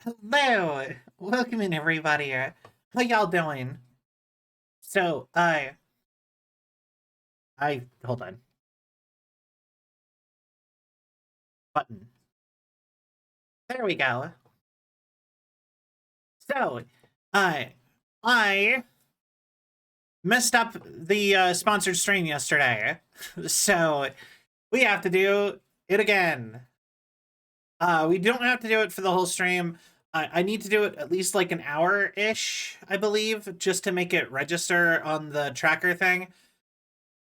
Hello, welcome in everybody. How y'all doing? So, I hold on. Button. There we go. So, I, I messed up the sponsored stream yesterday, so we have to do it again. We don't have to do it for the whole stream. I need to do it at least like an hour ish, I believe, just to make it register on the tracker thing.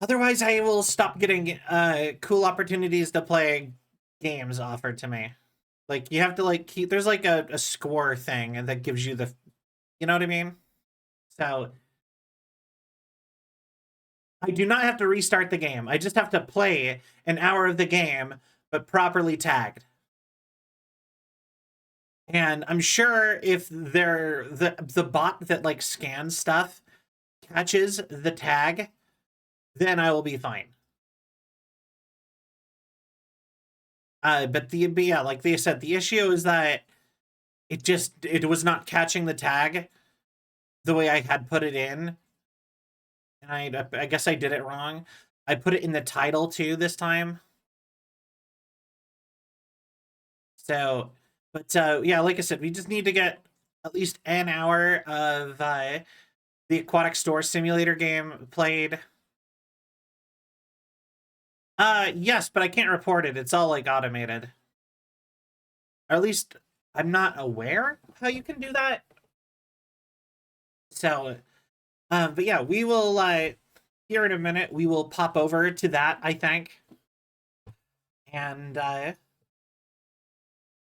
Otherwise, I will stop getting cool opportunities to play games offered to me. Like you have to like keep there's like a score thing and that gives you the you know what I mean? So I do not have to restart the game. I just have to play an hour of the game, but properly tagged. And I'm sure if the bot that like scans stuff catches the tag, then I will be fine. But yeah, like they said, the issue is that it was not catching the tag the way I had put it in. And I guess I did it wrong. I put it in the title too this time. So, but yeah, like I said, we just need to get at least an hour of the Aquatic Store Simulator game played. Yes, but I can't report it. It's all like automated. Or at least I'm not aware how you can do that. So, but yeah, we will here in a minute. We will pop over to that, I think, and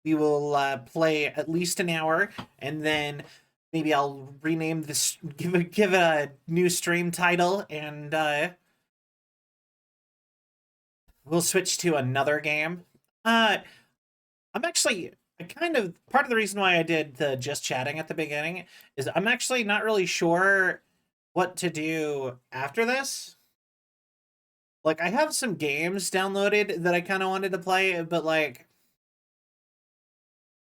we will play at least an hour, and then maybe I'll rename this, give it a new stream title, and we'll switch to another game. I'm actually I kind of part of the reason why I did the just chatting at the beginning is I'm actually not really sure what to do after this. Like I have some games downloaded that I kind of wanted to play, but like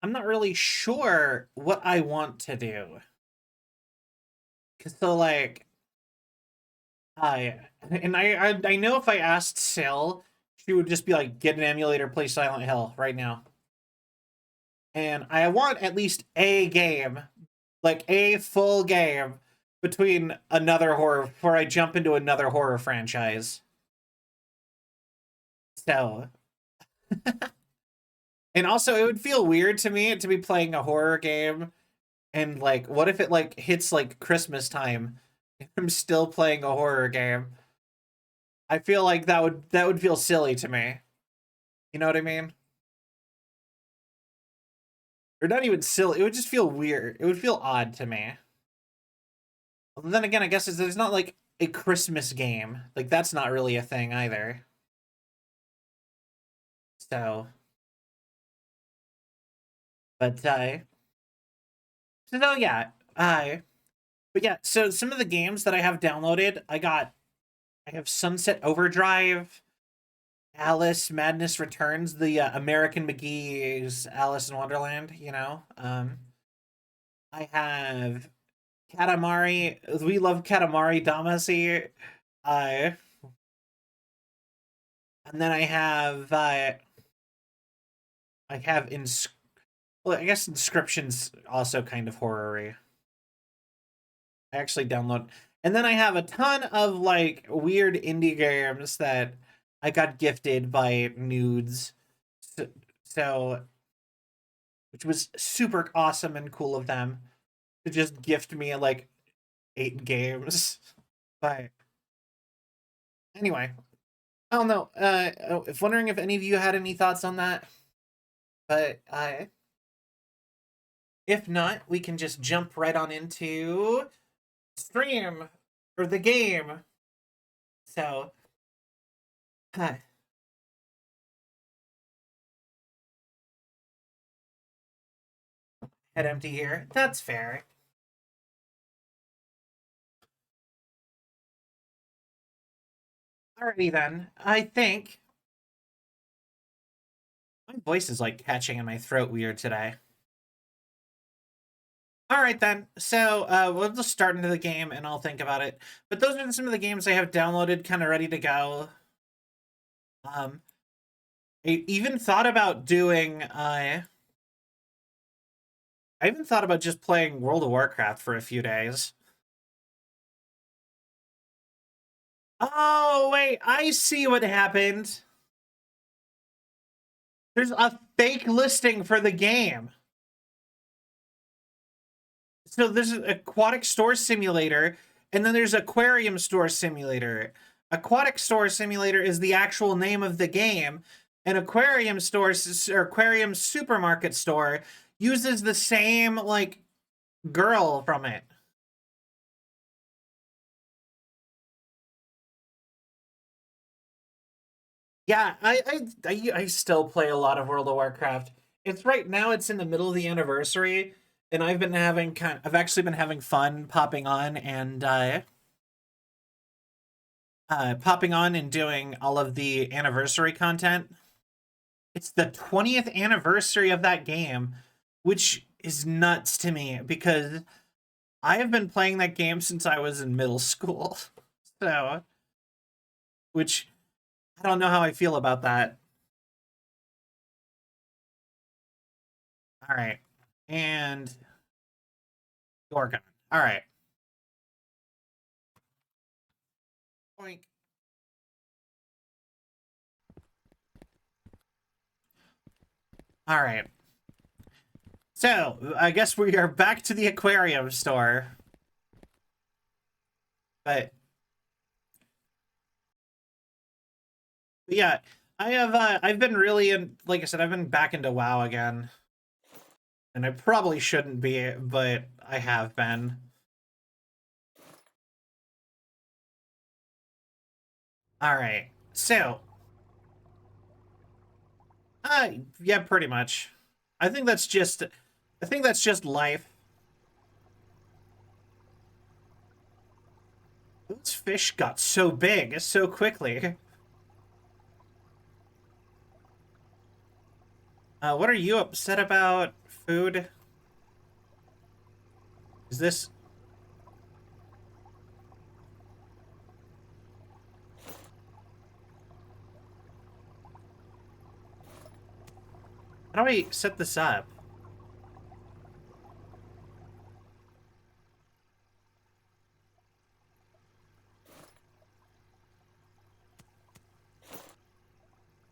I'm not really sure what I want to do. Cause so like I know if I asked Sil, she would just be like, get an emulator, play Silent Hill right now. And I want at least a game, like a full game between another horror before I jump into another horror franchise. So and also it would feel weird to me to be playing a horror game and like what if it like hits like Christmas time and I'm still playing a horror game? I feel like that would feel silly to me. You know what I mean? Or not even silly. It would just feel weird. It would feel odd to me. Then again, I guess there's not like a Christmas game. Like that's not really a thing either. So, but so yeah, but yeah. So some of the games that I have downloaded, I have Sunset Overdrive, Alice Madness Returns, the American McGee's Alice in Wonderland. I have Katamari. We love Katamari Damacy. Uh, and then I have well, I guess Inscription's also kind of horror-y. I actually download, and then I have a ton of like weird indie games that I got gifted by nudes. So, so which was super awesome and cool of them to just gift me like 8 games. But anyway, I don't know. If wondering if any of you had any thoughts on that, but if not, we can just jump right on into stream or the game. So, head empty here. That's fair. Alrighty then. I think my voice is like catching in my throat weird today. All right then. So we'll just start into the game and I'll think about it. But those are some of the games I have downloaded, kind of ready to go. I even thought about doing. I even thought about just playing World of Warcraft for a few days. Oh wait, I see what happened. There's a fake listing for the game. So there's an aquatic store simulator, and then there's aquarium store simulator. Aquatic store simulator is the actual name of the game, and aquarium store or aquarium supermarket store uses the same like girl from it. Yeah, I still play a lot of World of Warcraft. It's right now. It's in the middle of the anniversary, and I've actually been having fun popping on and doing all of the anniversary content. It's the 20th anniversary of that game, which is nuts to me because I have been playing that game since I was in middle school. So, which I don't know how I feel about that. All right. And Gorgon. All right. Boink. All right. So, I guess we are back to the aquarium store. But yeah, I've been really like I said, I've been back into WoW again. And I probably shouldn't be, but I have been. All right. So, yeah, pretty much. I think that's just I think that's just life. Those fish got so big so quickly. What are you upset about? Food? Is this... How do I set this up?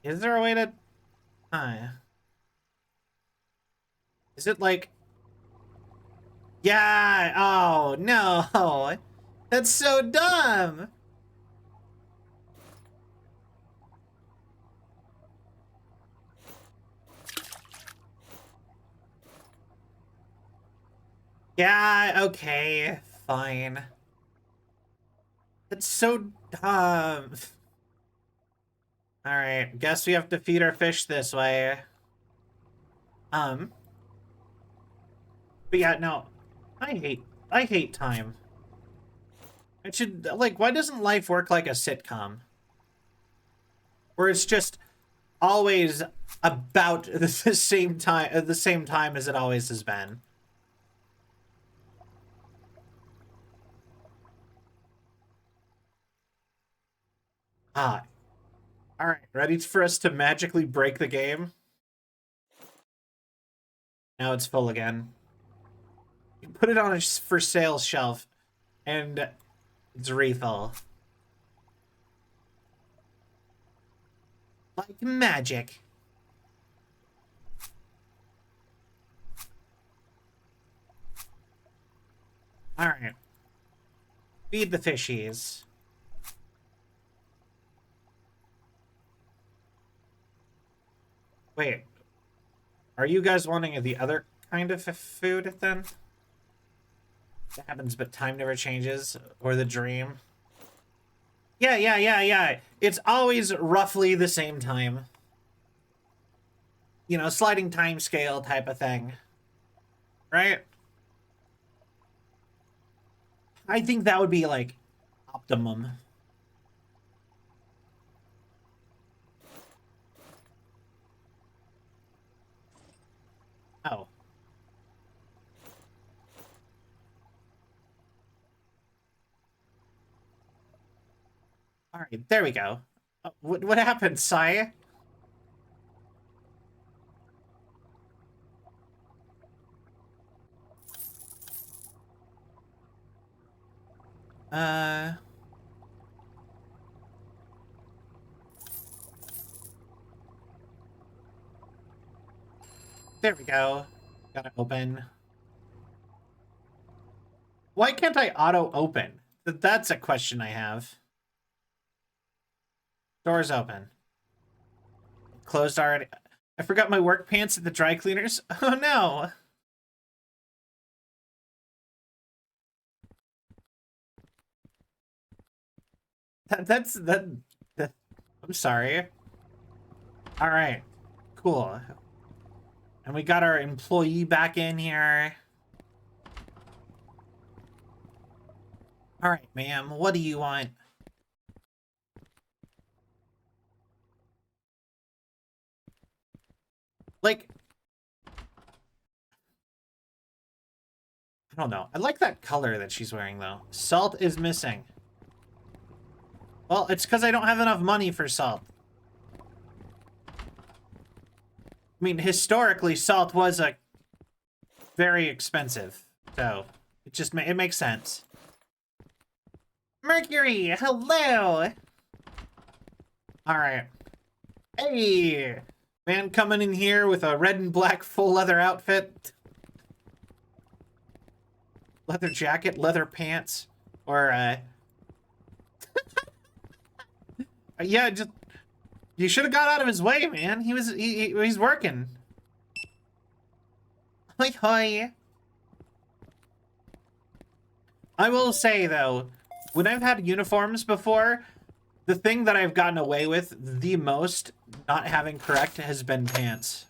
Is there a way to... Is it like... Yeah! Oh, no! That's so dumb! Yeah, okay. Fine. That's so dumb. Alright, guess we have to feed our fish this way. Um... But yeah, no. I hate time. It should, like, why doesn't life work like a sitcom? Where it's just always about the same time as it always has been. Ah, all right, ready for us to magically break the game? Now it's full again. You put it on a for sale shelf, and it's refill. Like magic. All right, feed the fishies. Wait, are you guys wanting the other kind of food then? That happens, but time never changes, or the dream. Yeah. It's always roughly the same time. You know, sliding time scale type of thing. Right? I think that would be like optimum. Oh. right, there we go. What happened, Sai? Uh, there we go. Gotta open. Why can't I auto open? That's a question I have. Doors open. Closed already. I forgot my work pants at the dry cleaners. Oh no. That. I'm sorry. All right. Cool. And we got our employee back in here. All right, ma'am. What do you want? Like, I don't know. I like that color that she's wearing, though. Salt is missing. Well, it's because I don't have enough money for salt. I mean, historically, salt was a very expensive, so it makes sense. Mercury, hello. All right. Hey, man, coming in here with a red and black full leather outfit, leather jacket, leather pants, or yeah, just you should have got out of his way, man. He's working. Hoi hoi. I will say though, when I've had uniforms before, the thing that I've gotten away with the most not having correct has been pants.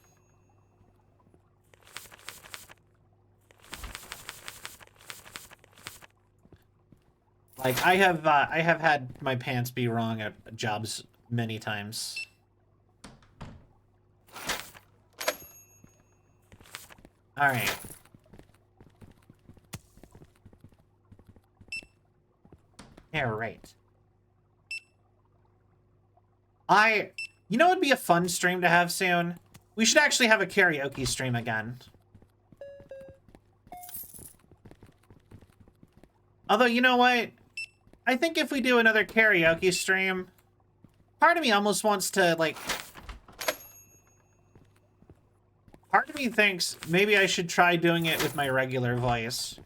Like I have had my pants be wrong at jobs many times. All right. Yeah, right. You know what'd be a fun stream to have soon? We should actually have a karaoke stream again. Although, you know what? I think if we do another karaoke stream, part of me almost wants to, like... Part of me thinks maybe I should try doing it with my regular voice.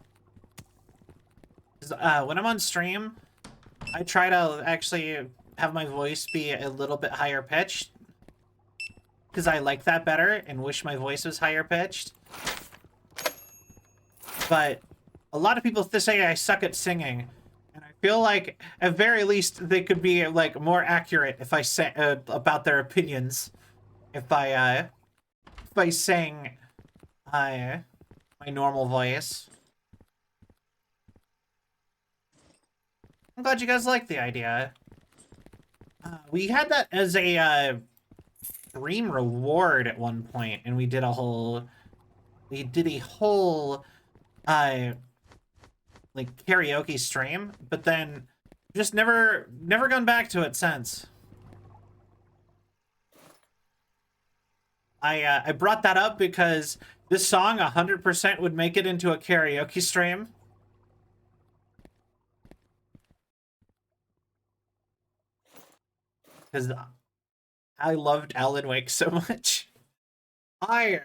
When I'm on stream, I try to actually have my voice be a little bit higher pitched. Because I like that better and wish my voice was higher pitched. But a lot of people say I suck at singing. And I feel like, at very least, they could be, like, more accurate if I say about their opinions. If I sang my normal voice. I'm glad you guys like the idea. We had that as a stream reward at one point, and we did a whole like karaoke stream, but then just never gone back to it since. I brought that up because this song 100% would make it into a karaoke stream. Because I loved Alan Wake so much. You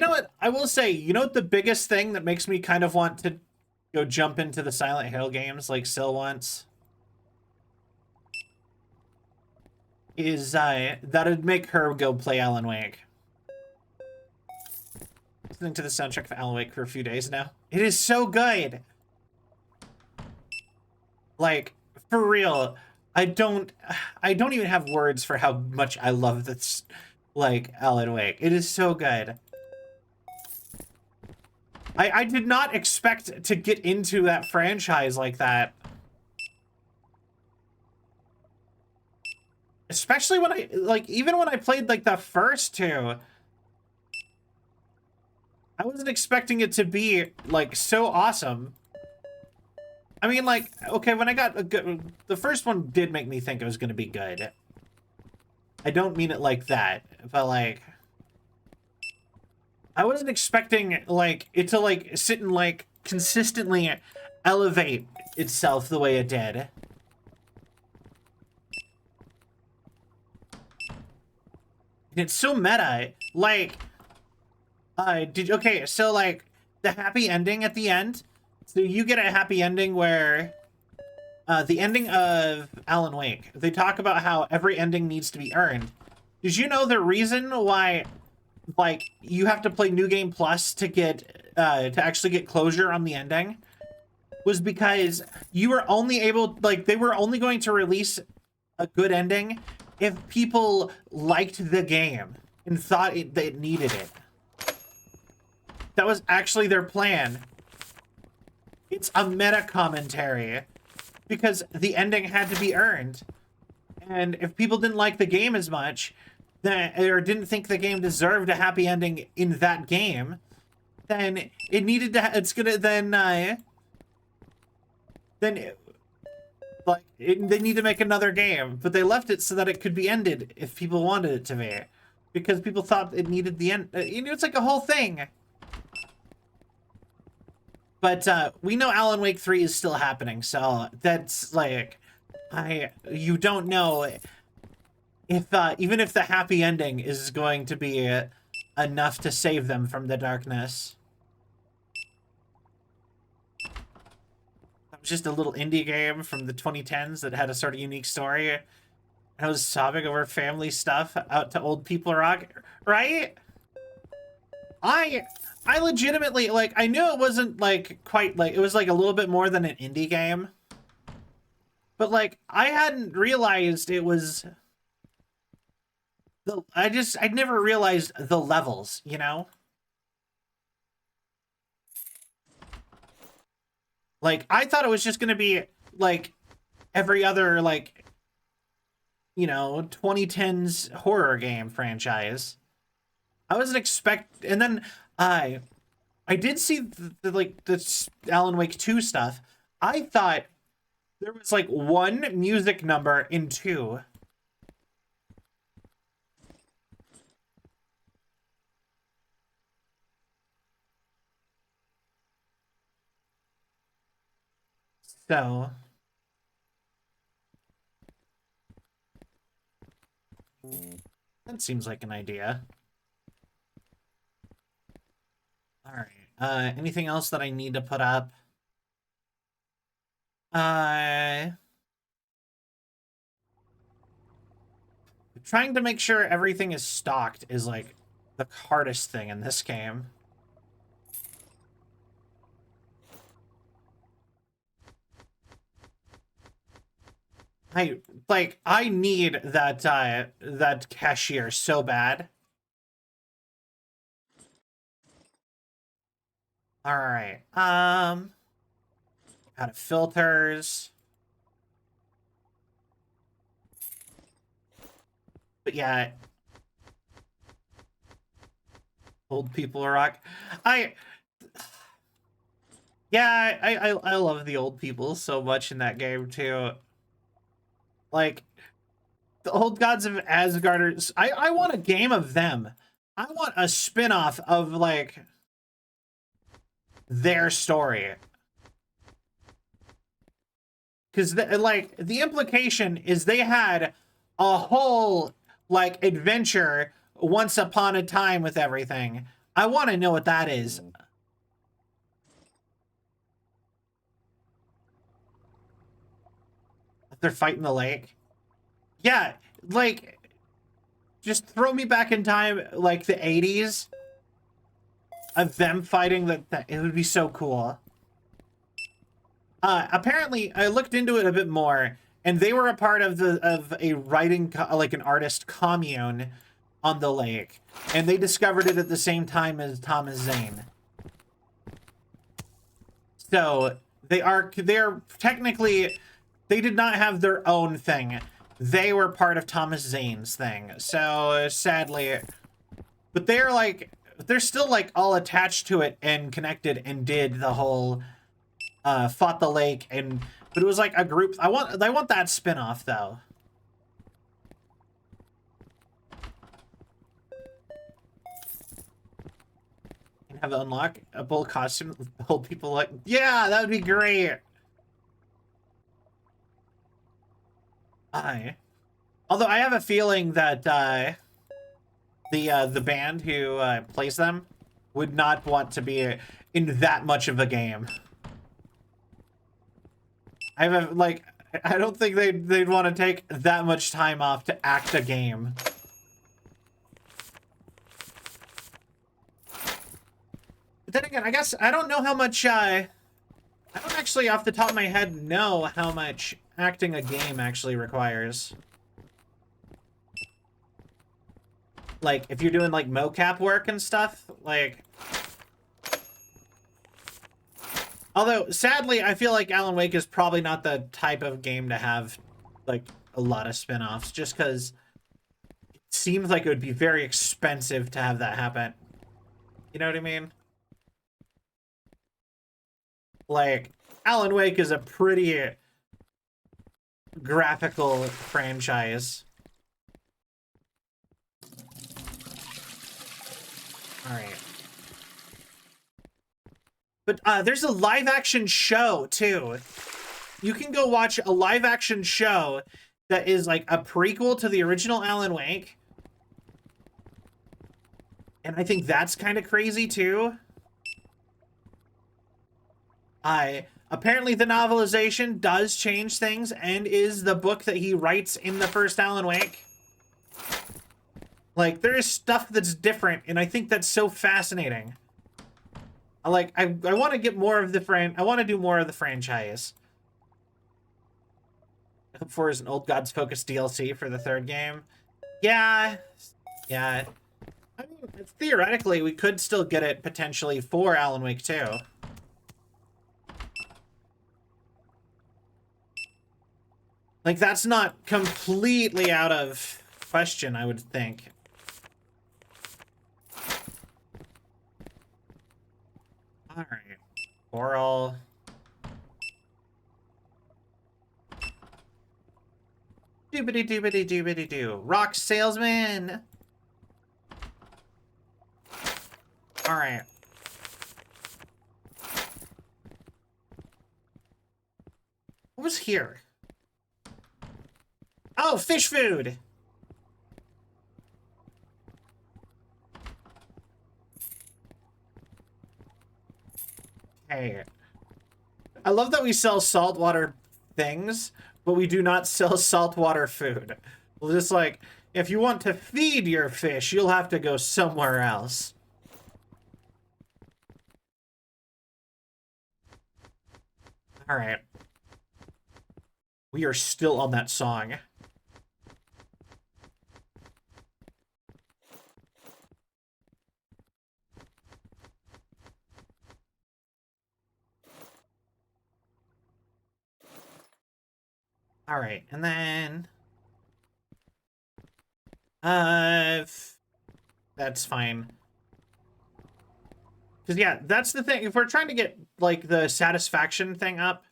know what? I will say, you know what the biggest thing that makes me kind of want to go jump into the Silent Hill games like Sil wants? Is that'd make her go play Alan Wake. Listening to the soundtrack for Alan Wake for a few days now. It is so good! Like, for real, I don't even have words for how much I love this, like, Alan Wake. It is so good. I did not expect to get into that franchise like that. Especially when even when I played, like, the first two. I wasn't expecting it to be, like, so awesome. I mean, like, okay, when I got a good, the first one did make me think it was going to be good. I don't mean it like that, but like, I wasn't expecting like it to like sit and like consistently elevate itself the way it did. And it's so meta. Like, okay, so like the happy ending at the end. So you get a happy ending where the ending of Alan Wake, they talk about how every ending needs to be earned. Did you know the reason why, like, you have to play New Game Plus to get, to actually get closure on the ending? Was because you were only able, like, they were only going to release a good ending if people liked the game and thought that it needed it. That was actually their plan. It's a meta commentary. Because the ending had to be earned. And if people didn't like the game as much, or didn't think the game deserved a happy ending in that game, then it needed to, they need to make another game. But they left it so that it could be ended if people wanted it to be. Because people thought it needed the end. You know, it's like a whole thing. But we know Alan Wake 3 is still happening, so that's like, you don't know if even if the happy ending is going to be enough to save them from the darkness. That was just a little indie game from the 2010s that had a sort of unique story. I was sobbing over family stuff out to Old People Rock, right? I legitimately, like, I knew it wasn't, like, quite, like, it was, like, a little bit more than an indie game. But, like, I hadn't realized it was... I'd never realized the levels, you know? Like, I thought it was just gonna be, like, every other, like, you know, 2010s horror game franchise. I wasn't and then I did see the Alan Wake 2 stuff. I thought there was like one music number in 2. So that seems like an idea. All right. Anything else that I need to put up? Trying to make sure everything is stocked is like the hardest thing in this game. I need that that cashier so bad. All right. Out of filters. But yeah. Old People Rock. Yeah, I love the old people so much in that game too. Like the old gods of Asgard. I want a game of them. I want a spin-off of like their story. Because like the implication is they had a whole like adventure once upon a time with everything. I want to know what that is. They're fighting the lake. Yeah, like just throw me back in time, like the 80s of them fighting it would be so cool. Apparently, I looked into it a bit more, and they were a part of a writing like an artist commune on the lake, and they discovered it at the same time as Thomas Zane. So they're technically, they did not have their own thing. They were part of Thomas Zane's thing. So sadly, but they're still like all attached to it and connected and did the whole fought the lake, but it was like a group. I want that spin-off though. And have it unlock a bull costume. Bull people like, yeah, that would be great. Although I have a feeling that the band who plays them would not want to be in that much of a game. I don't think they'd want to take that much time off to act a game. But then again, I guess I don't know how much I don't actually off the top of my head know how much acting a game actually requires. Like, if you're doing, like, mocap work and stuff, like... Although, sadly, I feel like Alan Wake is probably not the type of game to have, like, a lot of spin-offs, just because it seems like it would be very expensive to have that happen. You know what I mean? Like, Alan Wake is a pretty graphical franchise. Alright. But there's a live-action show, too. You can go watch a live-action show that is, like, a prequel to the original Alan Wake. And I think that's kind of crazy, too. Apparently the novelization does change things and is the book that he writes in the first Alan Wake. Like, there is stuff that's different, and I think that's so fascinating. I want to get more of the I want to do more of the franchise. I hope for is an Old Gods Focus DLC for the third game. Yeah. I mean, theoretically, we could still get it potentially for Alan Wake 2. Like, that's not completely out of question, I would think. Alright. Coral. Doobity doobity doobity doo. Rock salesman! Alright. What was here? Oh, fish food! Hey. I love that we sell saltwater things, but we do not sell saltwater food. We'll just like, if you want to feed your fish, you'll have to go somewhere else. Alright. We are still on that song. Alright, and then... that's fine. Because, yeah, that's the thing. If we're trying to get, like, the satisfaction thing up,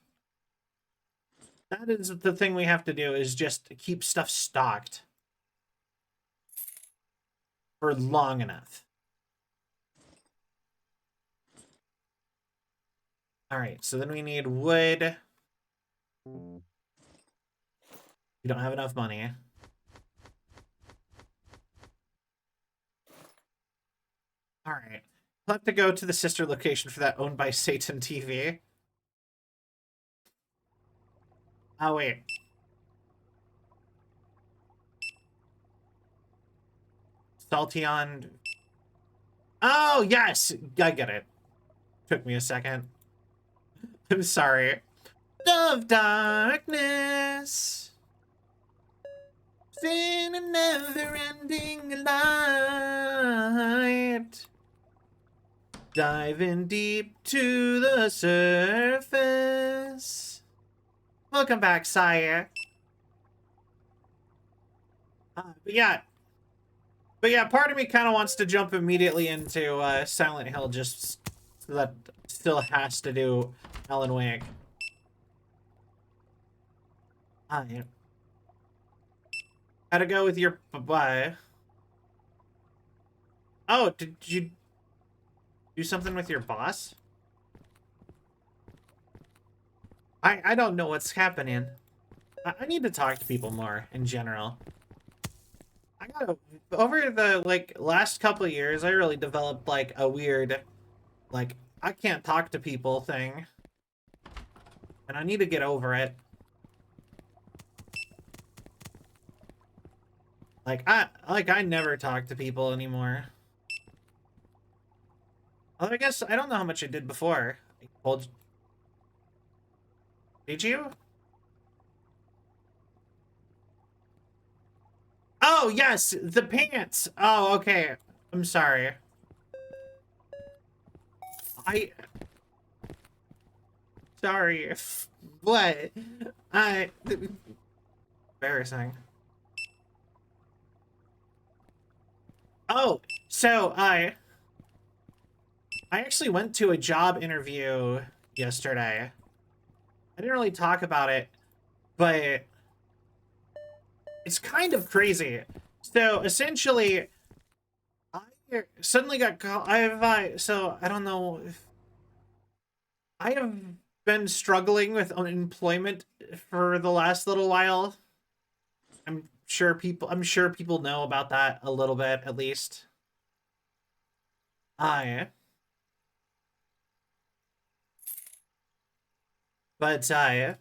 that is the thing we have to do, is just keep stuff stocked for long enough. Alright, so then we need wood. We don't have enough money. Alright. We'll have to go to the sister location for that Owned by Satan TV. Oh, wait. Saltion. Oh, yes! I get it. Took me a second. I'm sorry. Of darkness. In a never-ending light. Diving deep to the surface. Welcome back, sire. But yeah, part of me kind of wants to jump immediately into Silent Hill just that still has to do Alan Wake. Yeah. How'd it go with your bye? Oh, did you do something with your boss? I don't know what's happening. I need to talk to people more in general. I got over the like last couple of years, I really developed like a weird, like I can't talk to people thing, and I need to get over it. I never talk to people anymore. Although I guess I don't know how much I did before. I told you. Did you? Oh, yes, the pants. Oh, okay. I'm sorry. Sorry. What? Embarrassing. Oh, so I actually went to a job interview yesterday. I didn't really talk about it, but it's kind of crazy. So essentially, I suddenly got called. So I don't know if I have been struggling with unemployment for the last little while. I'm sure people know about that a little bit at least. I but I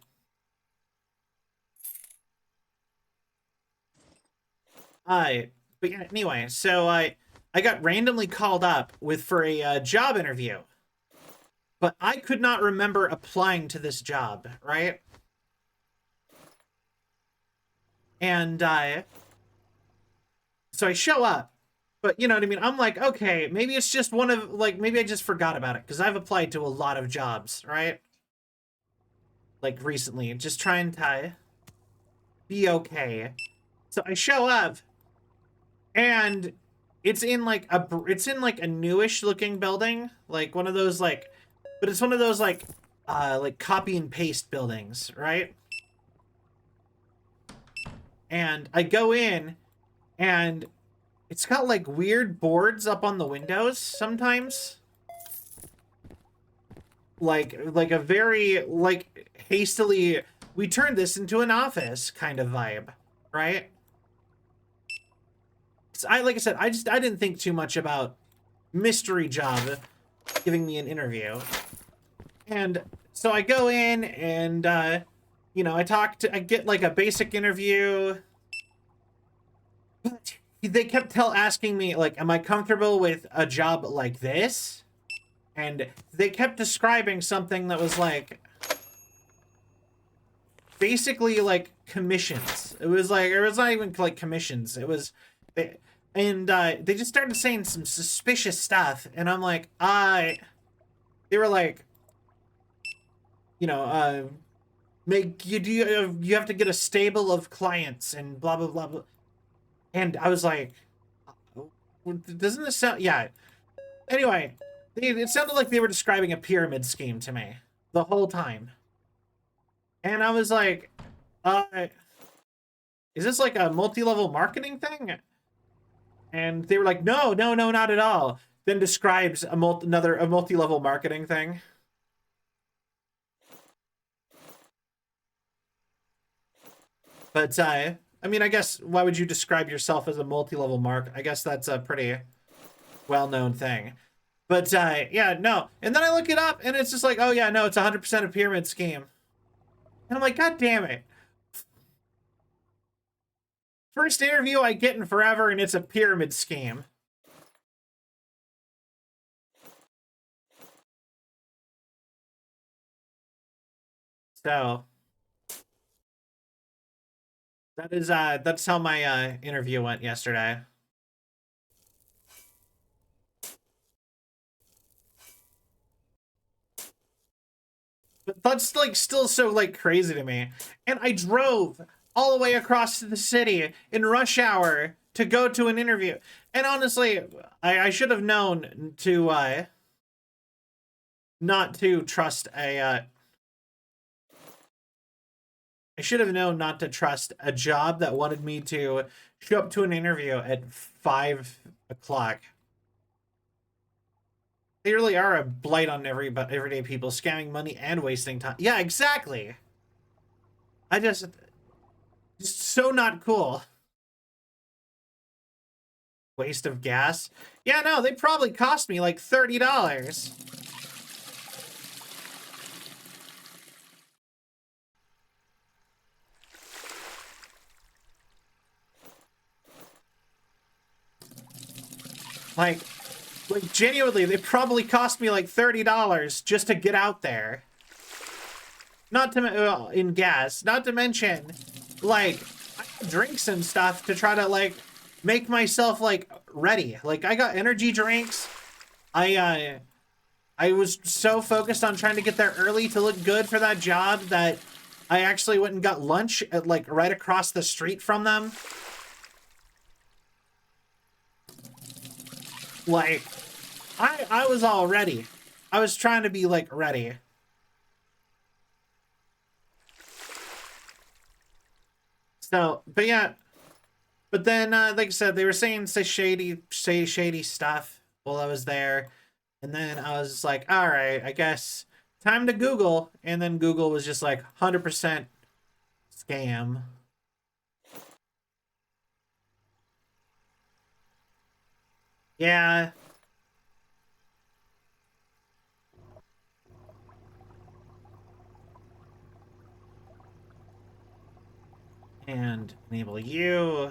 but yeah, anyway, so I got randomly called up with for a job interview. But I could not remember applying to this job, right? And so I show up, but you know what I mean? I'm like, okay, maybe it's just one of, like, maybe I just forgot about it, because I've applied to a lot of jobs, right? Like, recently, just trying to be okay. So I show up, and it's in, like, a newish looking building, like, one of those, like, but it's one of those, like copy and paste buildings, right? And I go in, and it's got like weird boards up on the windows sometimes. Like a very like hastily we turned this into an office kind of vibe, right? So like I said, I didn't think too much about mystery job giving me an interview. And so I go in and you know, I get like a basic interview. But they kept asking me like, am I comfortable with a job like this? And they kept describing something that was like basically like commissions. It was not even like commissions. It was they just started saying some suspicious stuff, and I'm like, they were like, you know, make you have to get a stable of clients and blah blah blah blah. And I was like, doesn't this sound, yeah. Anyway, it sounded like they were describing a pyramid scheme to me the whole time. And I was like, is this like a multi-level marketing thing? And they were like, no, no, no, not at all. Then describes a multi-level marketing thing. But I mean, I guess why would you describe yourself as a multi-level mark? I guess that's a pretty well-known thing. But yeah, no. And then I look it up, and it's just like, oh yeah, no, it's 100% a pyramid scheme. And I'm like, God damn it. First interview I get in forever, and it's a pyramid scheme. So that's how my interview went yesterday. But that's like still so like crazy to me. And I drove all the way across to the city in rush hour to go to an interview. And honestly, I should have known to not to trust I should have known not to trust a job that wanted me to show up to an interview at 5 o'clock. They really are a blight on everyday people, scamming money and wasting time. Yeah, exactly. I just so not cool. Waste of gas. Yeah, no, they probably cost me like $30. Like genuinely, they probably cost me like $30 just to get out there. Not to in gas. Not to mention, like, drinks and stuff to try to like make myself like ready. Like I got energy drinks. I was so focused on trying to get there early to look good for that job that I actually went and got lunch at like right across the street from them. Like I was all ready. I was trying to be like ready. So, but yeah, but then like I said, they were saying shady stuff while I was there. And then I was like, all right, I guess time to Google. And then Google was just like 100% scam. Yeah. And enable you.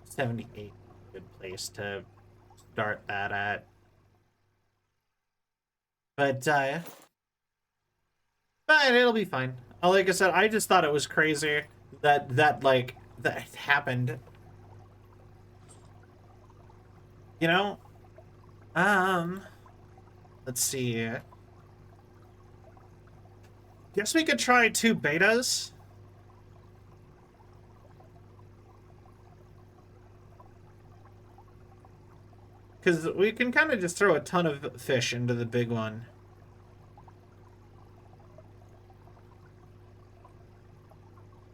78. Good place to start that at. But it'll be fine. Like I said, I just thought it was crazy that happened. You know? Let's see. Guess we could try 2 betas. Because we can kind of just throw a ton of fish into the big one.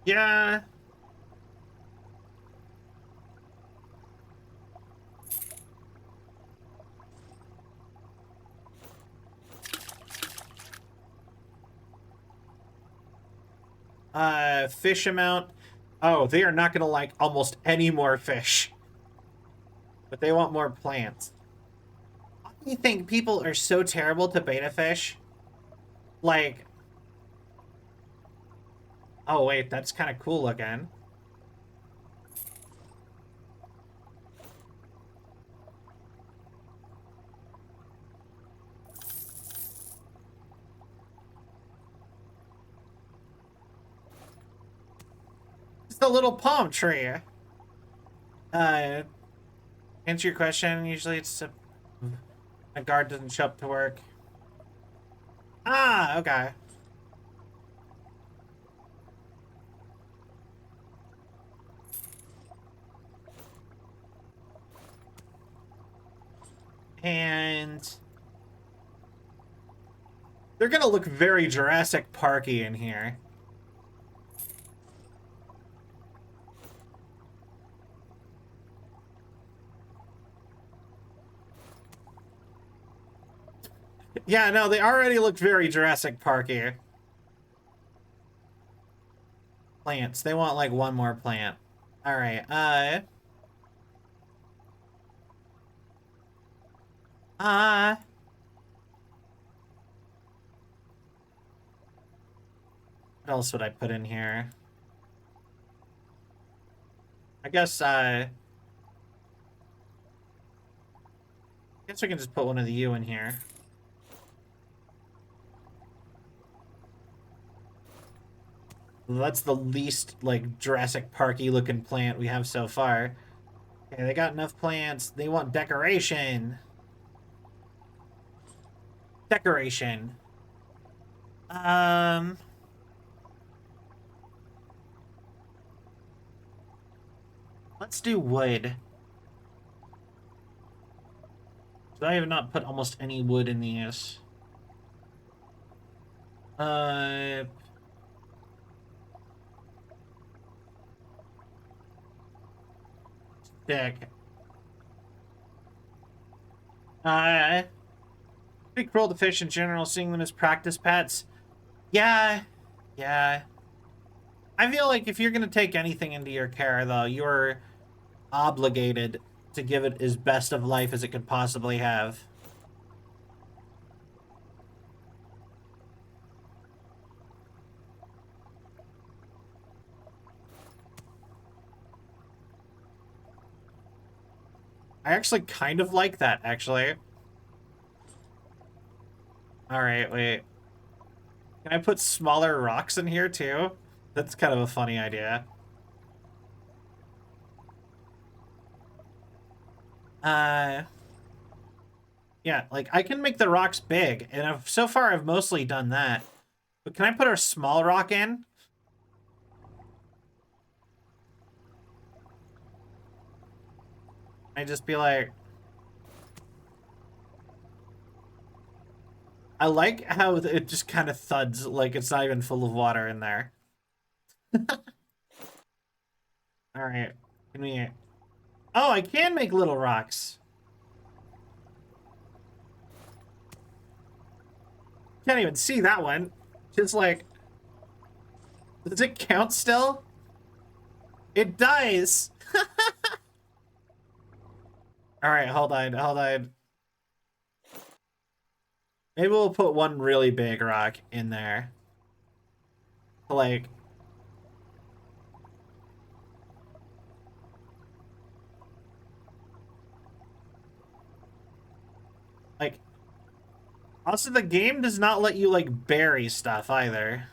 Yeah. Fish amount. Oh, they are not gonna like almost any more fish. But they want more plants. I think people are so terrible to beta fish. Like, oh wait, that's kind of cool again. It's the little palm tree. Uh, answer your question. Usually it's a guard doesn't show up to work. Ah, okay. And they're gonna look very Jurassic Parky in here. Yeah, no, they already look very Jurassic Parky. Plants. They want like one more plant. All right. Uh. What else would I put in here? I guess we can just put one of the U in here. That's the least like Jurassic Parky looking plant we have so far. Okay, they got enough plants. They want decoration. Decoration. Um, let's do wood. I have not put almost any wood in these. Stick. Pretty cruel to fish in general, seeing them as practice pets. Yeah, yeah. I feel like if you're gonna take anything into your care, though, you're obligated to give it as best of life as it could possibly have. I actually kind of like that, actually. Alright, wait. Can I put smaller rocks in here, too? That's kind of a funny idea. Yeah, like, I can make the rocks big, and so far I've mostly done that. But can I put a small rock in? I just be like... I like how it just kind of thuds, like it's not even full of water in there. Alright, can we... Oh, I can make little rocks. Can't even see that one. Just like... Does it count still? It dies! Alright, hold on. Maybe we'll put one really big rock in there. Like... Also, the game does not let you, like, bury stuff, either.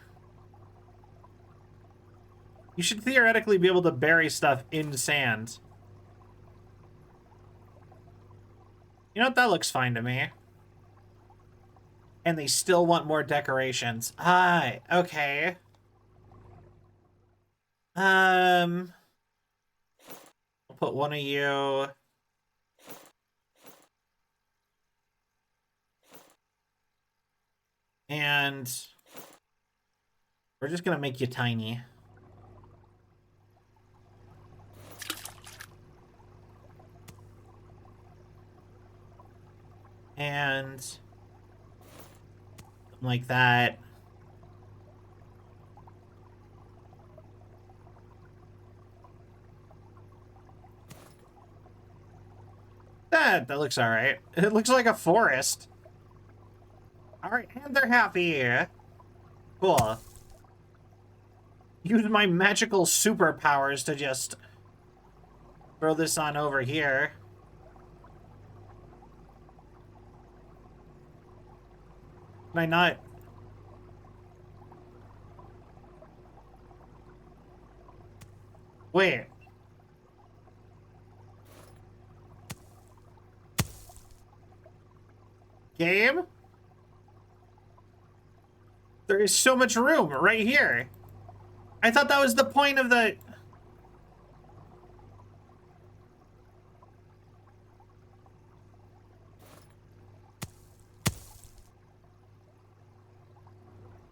You should theoretically be able to bury stuff in sand. You know what? That looks fine to me. And they still want more decorations. Hi, okay. I'll put one of you... And... We're just gonna make you tiny. And... like that. That looks alright. It looks like a forest. Alright, and they're happy. Cool. Use my magical superpowers to just throw this on over here. Can I not? Wait. Game? There is so much room right here. I thought that was the point of the...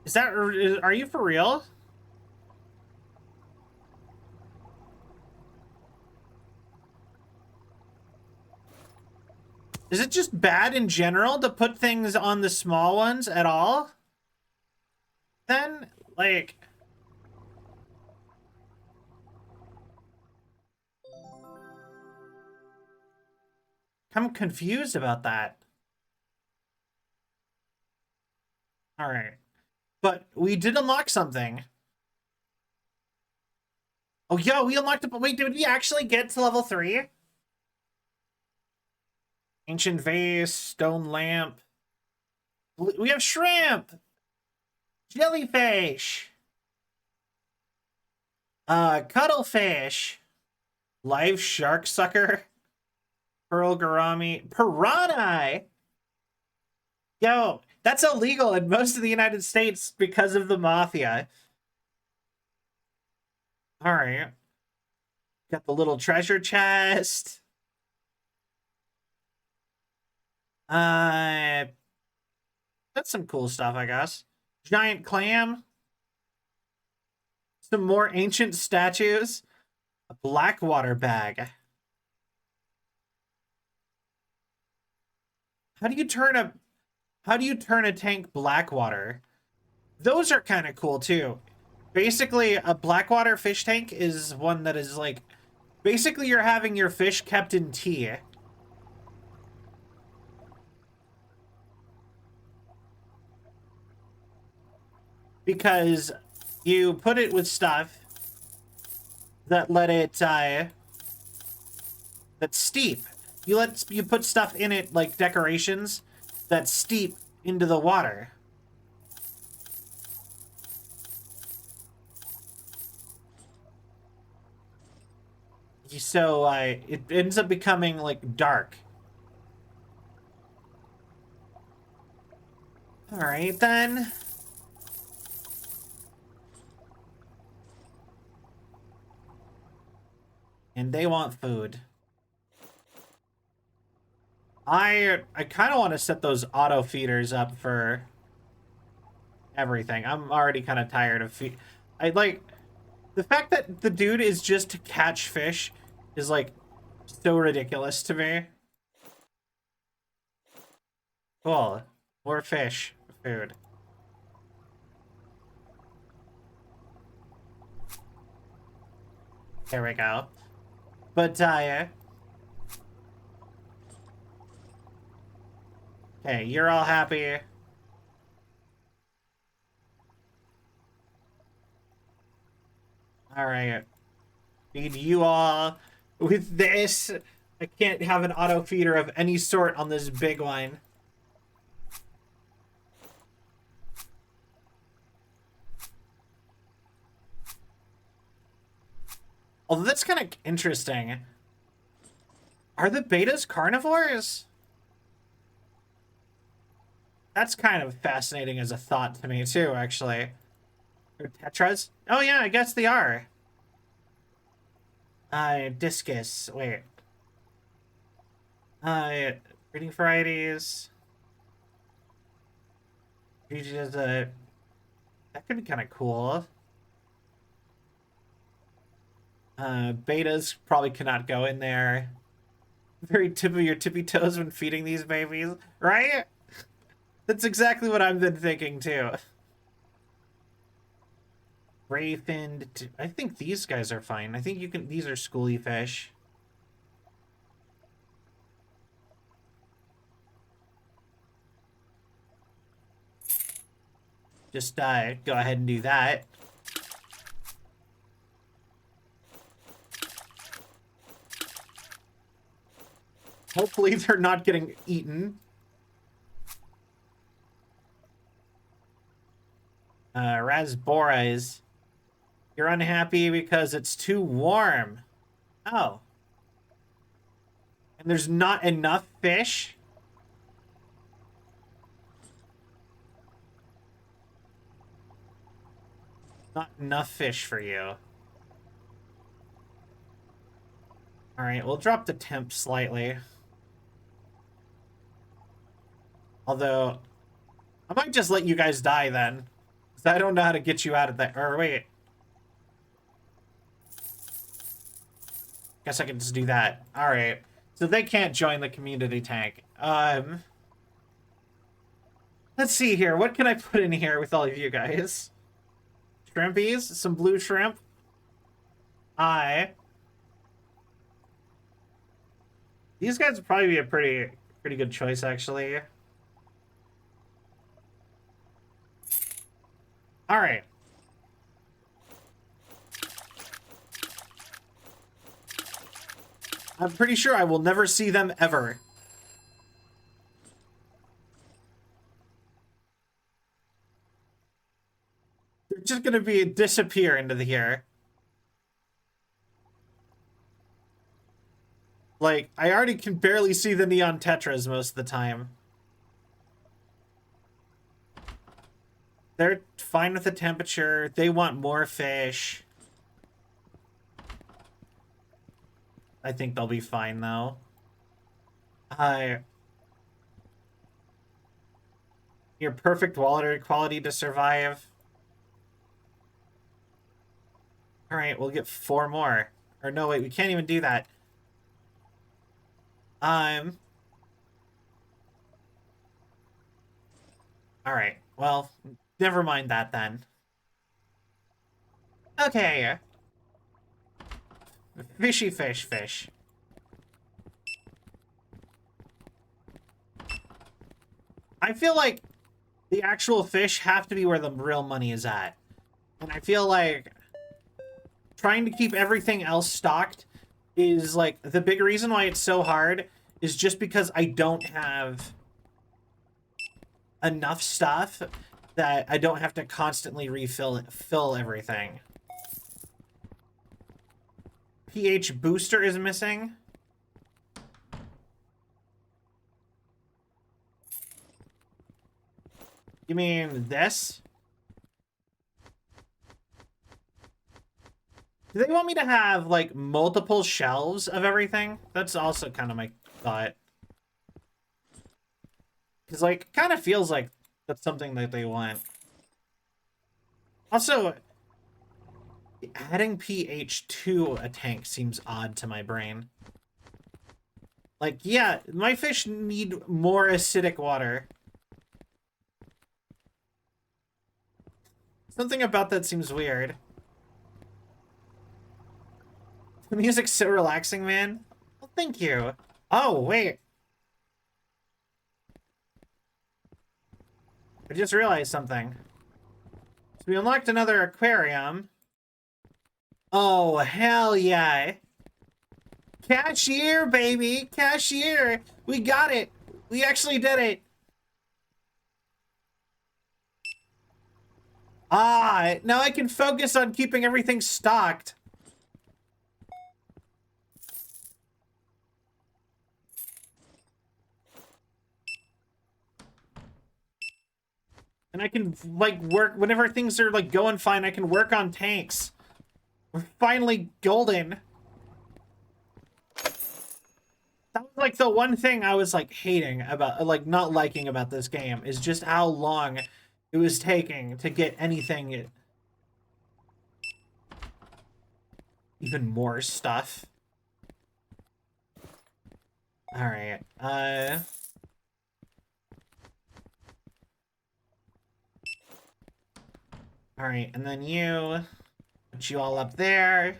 Is that... Are you for real? Is it just bad in general to put things on the small ones at all? Then, like... I'm confused about that. Alright. But we did unlock something. Oh, yeah, we unlocked it. Wait, did we actually get to level 3? Ancient vase, stone lamp. We have shrimp! Jellyfish! Cuttlefish. Live shark sucker. Pearl gourami. Piranha! Yo, that's illegal in most of the United States because of the mafia. Alright. Got the little treasure chest. Uh, that's some cool stuff, I guess. Giant clam. Some more ancient statues. A Blackwater bag. How do you turn a tank Blackwater? Those are kind of cool too. Basically, a Blackwater fish tank is one that is like, basically you're having your fish kept in tea. Because you put it with stuff that let it that's steep. You put stuff in it like decorations that steep into the water. So it ends up becoming like dark. All right then. And they want food. I kind of want to set those auto feeders up for everything. I'm already kind of tired of I like the fact that the dude is just to catch fish is like so ridiculous to me. Cool. More fish. Food. There we go. But okay, you're all happy. All right. Feed you all with this. I can't have an auto feeder of any sort on this big one. Although that's kind of interesting. Are the betas carnivores? That's kind of fascinating as a thought to me too, actually. Or tetras? Oh yeah, I guess they are. Discus. Wait. Breeding varieties. That could be kind of cool. Betas probably cannot go in there. Very tip of your tippy toes when feeding these babies, right? That's exactly what I've been thinking too. Grayfin. I think these guys are fine. I think you can. These are schoolie fish. Just go ahead and do that. Hopefully they're not getting eaten. Rasboras. You're unhappy because it's too warm. Oh. And there's not enough fish? Not enough fish for you. Alright, we'll drop the temp slightly. Although, I might just let you guys die then. Because I don't know how to get you out of that. Or wait. Guess I can just do that. Alright. So they can't join the community tank. Let's see here. What can I put in here with all of you guys? Shrimpies? Some blue shrimp? These guys would probably be a pretty good choice, actually. Alright. I'm pretty sure I will never see them ever. They're just gonna disappear into the here. Like, I already can barely see the neon tetras most of the time. They're fine with the temperature. They want more fish. I think they'll be fine, though. Your perfect water quality to survive. All right, we'll get 4 more. Or no, wait, we can't even do that. All right. Well, never mind that then. Okay. Fishy fish fish. I feel like the actual fish have to be where the real money is at. And I feel like trying to keep everything else stocked is like the big reason why it's so hard is just because I don't have enough stuff that I don't have to constantly fill everything. pH booster is missing. You mean this? Do they want me to have, like, multiple shelves of everything? That's also kind of my thought. Because, like, kind of feels like that's something that they want. Also, adding pH to a tank seems odd to my brain. Like, yeah, my fish need more acidic water. Something about that seems weird. The music's so relaxing, man. Well, thank you. Oh, wait. I just realized something. So we unlocked another aquarium. Oh, hell yeah. Cashier, baby! Cashier! We got it! We actually did it! Ah, now I can focus on keeping everything stocked. And I can, like, work, whenever things are, like, going fine, I can work on tanks. We're finally golden. That was, like, the one thing I was, like, hating about, like, not liking about this game, is just how long it was taking to get anything. Even more stuff. Alright, Alright, and then put you all up there.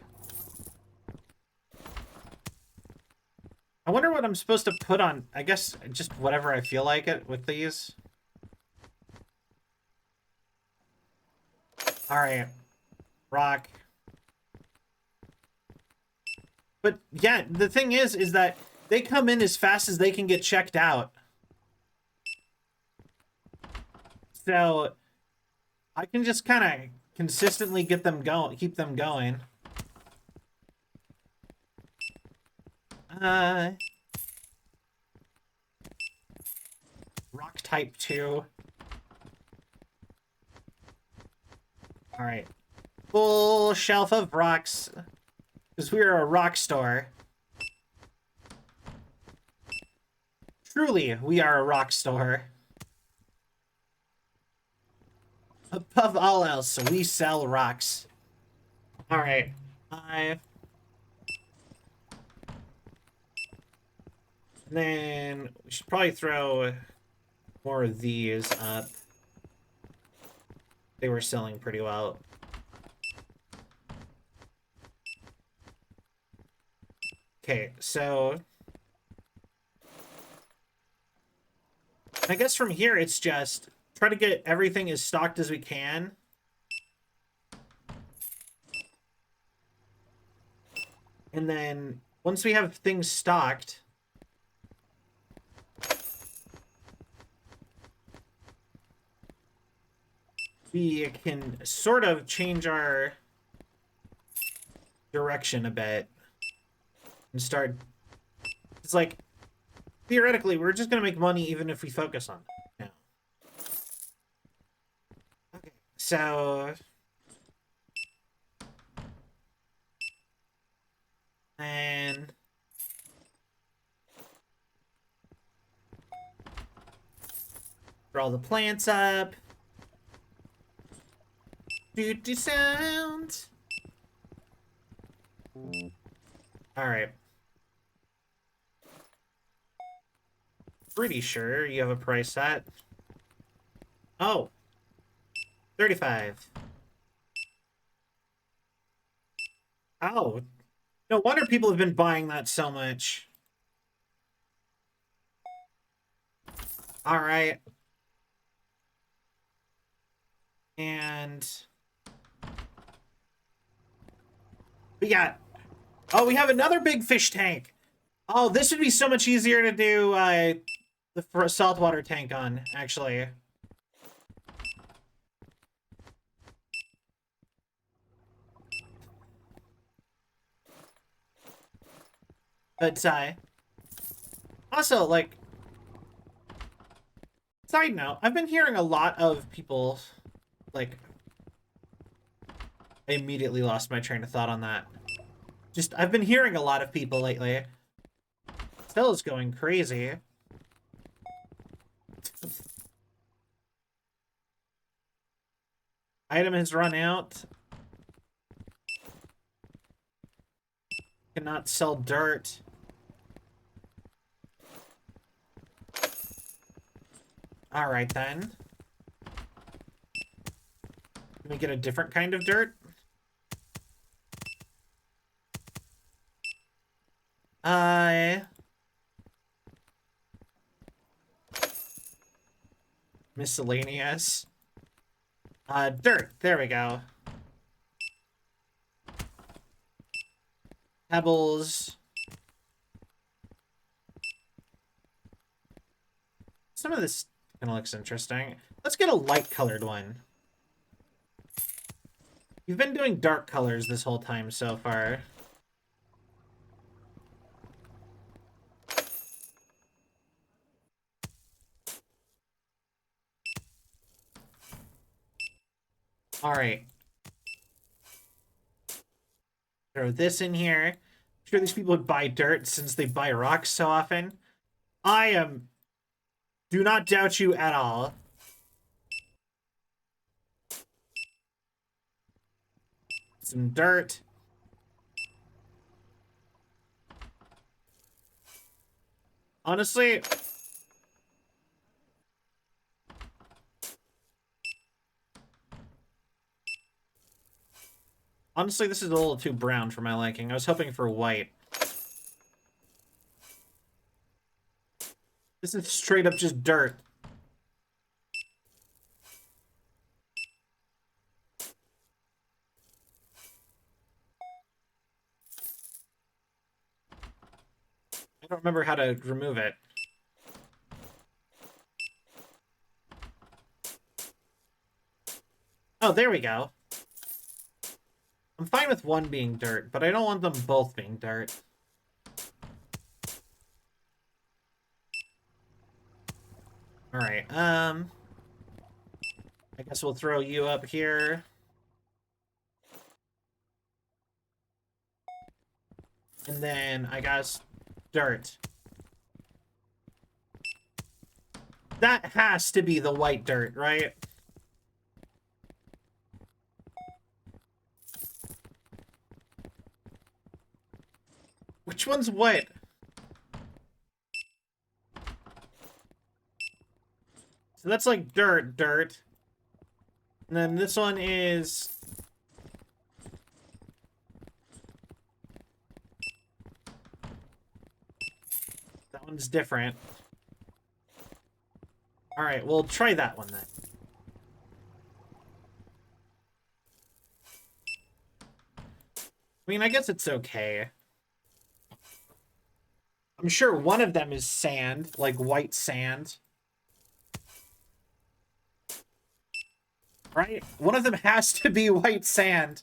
I wonder what I'm supposed to put on, I guess just whatever I feel like it with these. Alright, rock. But yeah, the thing is that they come in as fast as they can get checked out. So I can just kind of consistently get them going, keep them going. Rock type 2. Alright. Full shelf of rocks. Because we are a rock store. Truly, we are a rock store. Above all else, we sell rocks. Alright. And then we should probably throw more of these up. They were selling pretty well. Okay, so I guess from here it's just try to get everything as stocked as we can. And then once we have things stocked, we can sort of change our direction a bit and start. It's like theoretically we're just gonna make money even if we focus on it now. Okay, so and For all the plants up. Do sound. Alright. Pretty sure you have a price set. Oh. 35. Oh. No wonder people have been buying that so much. Alright. And... we got... oh, we have another big fish tank. Oh, this would be so much easier to do the saltwater tank on, actually. But, also, like, side note, I've been hearing a lot of people, like, I immediately lost my train of thought on that. Just, I've been hearing a lot of people lately. Still is going crazy. Item has run out. Cannot sell dirt. Alright then. Can we get a different kind of dirt? Miscellaneous. Dirt. There we go. Pebbles. Some of this kind of looks interesting. Let's get a light-colored one. You've been doing dark colors this whole time so far. Alright. Throw this in here. I'm sure these people would buy dirt since they buy rocks so often. Do not doubt you at all. Some dirt. Honestly... honestly, this is a little too brown for my liking. I was hoping for white. This is straight up just dirt. I don't remember how to remove it. Oh, there we go. I'm fine with one being dirt, but I don't want them both being dirt. Alright, I guess we'll throw you up here. And then, I guess, dirt. That has to be the white dirt, right? Which one's what? So that's like dirt. And then this one is... that one's different. Alright, we'll try that one then. I mean, I guess it's okay. I'm sure one of them is sand, like white sand. Right? One of them has to be white sand.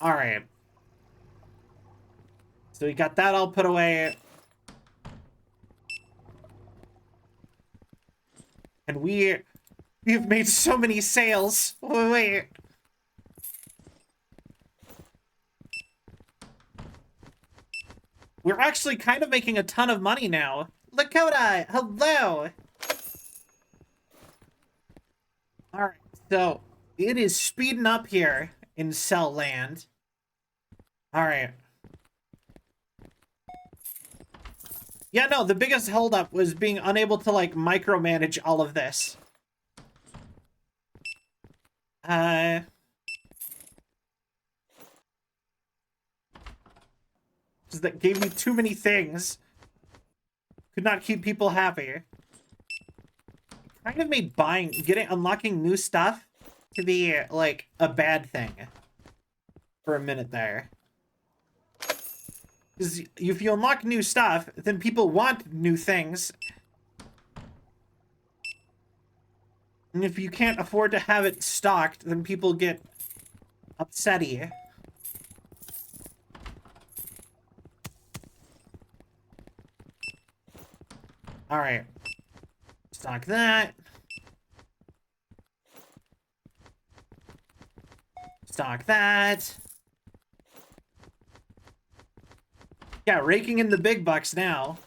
Alright. So we got that all put away. And we've made so many sales. Wait. We're actually kind of making a ton of money now. Lakota, hello! Alright, so it is speeding up here in Cell Land. Alright. Yeah, no, the biggest holdup was being unable to, like, micromanage all of this. Because that gave me too many things. Could not keep people happy. Kind of made unlocking new stuff to be, like, a bad thing. For a minute there. Because if you unlock new stuff, then people want new things. And if you can't afford to have it stocked, then people get upsetty. Alright. Stock that. Stock that. Yeah, raking in the big bucks now.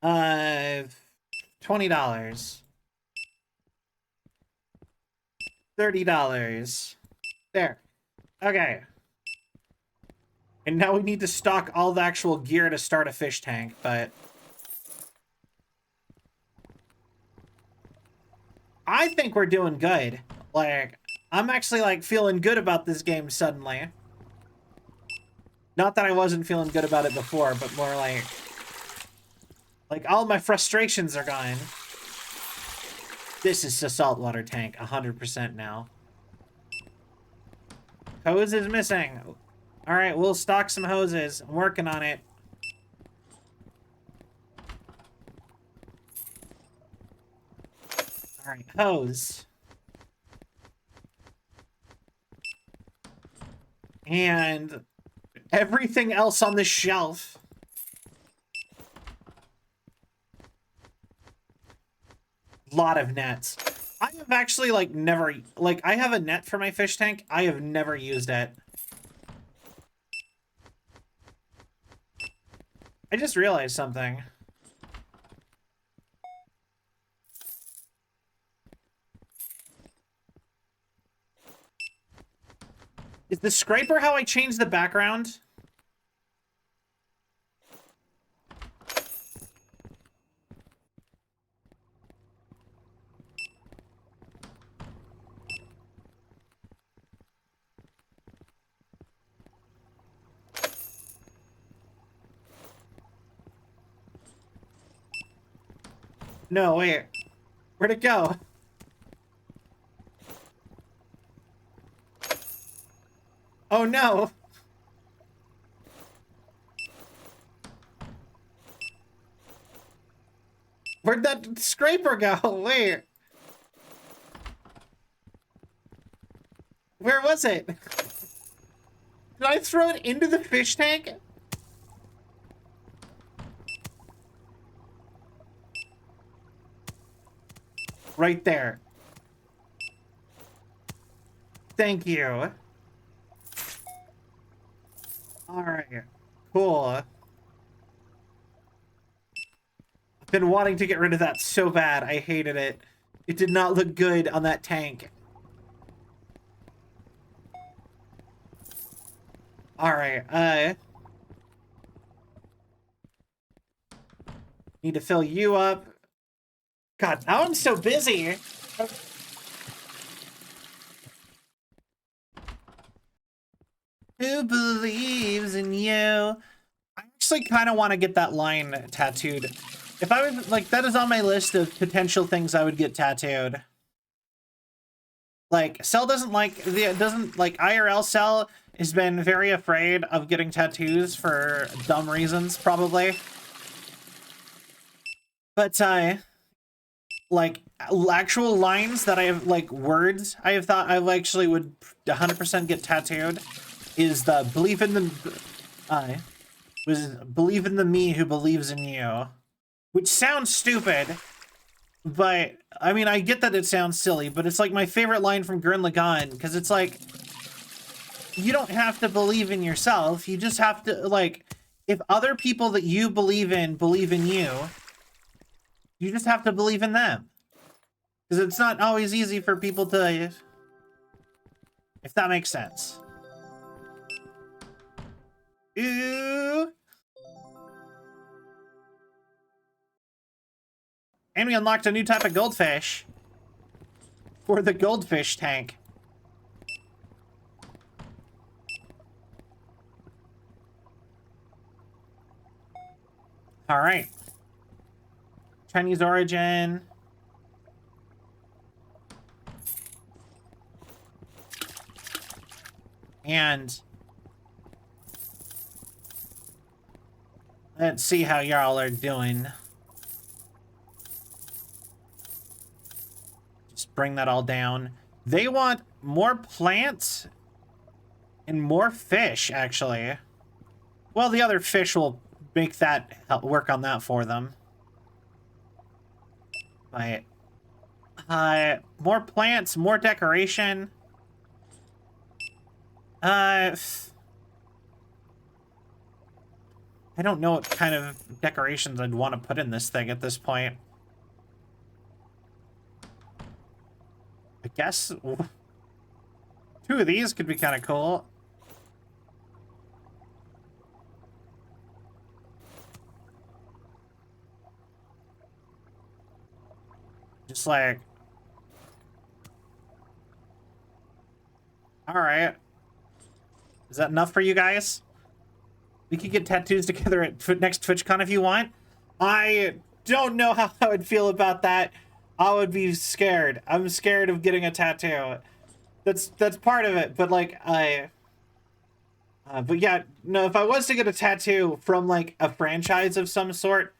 $20. $30. There. Okay. And now we need to stock all the actual gear to start a fish tank, but... I think we're doing good. Like, I'm actually, like, feeling good about this game suddenly. Not that I wasn't feeling good about it before, but more like... Like, all my frustrations are gone. This is a saltwater tank, 100% now. Hose is missing. Alright, we'll stock some hoses. I'm working on it. Alright, hose. And everything else on the shelf. Lot of nets. I have actually, like, never... Like, I have a net for my fish tank. I have never used it. I just realized something. Is the scraper how I change the background? No, wait. Where'd it go? Oh no! Where'd that scraper go? Wait. Where was it? Did I throw it into the fish tank? Right there. Thank you. Alright. Cool. I've been wanting to get rid of that so bad. I hated it. It did not look good on that tank. Alright, need to fill you up. God, now I'm so busy. Who believes in you? I actually kind of want to get that line tattooed. If I would, like, that is on my list of potential things I would get tattooed. Like, Cell doesn't like, IRL Cell has been very afraid of getting tattoos for dumb reasons, probably. But, like, actual lines that I have, like, words I have thought I actually would 100% get tattooed is the believe in the me who believes in you. Which sounds stupid, But I mean, I get that it sounds silly, but it's like my favorite line from Gurren Lagann, because it's like, you don't have to believe in yourself. You just have to, like, if other people that you believe in you, you just have to believe in them. Because it's not always easy for people to, if that makes sense. Ooh. And we unlocked a new type of goldfish for the goldfish tank. All right. Chinese origin. And let's see how y'all are doing. Just bring that all down. They want more plants and more fish, actually. Well, the other fish will make that help work on that for them. But more plants, more decoration. I don't know what kind of decorations I'd want to put in this thing at this point. I guess 2 of these could be kind of cool. Just like, all right. Is that enough for you guys? We could get tattoos together at next TwitchCon if you want. I don't know how I would feel about that. I would be scared. I'm scared of getting a tattoo. That's part of it, but like but yeah, no, if I was to get a tattoo from like a franchise of some sort,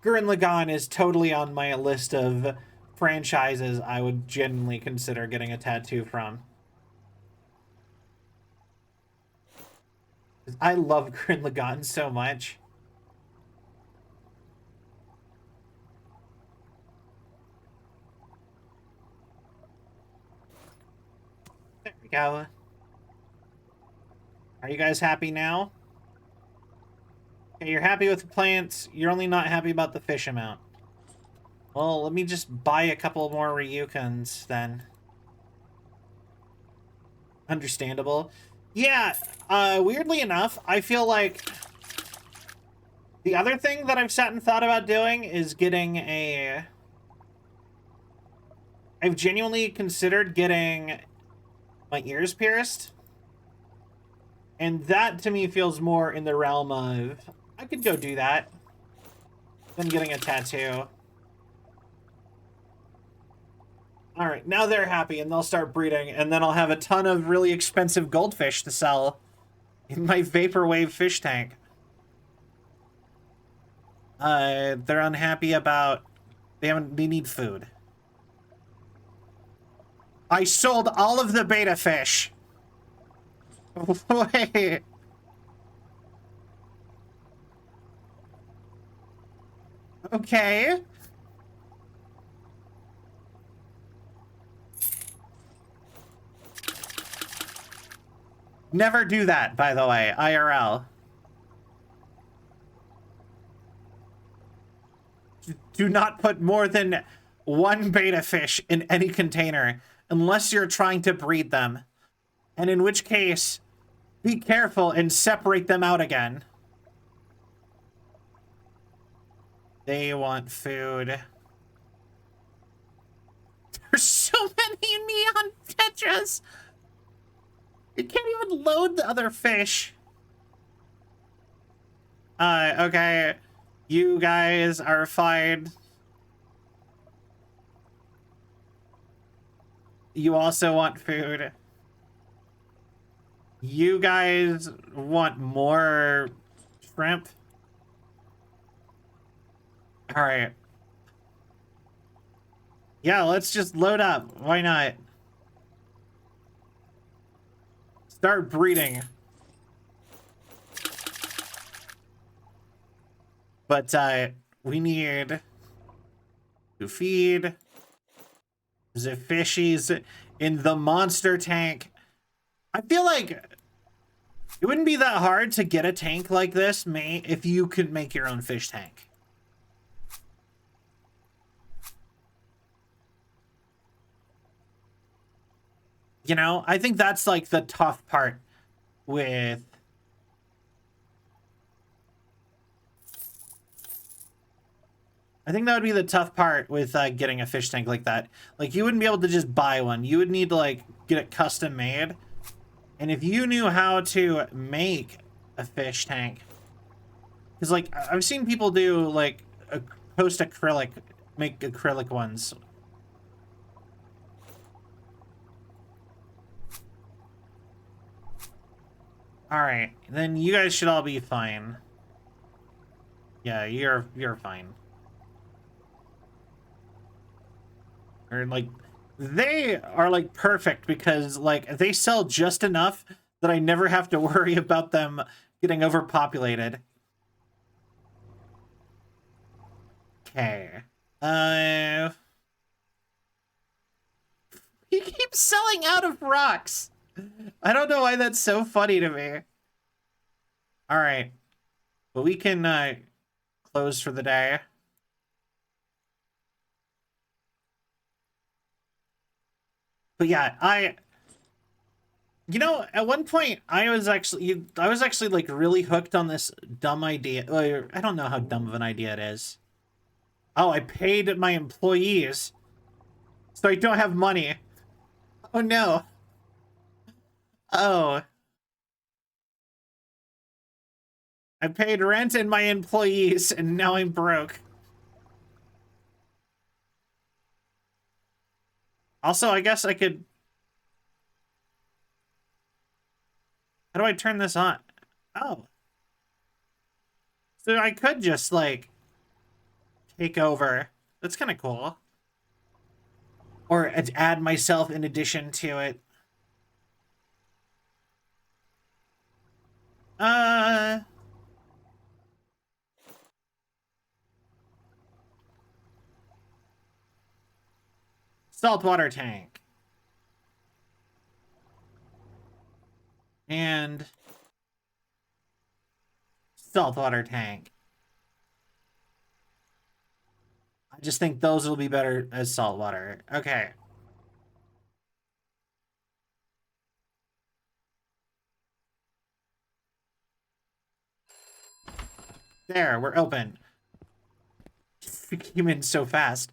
Gurren Lagann is totally on my list of franchises I would genuinely consider getting a tattoo from. I love Gurren Lagann so much. There we go. Are you guys happy now? Okay, you're happy with the plants. You're only not happy about the fish amount. Well, let me just buy a couple more Ryukins then. Understandable. Yeah, weirdly enough, I feel like the other thing that I've sat and thought about doing is getting a... I've genuinely considered getting my ears pierced. And that, to me, feels more in the realm of, I could go do that than getting a tattoo. All right, now they're happy, and they'll start breeding, and then I'll have a ton of really expensive goldfish to sell in my vaporwave fish tank. They're unhappy about... They need food. I sold all of the beta fish. Wait. Okay. Never do that, by the way, IRL. Do not put more than 1 beta fish in any container unless you're trying to breed them. And in which case, be careful and separate them out again. They want food. There's so many neon tetras. You can't even load the other fish. Okay. You guys are fine. You also want food. You guys want more shrimp? All right. Yeah, let's just load up. Why not? Start breeding. But, we need... To feed the fishies in the monster tank. I feel like it wouldn't be that hard to get a tank like this, if you could make your own fish tank. You know, I think that's like the tough part with... I think that would be the tough part with getting a fish tank like that. Like, you wouldn't be able to just buy one. You would need to, like, get it custom made. And if you knew how to make a fish tank... Because, like, I've seen people do, like, post acrylic, make acrylic ones. Alright, then you guys should all be fine. Yeah, you're fine. Or, like, they are, like, perfect because, like, they sell just enough that I never have to worry about them getting overpopulated. Okay. He keeps selling out of rocks. I don't know why that's so funny to me. Alright. But we can, close for the day. But yeah, you know, at one point I was actually like really hooked on this dumb idea. I don't know how dumb of an idea it is. Oh, I paid my employees, so I don't have money. Oh no. Oh. I paid rent and my employees, and now I'm broke. Also, I guess I could... How do I turn this on? Oh. So I could just, like, take over. That's kind of cool. Or add myself in addition to it. Saltwater tank. And saltwater tank. I just think those will be better as saltwater. Okay. There, we're open. We came in so fast.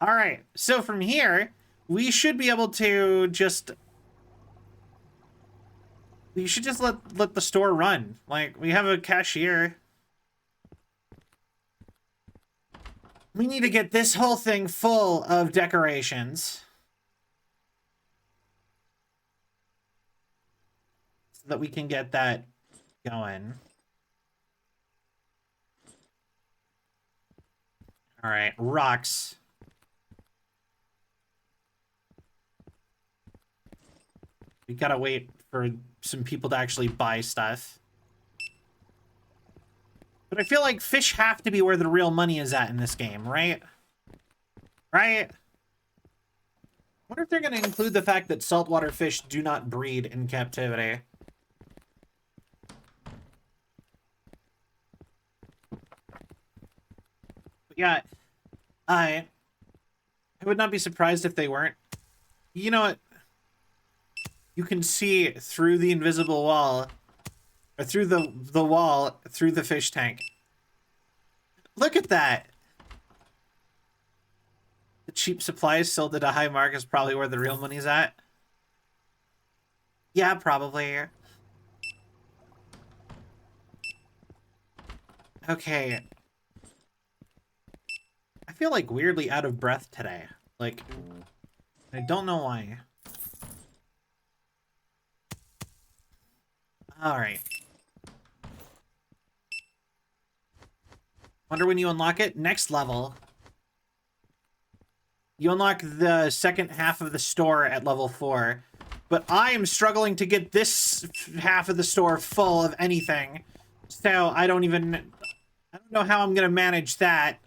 All right, so from here, we should be able to just... We should just let the store run. Like, we have a cashier. We need to get this whole thing full of decorations. So that we can get that going. All right, rocks. We gotta wait for some people to actually buy stuff. But I feel like fish have to be where the real money is at in this game, right? Right? I wonder if they're gonna include the fact that saltwater fish do not breed in captivity. But yeah, I would not be surprised if they weren't. You know what? You can see through the invisible wall, or through the wall, through the fish tank. Look at that! The cheap supplies sold at a high mark is probably where the real money's at. Yeah, probably. Okay. I feel like weirdly out of breath today. Like, I don't know why. Alright. Wonder when you unlock it? Next level. You unlock the second half of the store at level 4. But I am struggling to get this half of the store full of anything. So I don't know how I'm gonna manage that.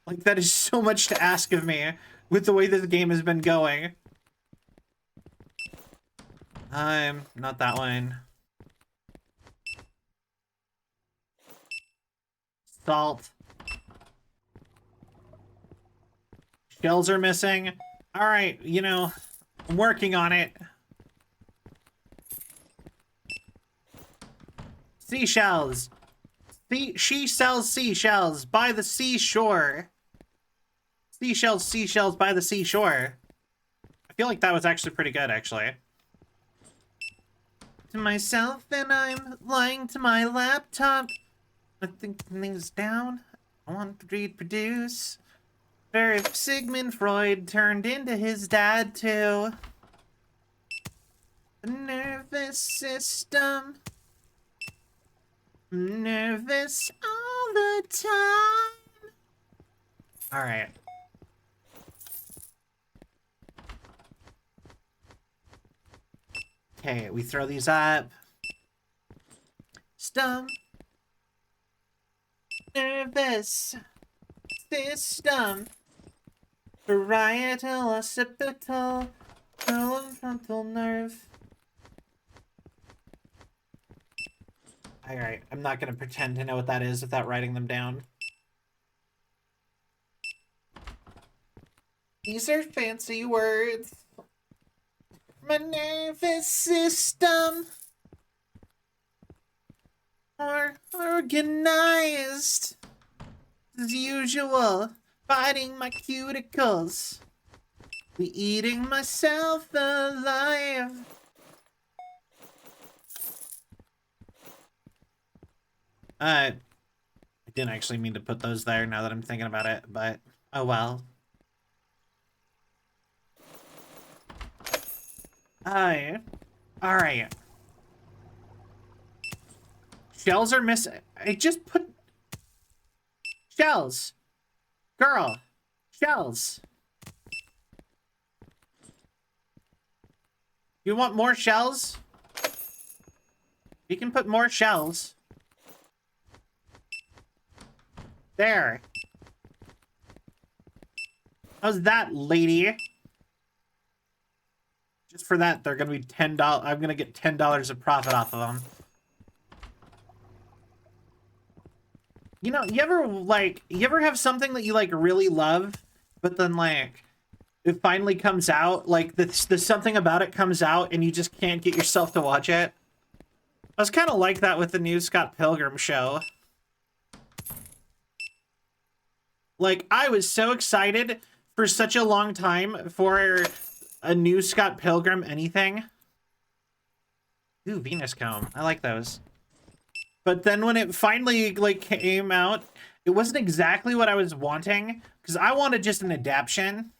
Like, that is so much to ask of me with the way that the game has been going. Not that one. Salt. Shells are missing. All right, you know, I'm working on it. Seashells. She sells seashells by the seashore. Seashells, seashells by the seashore. I feel like that was actually pretty good, actually. To myself, and I'm lying to my laptop. I think things down. I want to reproduce. Or if Sigmund Freud turned into his dad, too. The nervous system. I'm nervous all the time. All right. Okay, we throw these up. Stum. Nervous system. Parietal, occipital, frontal nerve. Alright, I'm not gonna pretend to know what that is without writing them down. These are fancy words. My nervous system. Are organized. As usual. Biting my cuticles. Be eating myself alive. I didn't actually mean to put those there now that I'm thinking about it, but oh well. Alright. Shells are missing. I just put... Shells. Girl. Shells. You want more shells? You can put more shells. There. How's that, lady? Just for that, they're gonna be $10. I'm gonna get $10 of profit off of them. You know, you ever have something that you, like, really love, but then, like, it finally comes out, like, the something about it comes out, and you just can't get yourself to watch it? I was kind of like that with the new Scott Pilgrim show. Like, I was so excited for such a long time for a new Scott Pilgrim anything. Ooh, Venus Comb. I like those. But then when it finally, like, came out, it wasn't exactly what I was wanting. Because I wanted just an adaptation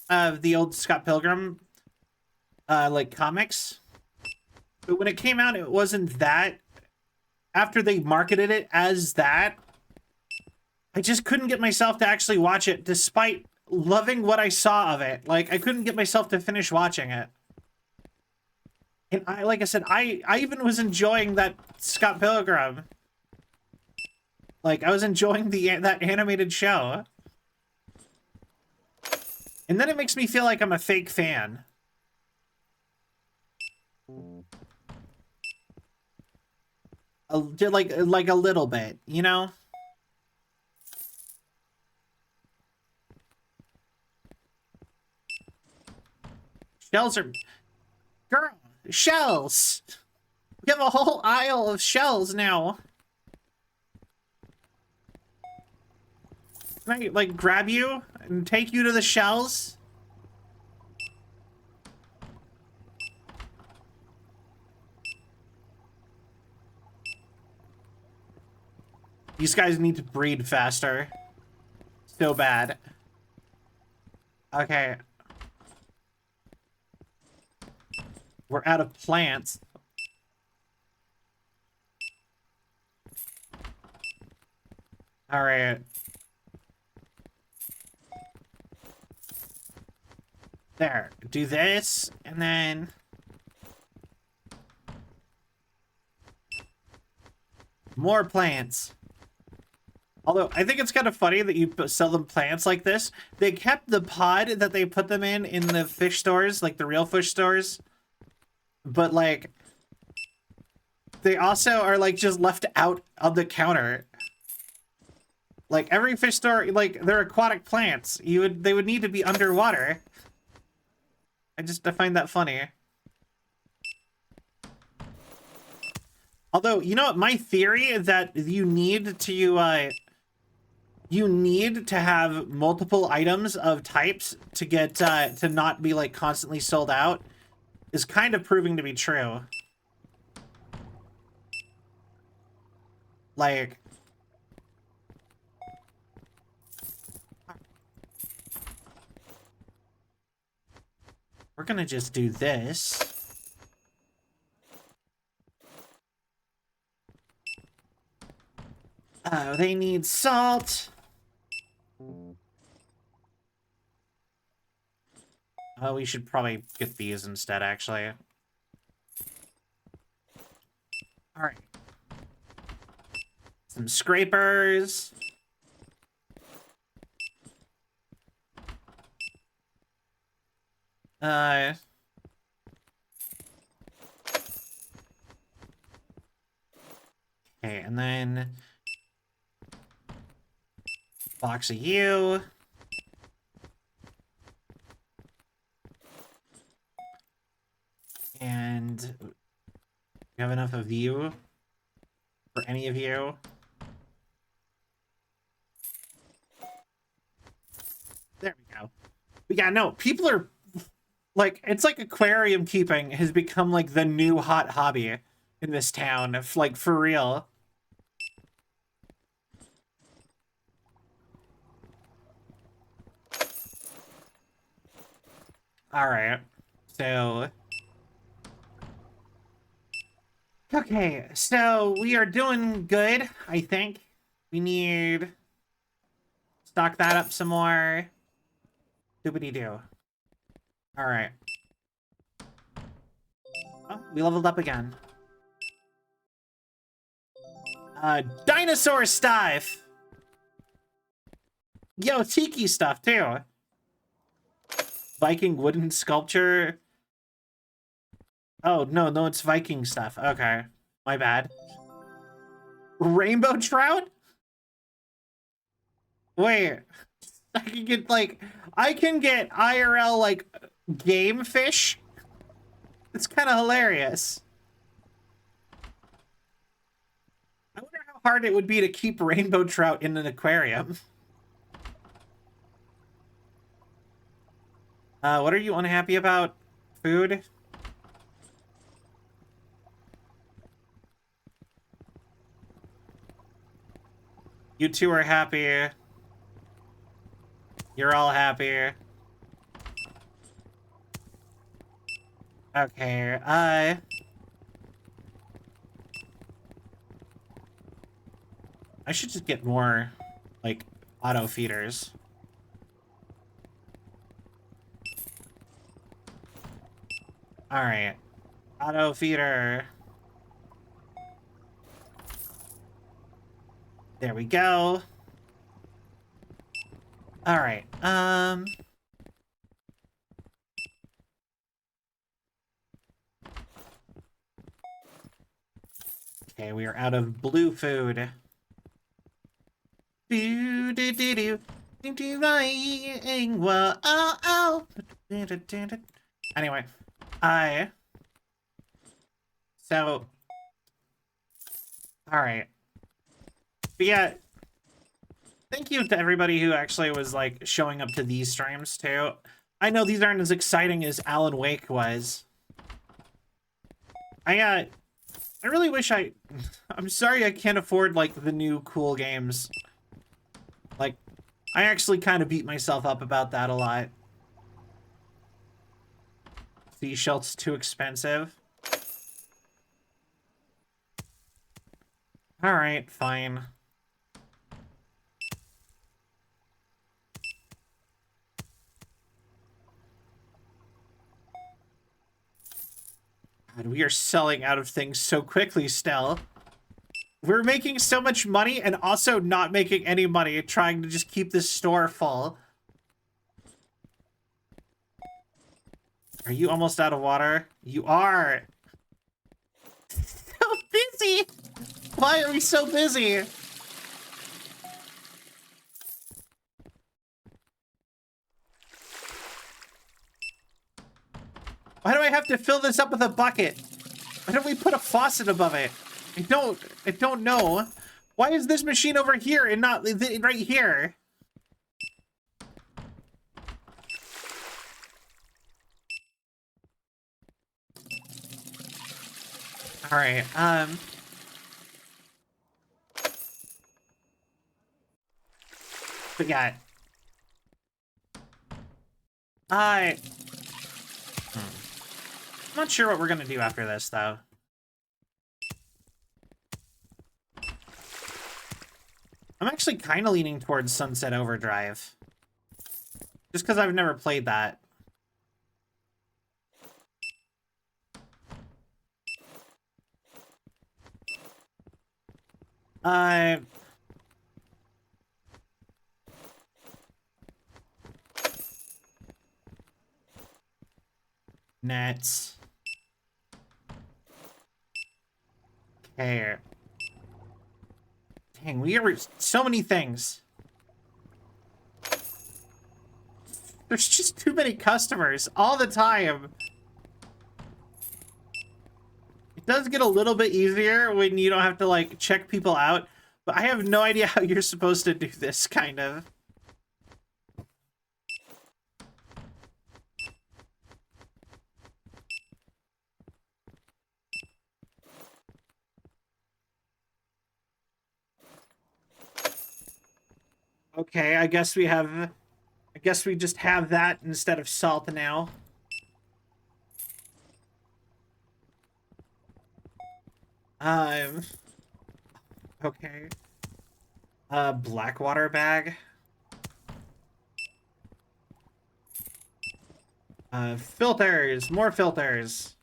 of the old Scott Pilgrim, like, comics. But when it came out, it wasn't that. After they marketed it as that, I just couldn't get myself to actually watch it, despite loving what I saw of it. Like, I couldn't get myself to finish watching it. And like I said, I even was enjoying that Scott Pilgrim. Like, I was enjoying that animated show. And then it makes me feel like I'm a fake fan. Like a little bit, you know? Shells are... Girl! Shells! We have a whole aisle of shells now. Can I, like, grab you and take you to the shells? These guys need to breed faster. So bad. Okay. We're out of plants. All right. There. Do this, and then... more plants. Although, I think it's kind of funny that you sell them plants like this. They kept the pod that they put them in the fish stores, like the real fish stores. But, like, they also are, like, just left out on the counter. Like, every fish store, like, they're aquatic plants. They would need to be underwater. I find that funny. Although, you know what, my theory is that you need to have multiple items of types to get, to not be, like, constantly sold out, is kind of proving to be true. Like... We're gonna just do this. Oh, they need salt. Oh, we should probably get these instead, actually. Alright. Some scrapers. Okay, and then... box of you. And... you have enough of you? For any of you? There we go. But yeah, no, people are... like, it's like aquarium keeping has become, like, the new hot hobby in this town. Like, for real. Alright. So... okay, so we are doing good, I think. We need... stock that up some more. Doobity-doo. Alright. Oh, we leveled up again. Dinosaur stuff! Yo, tiki stuff, too. Viking wooden sculpture. Oh, no, it's Viking stuff. Okay. My bad. Rainbow trout? Wait. I can get, like... I can get IRL, like, game fish? It's kind of hilarious. I wonder how hard it would be to keep rainbow trout in an aquarium. What are you unhappy about? Food? You two are happy. You're all happy. Okay, I should just get more, like, auto feeders. Alright. Auto feeder. There we go. Alright, okay, we are out of blue food. Anyway, so, alright. But yeah, thank you to everybody who actually was, like, showing up to these streams, too. I know these aren't as exciting as Alan Wake was. I really wish I'm sorry I can't afford, like, the new cool games. Like, I actually kind of beat myself up about that a lot. Seashell's too expensive. Alright, fine. God, we are selling out of things so quickly still. We're making so much money and also not making any money, trying to just keep this store full. Are you almost out of water? You are. So busy. Why are we so busy? Why do I have to fill this up with a bucket? Why don't we put a faucet above it? I don't know. Why is this machine over here and not right here? All right, we got. I'm not sure what we're gonna do after this, though. I'm actually kind of leaning towards Sunset Overdrive. Just because I've never played that. Nets. Okay. Dang, we are so many things. There's just too many customers all the time. It does get a little bit easier when you don't have to, like, check people out, but I have no idea how you're supposed to do this, kind of. Okay, I guess we just have that instead of salt now. Okay. Blackwater bag. Filters, more filters.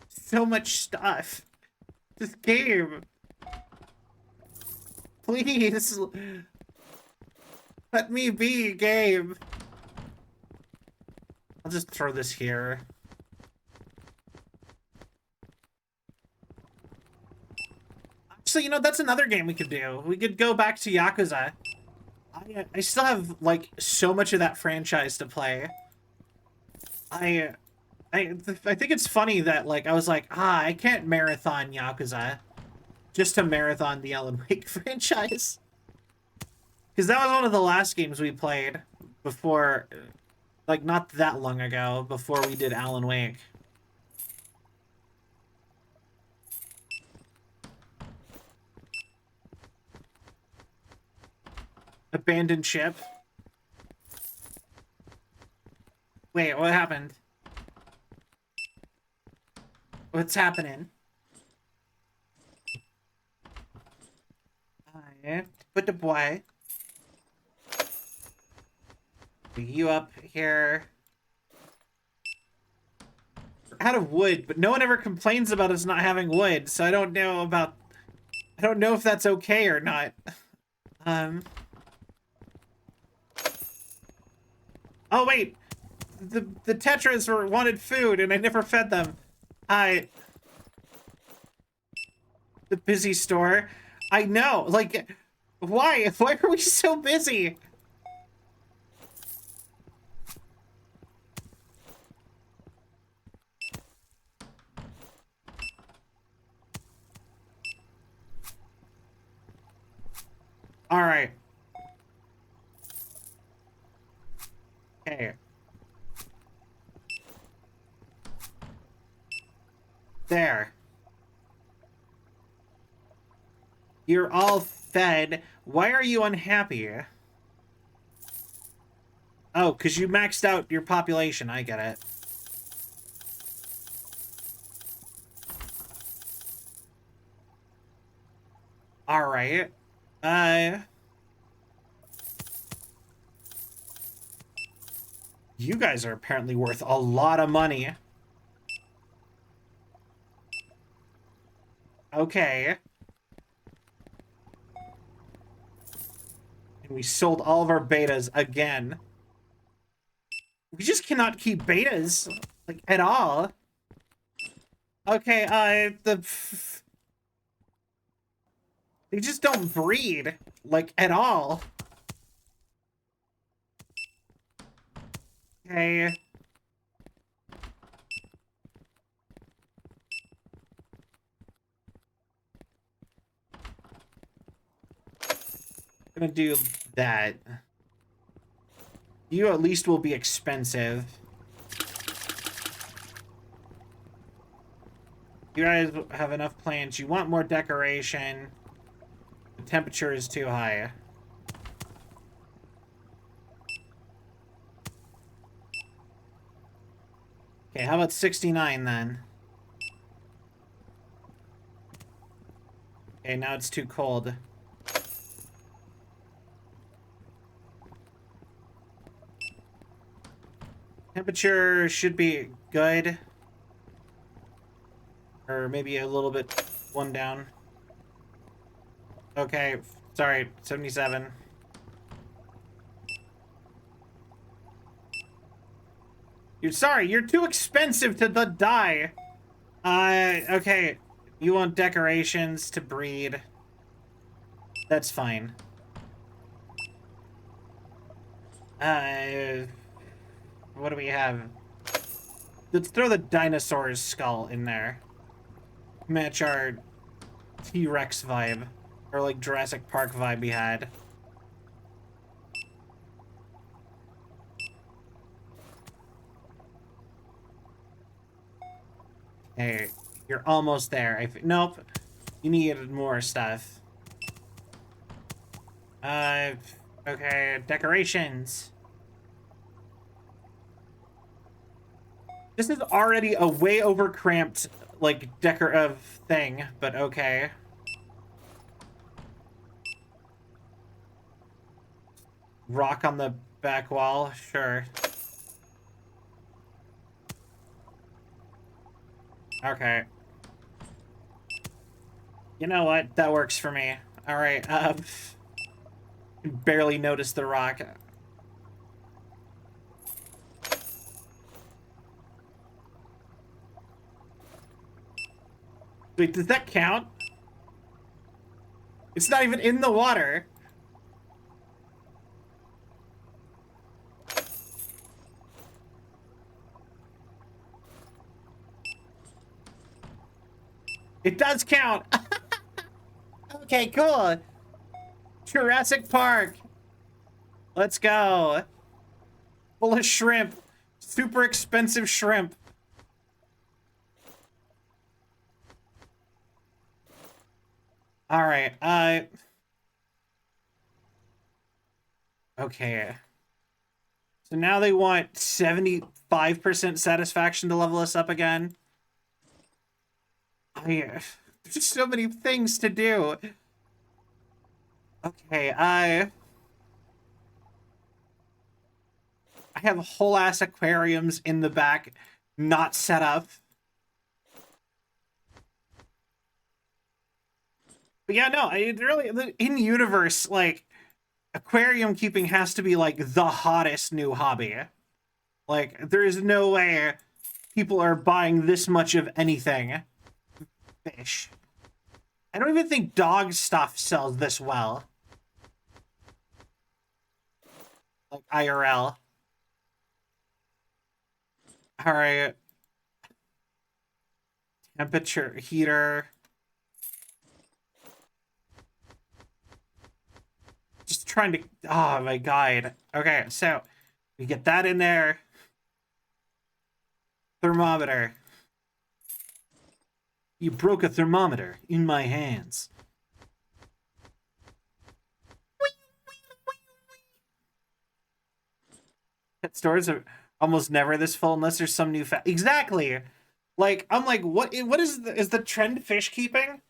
So much stuff. This game. Please. Let me be, game. I'll just throw this here. So, you know, that's another game we could do. We could go back to Yakuza. I still have, like, so much of that franchise to play. I think it's funny that, like, I was like, I can't marathon Yakuza just to marathon the Alan Wake franchise. Because that was one of the last games we played before, like, not that long ago, before we did Alan Wake. Abandoned ship. Wait, what happened? What's happening? Put the boy. You up here. We're out of wood, but no one ever complains about us not having wood, so I don't know if that's okay or not. Oh wait! The Tetras wanted food and I never fed them. The busy store. I know, like, why? Why are we so busy? All right. Okay. There. You're all fed. Why are you unhappy? Oh, because you maxed out your population. I get it. All right. You guys are apparently worth a lot of money. Okay. And we sold all of our betas again. We just cannot keep betas, like, at all. Okay, they just don't breed, like, at all. Okay. Gonna do that. You at least will be expensive. You guys have enough plants. You want more decoration. The temperature is too high. Okay, how about 69 then? Okay, now it's too cold. Temperature should be good. Or maybe a little bit one down. Okay, sorry, 77. You're too expensive to die. Okay. You want decorations to breed. That's fine. What do we have? Let's throw the dinosaur's skull in there. Match our T-Rex vibe. Or like Jurassic Park vibe we had. Hey, you're almost there. Nope. You needed more stuff. Okay, decorations. This is already a way overcramped, like, decorative thing, but okay. Rock on the back wall, sure. Okay. You know what? That works for me. Alright, barely noticed the rock. Wait, does that count? It's not even in the water. It does count. Okay, cool. Jurassic Park. Let's go. Full of shrimp. Super expensive shrimp. All right. Okay. So now they want 75% satisfaction to level us up again. There's just so many things to do. Okay, I have whole ass aquariums in the back not set up. But yeah, no, it really, in universe, like, aquarium keeping has to be like the hottest new hobby. Like, there is no way people are buying this much of anything. Fish. I don't even think dog stuff sells this well. Like IRL. Alright. Temperature heater. Just trying to... Oh, my God. Okay, so we get that in there. Thermometer. You broke a thermometer in my hands. Pet stores are almost never this full unless there's some new fact. Exactly. Like, I'm like, what is the trend fish keeping?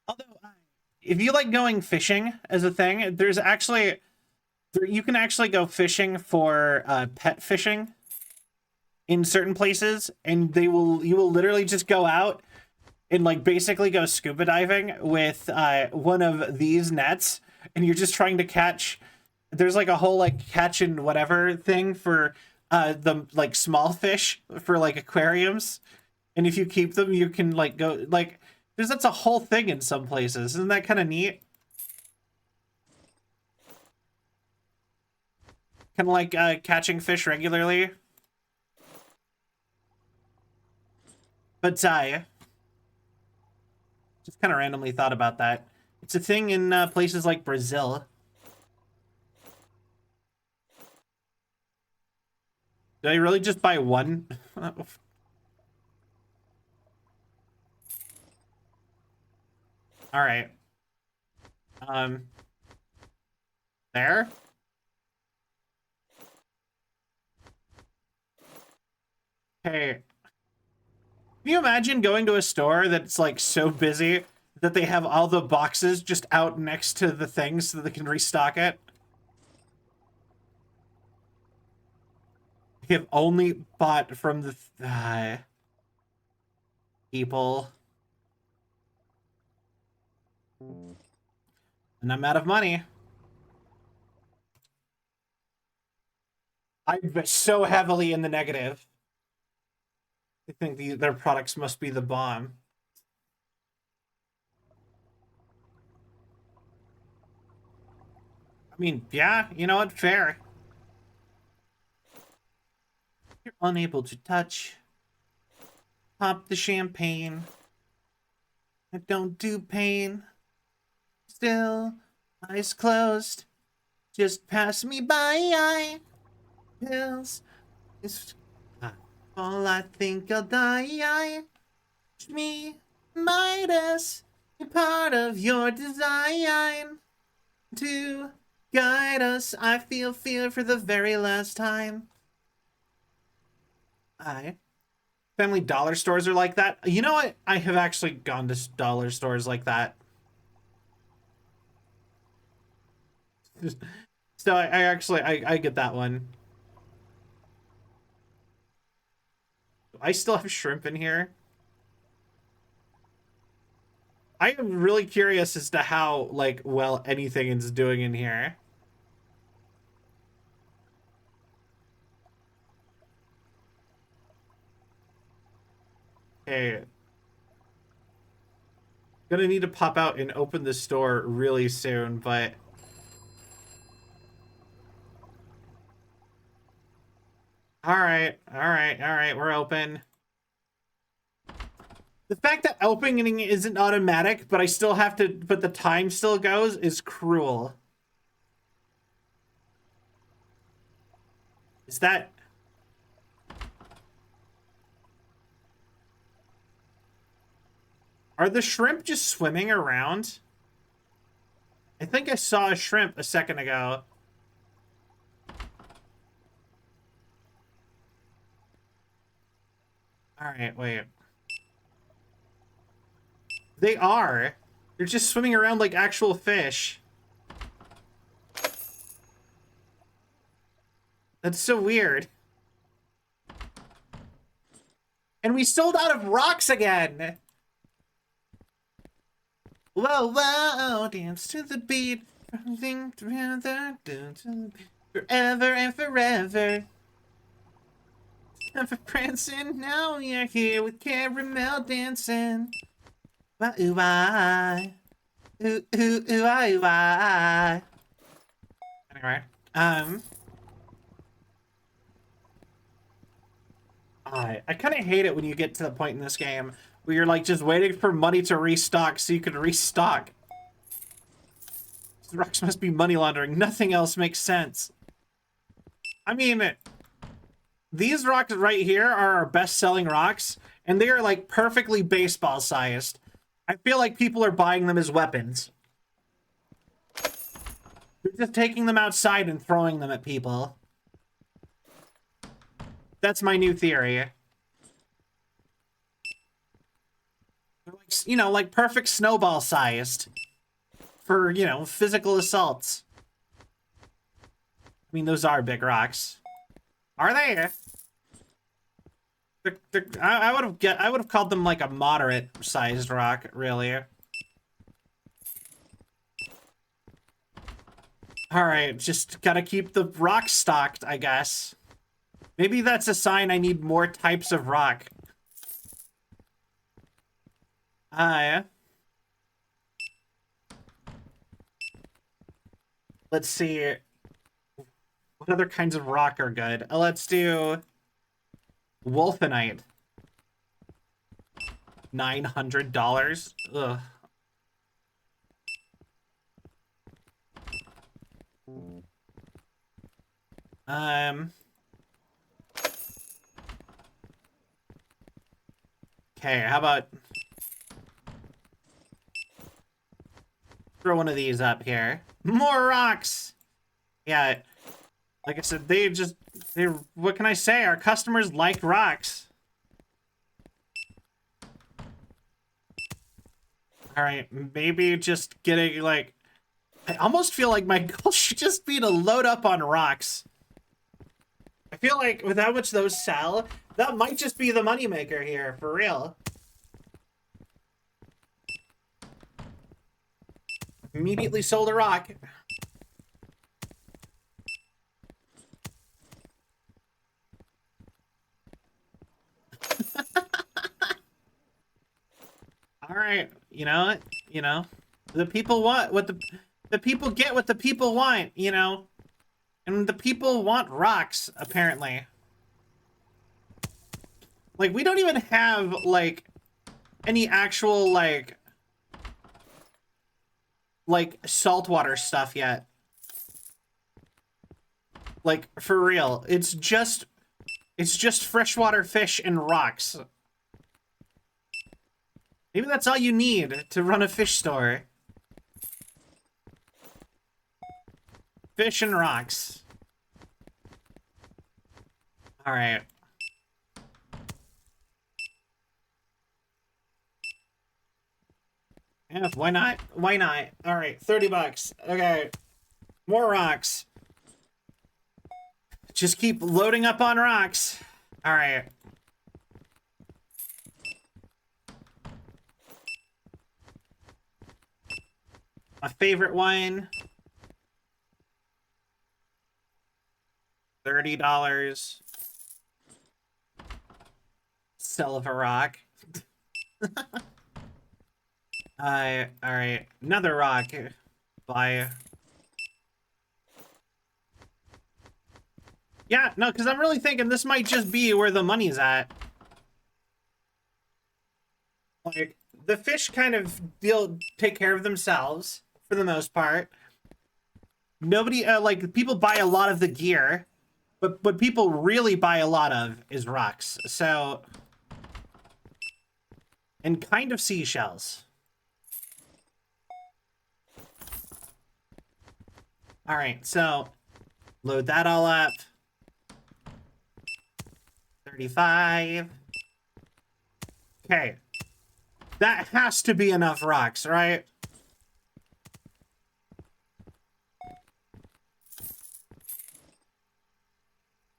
Although, if you like going fishing as a thing, there's actually, you can actually go fishing for pet fishing in certain places, and you will literally just go out and like basically go scuba diving with one of these nets, and you're just trying to catch. There's like a whole like catch and whatever thing for the like small fish for like aquariums, and if you keep them, you can like go like that's a whole thing in some places. Isn't that kind of neat? Kind of like catching fish regularly. But I just kind of randomly thought about that. It's a thing in places like Brazil. Did I really just buy one? All right. There. Hey, can you imagine going to a store that's like so busy that they have all the boxes just out next to the things so that they can restock it? They have only bought from the people. And I'm out of money. I'm so heavily in the negative. I think their products must be the bomb. I mean, yeah, you know what? Fair. You're unable to touch. Pop the champagne. I don't do pain. Still, eyes closed. Just pass me by. Pills. It's all I think I'll die. Me, Midas, be part of your design to guide us. I feel fear for the very last time. Family dollar stores are like that. You know what? I have actually gone to dollar stores like that. So I actually I get that one. I still have shrimp in here. I am really curious as to how like well anything is doing in here. Okay. Gonna need to pop out and open the store really soon, but all right, we're open. The fact that opening isn't automatic, but I still have to, but the time still goes, is cruel. Is that... Are the shrimp just swimming around? I think I saw a shrimp a second ago. All right, wait. They are. They're just swimming around like actual fish. That's so weird. And we sold out of rocks again. Whoa, whoa, dance to the beat. Forever and forever. Never prancing, now you're here with caramel dancing. Why, ooh, why? Ooh, ooh, ooh, why? Anyway, I kind of hate it when you get to the point in this game where you're like just waiting for money to restock so you can restock. These rocks must be money laundering. Nothing else makes sense. I mean, these rocks right here are our best-selling rocks, and they are like perfectly baseball-sized. I feel like people are buying them as weapons. They're just taking them outside and throwing them at people. That's my new theory. They're like, you know, like perfect snowball-sized for, you know, physical assaults. I mean, those are big rocks. Are they? I would have called them like a moderate sized rock, really. All right, just gotta keep the rock stocked, I guess. Maybe that's a sign I need more types of rock. Yeah. Let's see. What other kinds of rock are good? Let's do Wolfenite. $900. Ugh. Okay, how about throw one of these up here? More rocks! Yeah, like I said, what can I say? Our customers like rocks. Alright, maybe just getting, like... I almost feel like my goal should just be to load up on rocks. I feel like with how much those sell, that might just be the moneymaker here, for real. Immediately sold a rock. All right, you know, the people want what the people get what the people want, you know, and the people want rocks apparently. Like we don't even have like any actual like saltwater stuff yet. Like for real, it's just freshwater fish and rocks. Maybe that's all you need to run a fish store. Fish and rocks. All right. Yeah, why not? Why not? All right, 30 bucks. Okay. More rocks. Just keep loading up on rocks. All right. My favorite one. $30. Sell of a rock. All right. Another rock. Buy. Yeah, no, because I'm really thinking this might just be where the money's at. Like, the fish kind of take care of themselves, for the most part. Nobody, like, people buy a lot of the gear, but what people really buy a lot of is rocks, so... And kind of seashells. Alright, so... Load that all up. 35. Okay. That has to be enough rocks, right?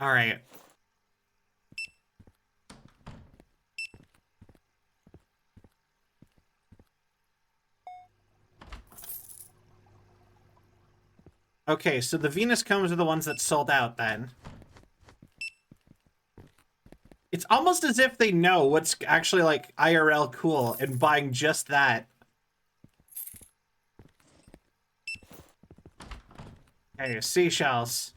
All right. Okay, so the Venus combs are the ones that sold out then. It's almost as if they know what's actually like IRL cool and buying just that. Okay, seashells.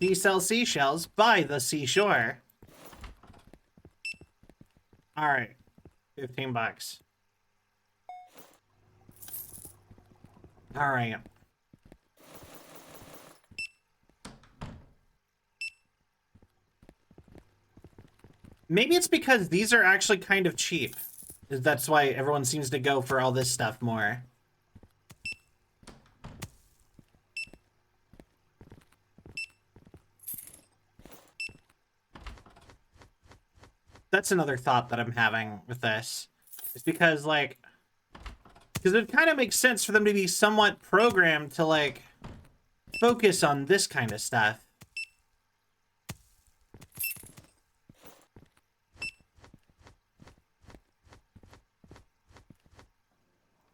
She sells seashells by the seashore. All right, 15 bucks. All right. Maybe it's because these are actually kind of cheap. That's why everyone seems to go for all this stuff more. That's another thought that I'm having with this. It's because, like... Because it kind of makes sense for them to be somewhat programmed to, like, focus on this kind of stuff.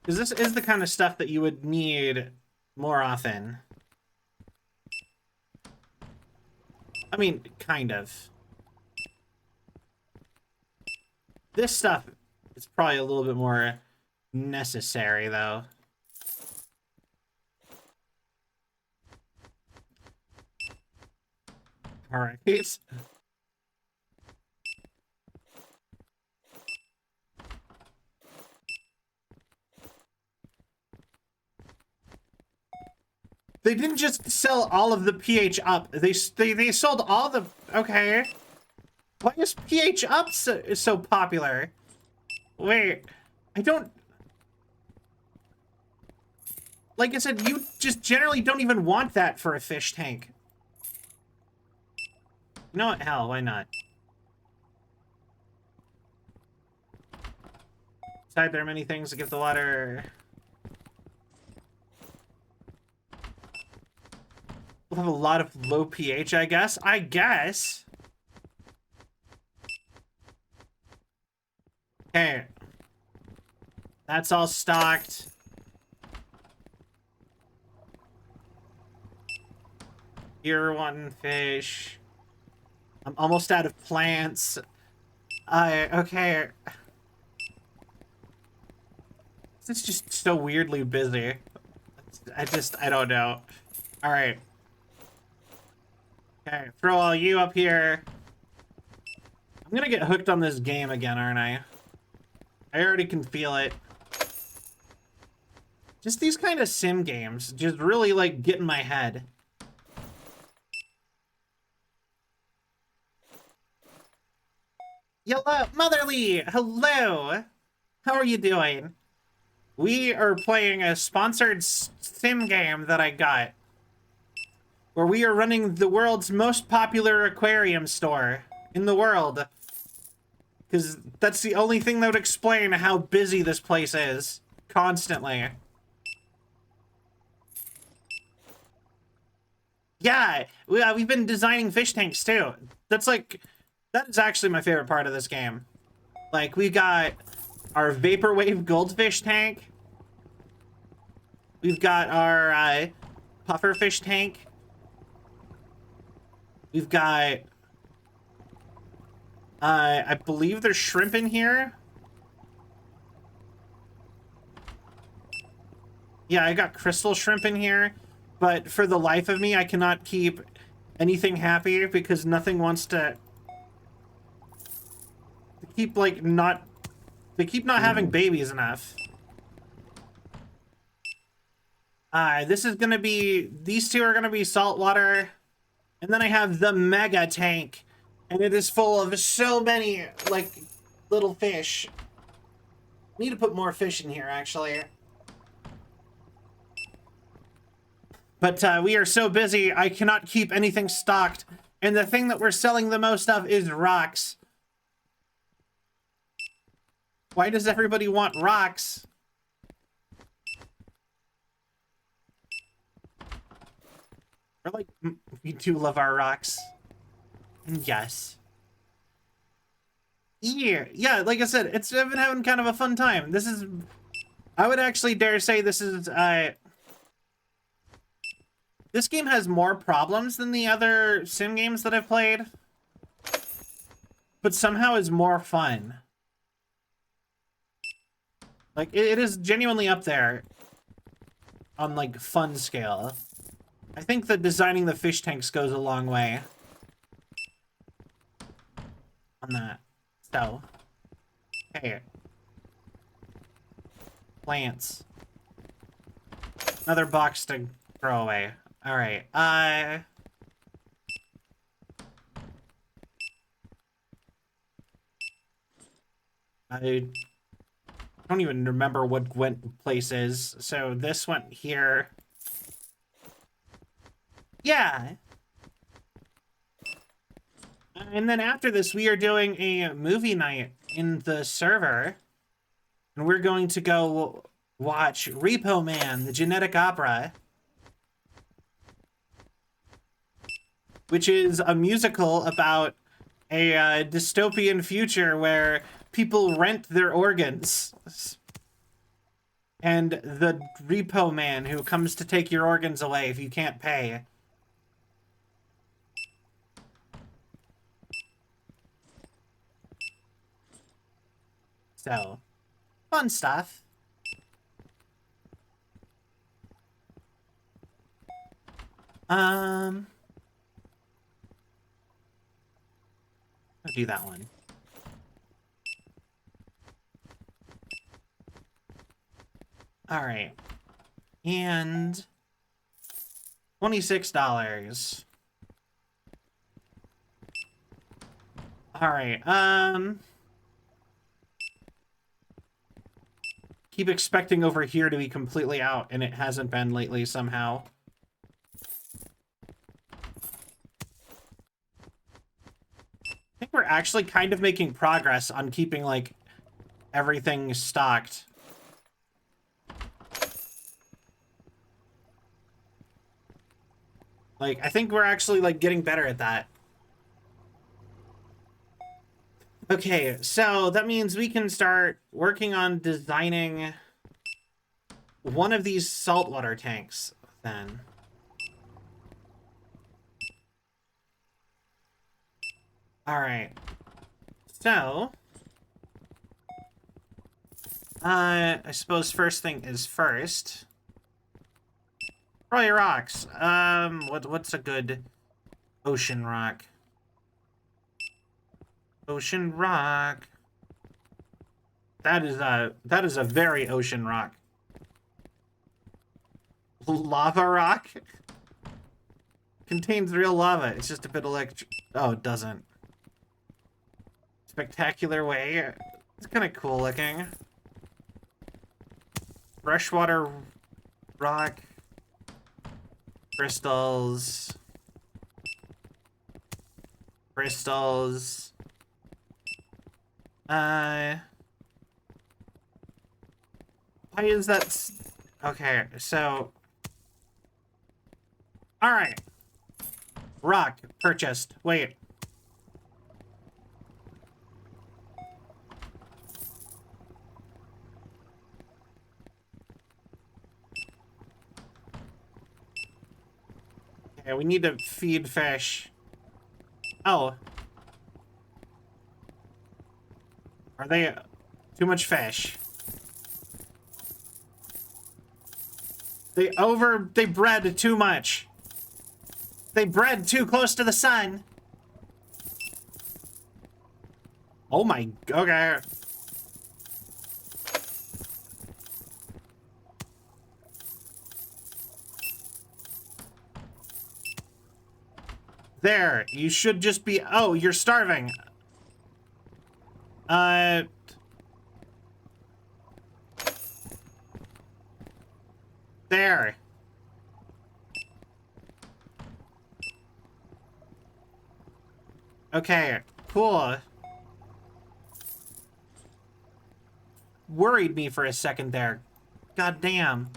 Because this is the kind of stuff that you would need more often. I mean, kind of. This stuff is probably a little bit more necessary, though. All right. They didn't just sell all of the pH up. They sold all the... Okay. Why is pH up so popular? Wait. I don't... Like I said, you just generally don't even want that for a fish tank. You know what? Hell, why not? Besides, there are many things that give the water... We'll have a lot of low pH, I guess. Okay. That's all stocked. Here, one fish. I'm almost out of plants. Okay. It's just so weirdly busy. I don't know. All right. Okay, throw all you up here. I'm gonna get hooked on this game again, aren't I? I already can feel it. Just these kind of sim games just really, like, get in my head. Hello, Motherly! Hello! How are you doing? We are playing a sponsored sim game that I got, where we are running the world's most popular aquarium store in the world. Because that's the only thing that would explain how busy this place is. Constantly. Yeah, we've been designing fish tanks too. That is actually my favorite part of this game. Like, we got our Vaporwave Goldfish tank. We've got our Pufferfish tank. We've got, I believe there's shrimp in here. Yeah, I got crystal shrimp in here, but for the life of me, I cannot keep anything happy because nothing wants to keep, like, they keep not having babies enough. This is gonna be, these two are gonna be saltwater. And then I have the mega tank, and it is full of so many, like, little fish. Need to put more fish in here, actually. But we are so busy, I cannot keep anything stocked. And the thing that we're selling the most of is rocks. Why does everybody want rocks? We're like, we do love our rocks. Yes. Yeah, like I said, I've been having kind of a fun time. This is, I would actually dare say this is, this game has more problems than the other sim games that I've played, but somehow is more fun. Like, it is genuinely up there on, like, fun scale. I think that designing the fish tanks goes a long way on that. So, okay. Plants. Another box to throw away. All right. I don't even remember what went places. So this went here. Yeah. And then after this, we are doing a movie night in the server. And we're going to go watch Repo Man, the Genetic Opera. Which is a musical about a dystopian future where people rent their organs. and the repo man who comes to take your organs away if you can't pay. So, fun stuff. I'll do that one. All right. And $26. All right. Keep expecting over here to be completely out, and it hasn't been lately somehow. I think we're actually kind of making progress on keeping, like, everything stocked. Like, I think we're actually, like, getting better at that. Okay, so that means we can start working on designing one of these saltwater tanks, then. Alright. So... I suppose first thing is first. Probably rocks. What's a good ocean rock? Ocean rock. That is a very ocean rock. Lava rock? Contains real lava. It's just a bit electric. Oh, it doesn't. Spectacular way. It's kind of cool looking. Freshwater rock. Crystals. Crystals. Why is that? Okay, so. Alright. Rock purchased. Wait. Okay, we need to feed fish. Oh. Are they too much fish? They bred too much. They bred too close to the sun. Oh my, okay. There, you should just be, oh, you're starving. There. Okay, cool. Worried me for a second there. God damn.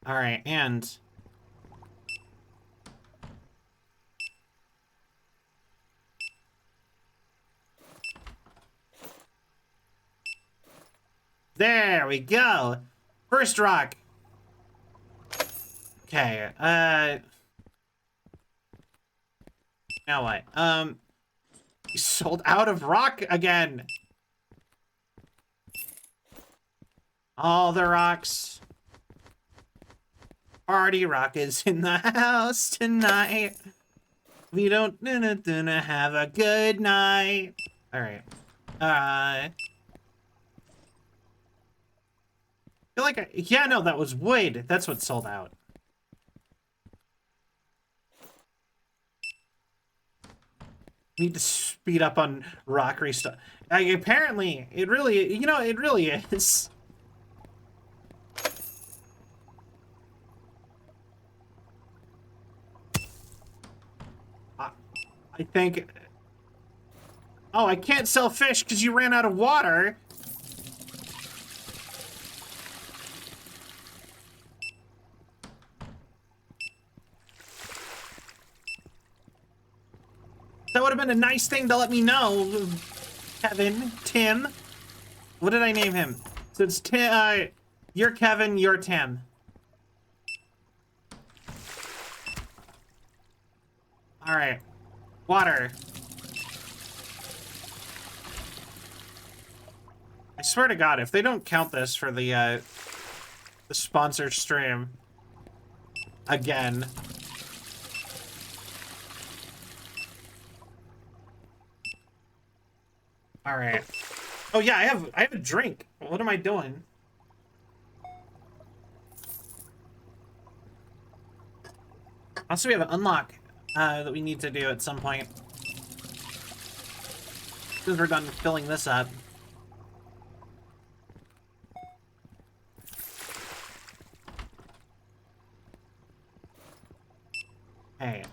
Alright, and... there we go! First rock! Okay, now what? Sold out of rock again! All the rocks. Party rock is in the house tonight. We don't have a good night. Alright. I feel like yeah, no, that was wood. That's what sold out. Need to speed up on rockery stuff. Apparently, it really, you know, it really is. I think... Oh, I can't sell fish because you ran out of water. That would have been a nice thing to let me know. Kevin, Tim. What did I name him? So it's Tim, you're Kevin, you're Tim. All right. Water. I swear to God, if they don't count this for the sponsor stream again. All right. Oh yeah, I have a drink. What am I doing? Also, we have an unlock that we need to do at some point. Since we're done filling this up. Hey.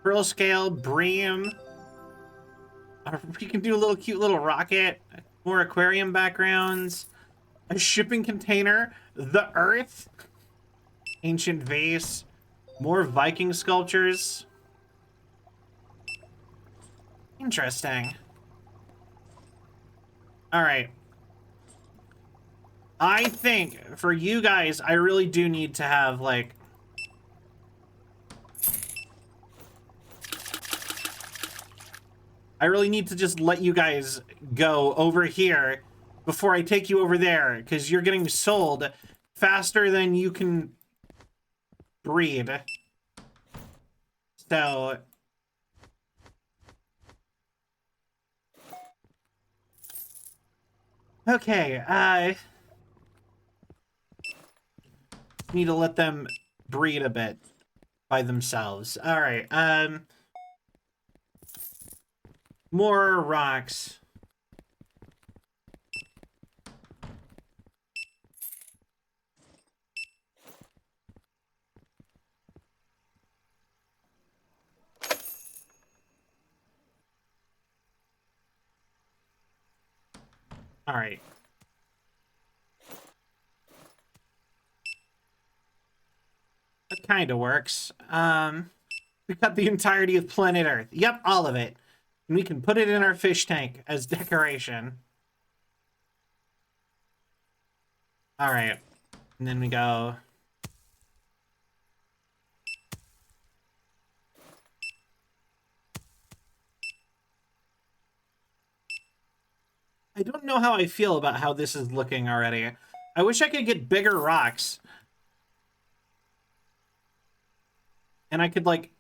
Pearl scale, bream. We can do a little cute little rocket. More aquarium backgrounds. A shipping container. The Earth. Ancient vase. More Viking sculptures. Interesting. Alright. I think, for you guys, I really do need to have, like... I really need to just let you guys go over here before I take you over there, because you're getting sold faster than you can breed. So... Okay, I need to let them breed a bit by themselves. All right, more rocks. All right. That kind of works. We got the entirety of planet Earth. Yep, all of it. And we can put it in our fish tank as decoration. All right. And then we go... I don't know how I feel about how this is looking already. I wish I could get bigger rocks. And I could, like...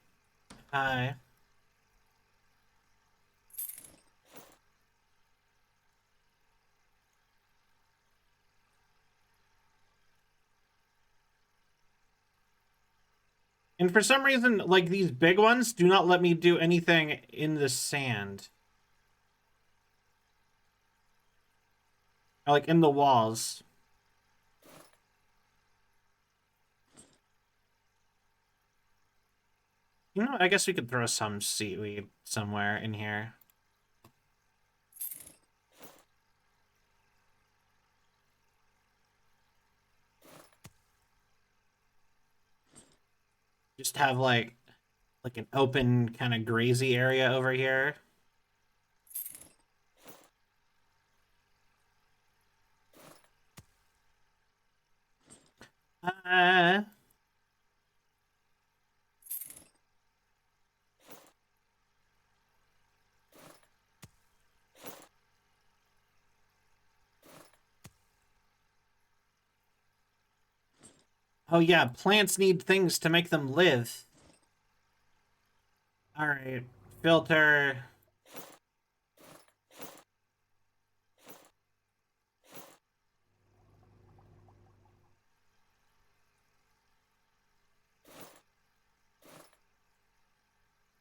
And for some reason, like, these big ones do not let me do anything in the sand. Or, like, in the walls. You know, I guess we could throw some seaweed somewhere in here. Just have, like an open kind of grazy area over here. Uh... Oh yeah, plants need things to make them live. All right, filter.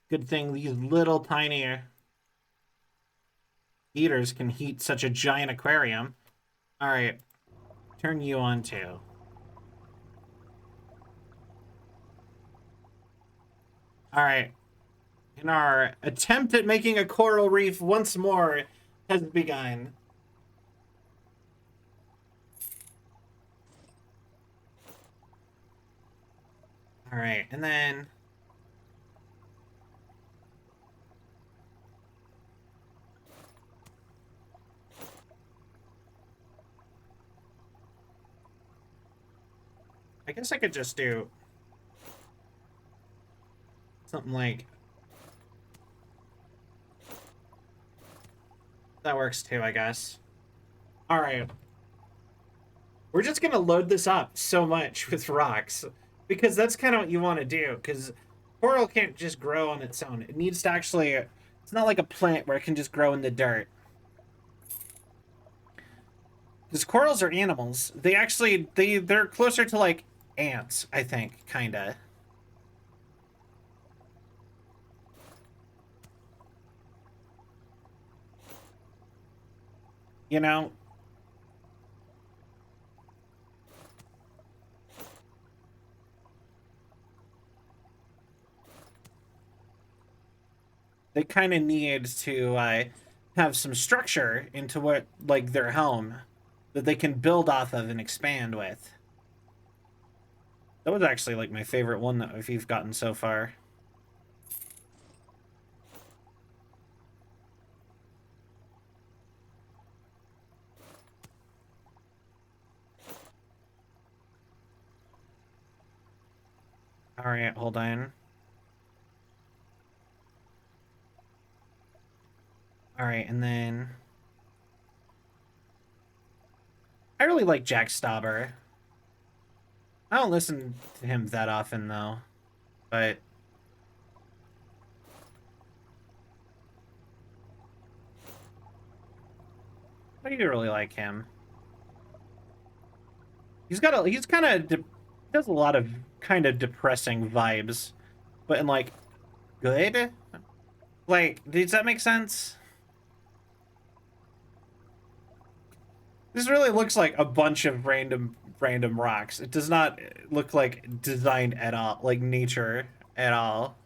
Good thing these little tiny heaters can heat such a giant aquarium. All right, turn you on too. All right, and our attempt at making a coral reef once more has begun. All right, and then I guess I could just do something like that works too, I guess. All right. We're just going to load this up so much with rocks because that's kind of what you want to do, because coral can't just grow on its own. It needs to actually, it's not like a plant where it can just grow in the dirt. Because corals are animals. They actually, they're closer to like ants, I think, kind of. You know? They kind of need to have some structure into what, like, their home that they can build off of and expand with. That was actually, like, my favorite one that we've gotten so far. All right, hold on. All right, and then I really like Jack Stauber. I don't listen to him that often though, but I do really like him. He's kind of does a lot of kind of depressing vibes, but in like good. Like, does that make sense? This really looks like a bunch of random rocks. It does not look like designed at all, like nature at all.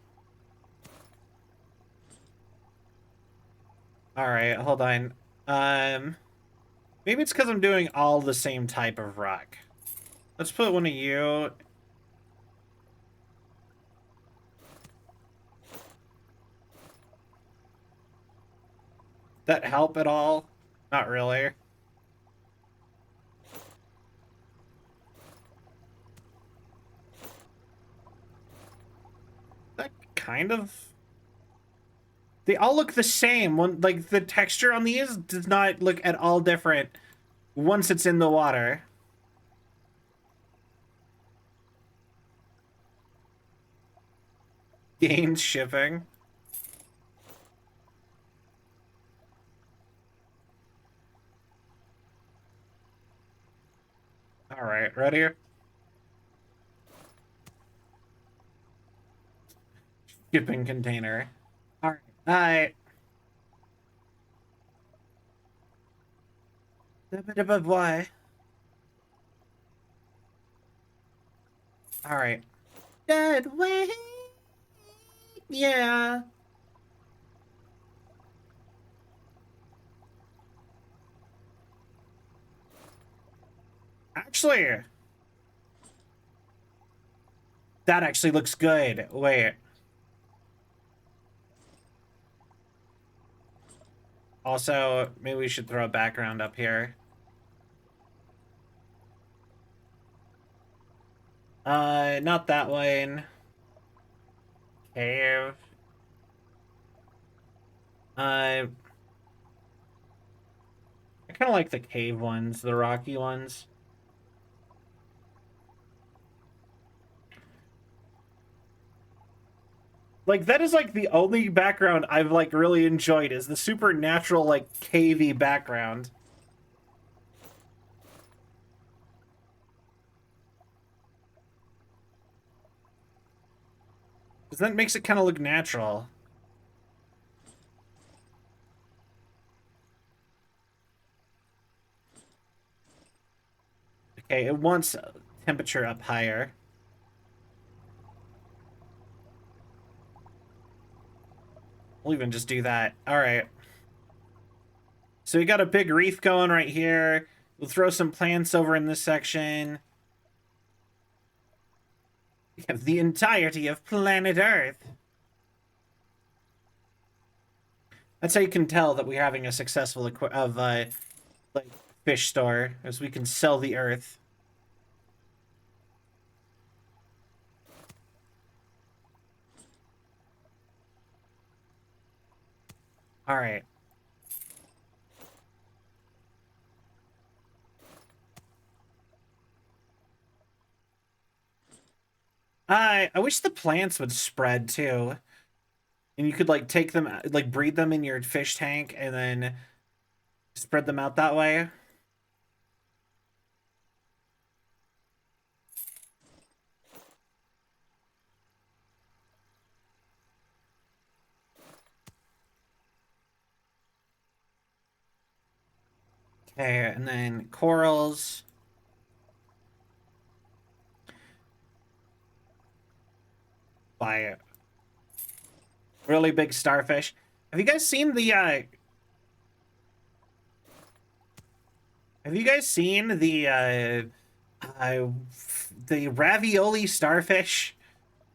All right, hold on. Um, Maybe it's because I'm doing all the same type of rock. Let's put one of you. That help at all? Not really. That kind of. They all look the same. One, like, the texture on these does not look at all different once it's in the water. Gains shipping. All right, ready? Shipping container. All right. Why? All right. Dead weight. Yeah. Actually, that actually looks good. Wait. Also, maybe we should throw a background up here. Not that one. Cave. I kind of like the cave ones, the rocky ones. Like, that is like the only background I've like really enjoyed is the supernatural, like, cavey background. Because that makes it kind of look natural. Okay, it wants temperature up higher. We'll even just do that. All right. So we got a big reef going right here. We'll throw some plants over in this section. We have the entirety of planet Earth. That's how you can tell that we're having a successful like fish store, as we can sell the Earth. All right. I wish the plants would spread too. And you could like take them, like breed them in your fish tank and then spread them out that way. Okay, and then corals. By really big starfish. Have you guys seen the have you guys seen uh the ravioli starfish?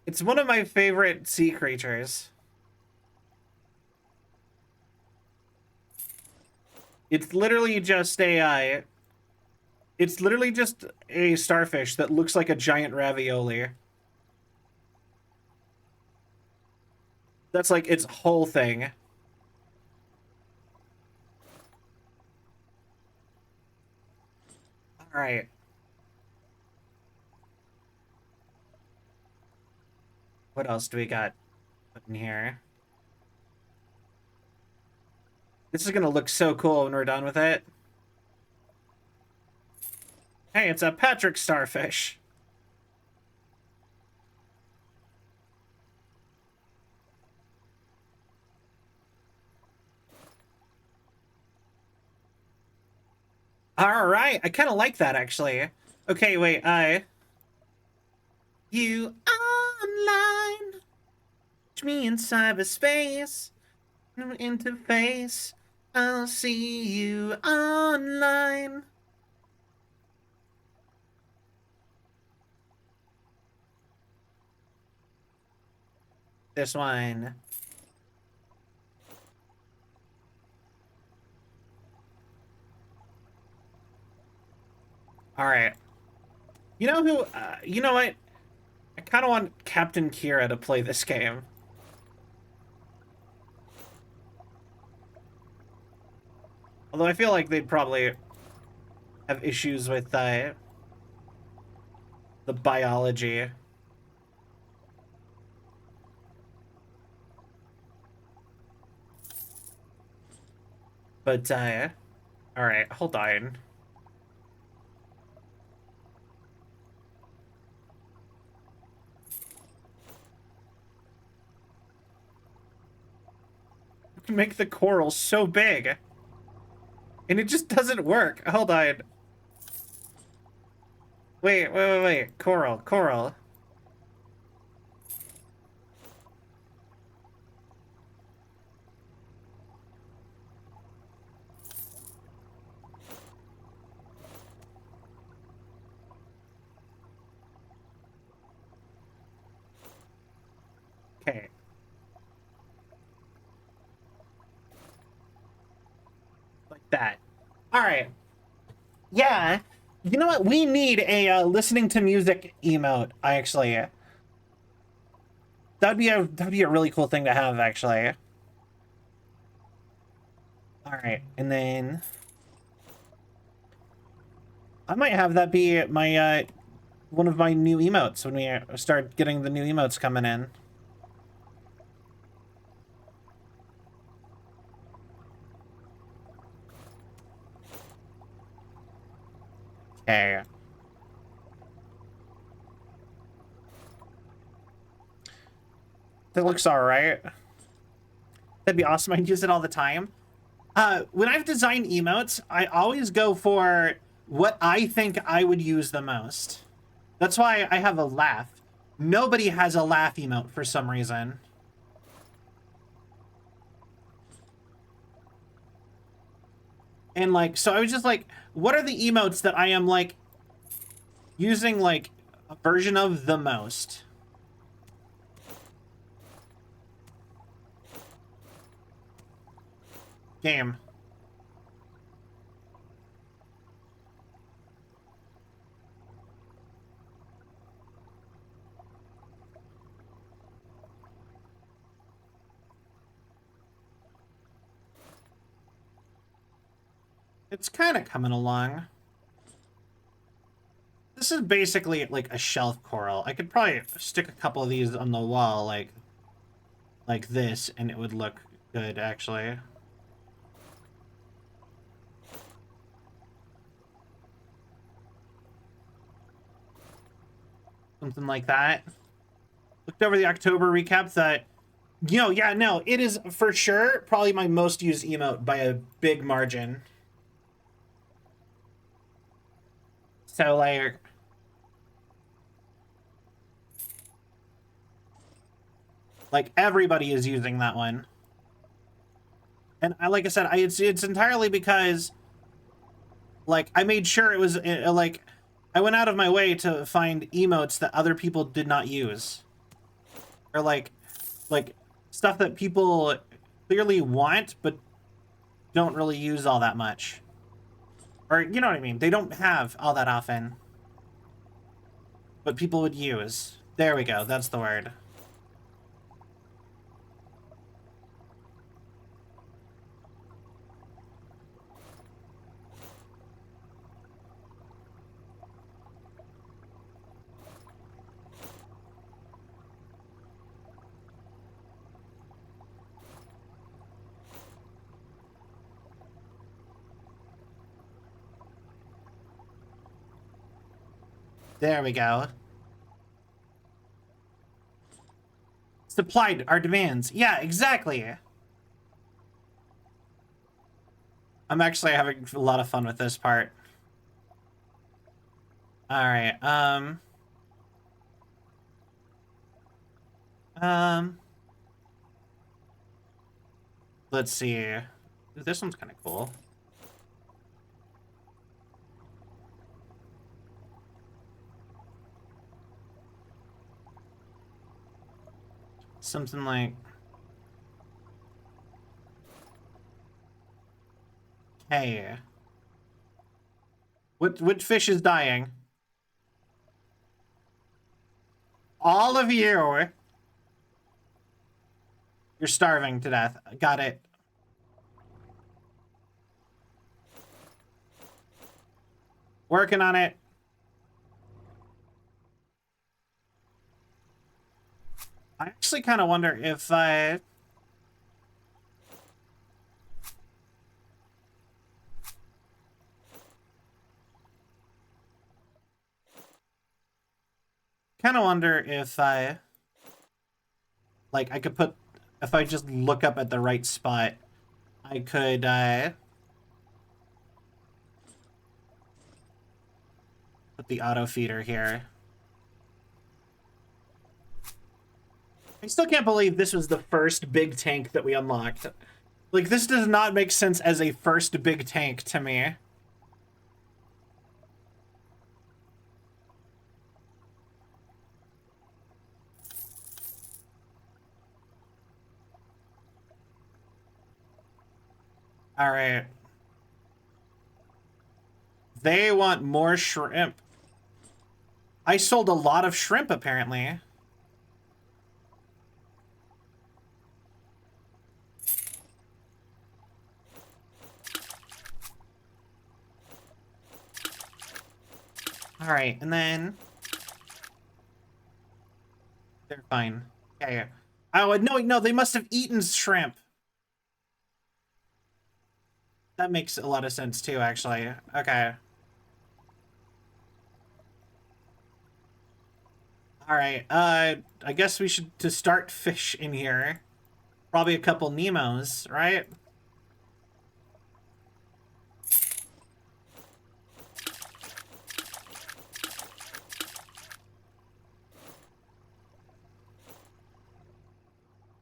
It's one of my favorite sea creatures. It's literally just a it's literally just a starfish that looks like a giant ravioli. That's like its whole thing. All right. What else do we got in here? This is gonna look so cool when we're done with it. Hey, it's a Patrick starfish. All right, I kind of like that actually. Okay, wait, you online, watch me in cyberspace, no interface. I'll see you online. This one. All right. You know who? You know what? I kind of want Captain Kira to play this game. Although I feel like they'd probably have issues with the biology. But, all right, hold on. Make the coral so big. And it just doesn't work. Hold on. Wait. Coral. Okay. Like that. All right. Yeah. You know what? We need a listening to music emote, actually. That'd be a really cool thing to have, actually. All right. And then I might have that be my one of my new emotes when we start getting the new emotes coming in. Okay. That looks all right. That'd be awesome. I'd use it all the time. When I've designed emotes, I always go for what I think I would use the most. That's why I have a laugh. Nobody has a laugh emote for some reason. And like, so I was just like, what are the emotes that I am like using like a version of the most? Game. It's kind of coming along. This is basically like a shelf coral. I could probably stick a couple of these on the wall like this, and it would look good, actually. Something like that. Looked over the October recap that, yeah, no, it is for sure probably my most used emote by a big margin. So, like everybody is using that one. And like I said, it's entirely because, like, I made sure it was, like, I went out of my way to find emotes that other people did not use. Or, like stuff that people clearly want, but don't really use all that much. Or, you know what I mean? They don't have all that often. But people would use. There we go. That's the word. There we go. Supplied our demands. Yeah, exactly. I'm actually having a lot of fun with this part. All right. Um. Let's see. Ooh, this one's kind of cool. Something like. Hey. What fish is dying? All of you. You're starving to death. Got it. Working on it. I actually kind of wonder if I... kind of wonder if I... like, I could put... if I just look up at the right spot, I could, put the auto feeder here. I still can't believe this was the first big tank that we unlocked. Like, this does not make sense as a first big tank to me. All right. They want more shrimp. I sold a lot of shrimp, apparently. All right, and then... they're fine. Okay. Oh, no, they must have eaten shrimp. That makes a lot of sense, too, actually. Okay. All right, I guess we should, to start fish in here, probably a couple Nemos, right?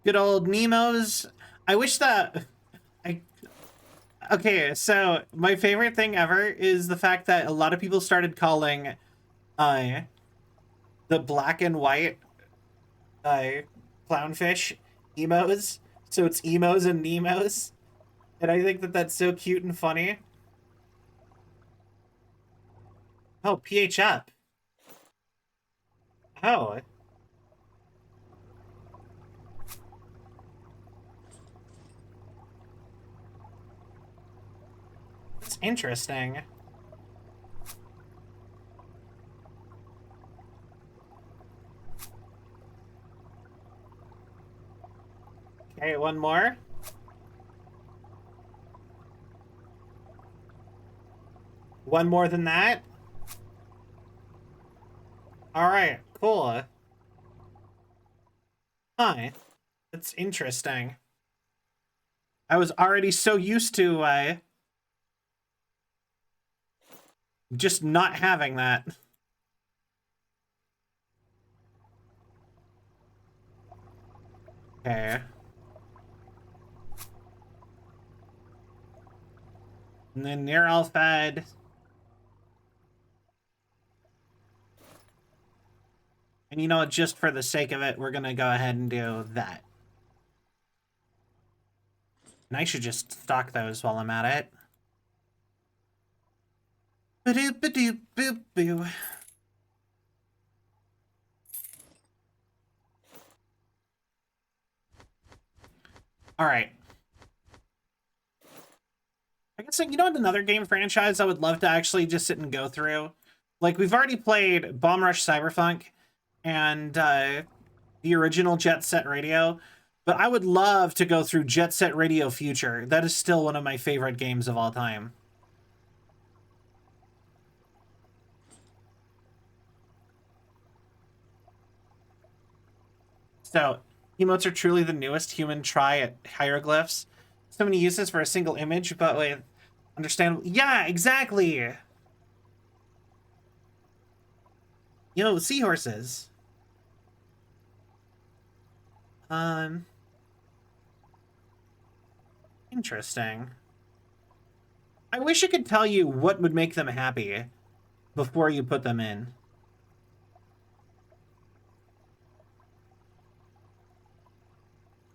Good old Nemos. I wish that... I... okay, so my favorite thing ever is the fact that a lot of people started calling the black and white clownfish emos. So it's emos and Nemos. And I think that that's so cute and funny. Oh, pH up. Oh. That's interesting. Okay, one more. One more than that. All right, cool. Huh. That's interesting. I was already so used to just not having that. Okay. And then near Alfed. And you know what, just for the sake of it, we're gonna go ahead and do that. And I should just stock those while I'm at it. Ba-doop, ba-doop, boop, boo. All right. I guess, you know what, another game franchise I would love to actually just sit and go through? Like, we've already played Bomb Rush Cyberpunk and the original Jet Set Radio, but I would love to go through Jet Set Radio Future. That is still one of my favorite games of all time. So, emotes are truly the newest human try at hieroglyphs. So many uses for a single image, but with understandable... Yeah, exactly! You know, seahorses. Interesting. I wish I could tell you what would make them happy before you put them in.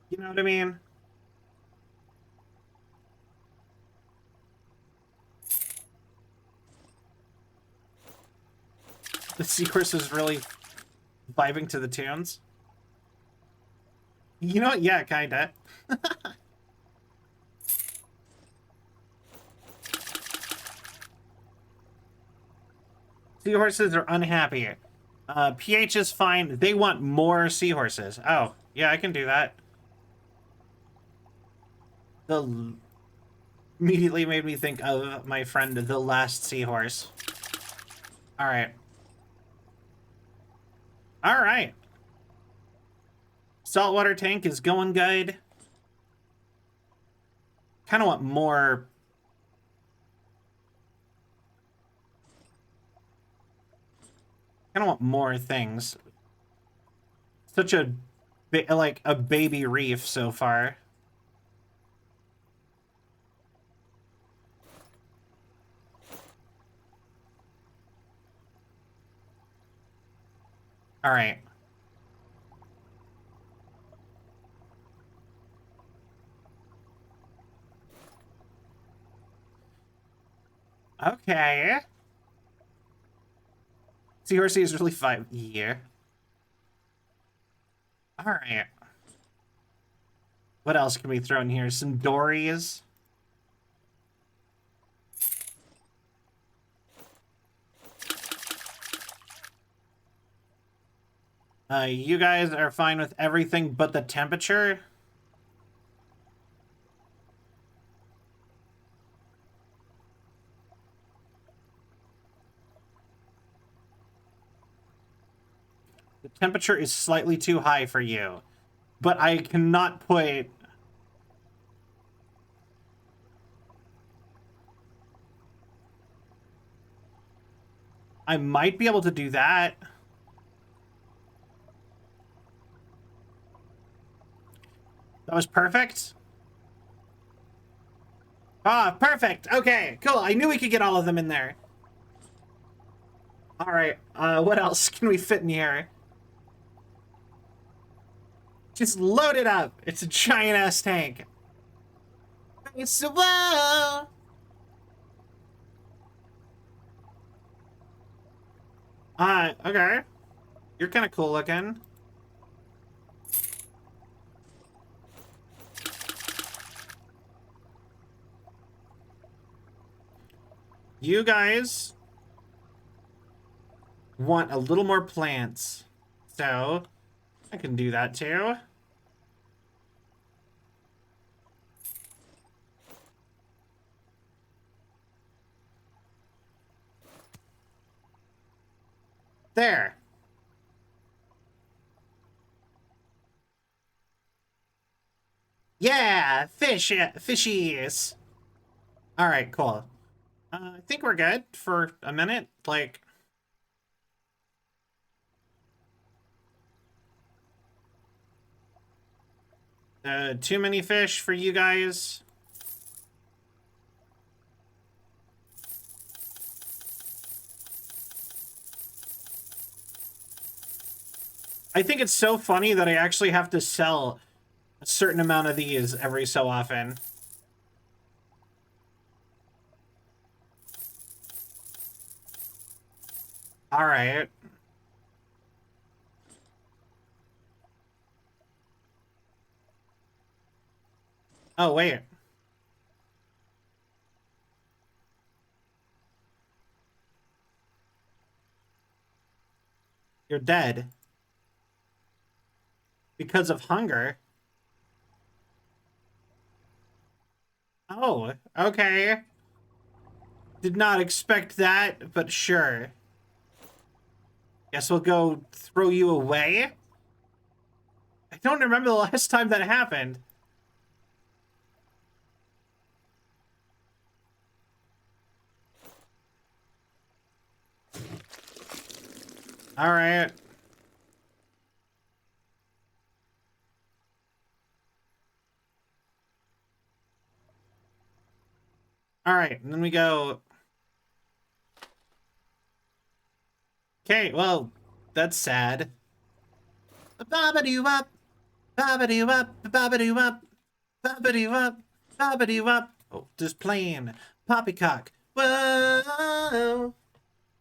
You know what I mean? The seahorse is really vibing to the tunes. You know what? Yeah, kinda. Seahorses are unhappy. PH is fine. They want more seahorses. Oh, yeah, I can do that. The immediately made me think of my friend, the last seahorse. All right. All right. Saltwater tank is going good. Kind of want more. Kind of want more things. Such a like a baby reef so far. All right. Okay. Seahorse is really fun. Yeah. All right. What else can we throw in here? Some dories. You guys are fine with everything but the temperature? The temperature is slightly too high for you, but I cannot put... I might be able to do that. That was perfect. Ah, perfect. Okay, cool. I knew we could get all of them in there. All right. What else can we fit in here? Just load it up. It's a giant ass tank. It's so well. Okay. You're kind of cool looking. You guys want a little more plants. So I can do that too. There. Yeah, fishies. All right, cool. I think we're good for a minute. Like, too many fish for you guys. I think it's so funny that I actually have to sell a certain amount of these every so often. All right. Oh, wait. You're dead. Because of hunger? Oh, okay. Did not expect that, but sure. Guess we'll go throw you away? I don't remember the last time that happened. All right. All right, and then we go... Okay, well, that's sad. Babadoo-up, babadoo-up, babadoo-up, babadoo-up, babadoo-up. Oh, just plain poppycock. Whoa,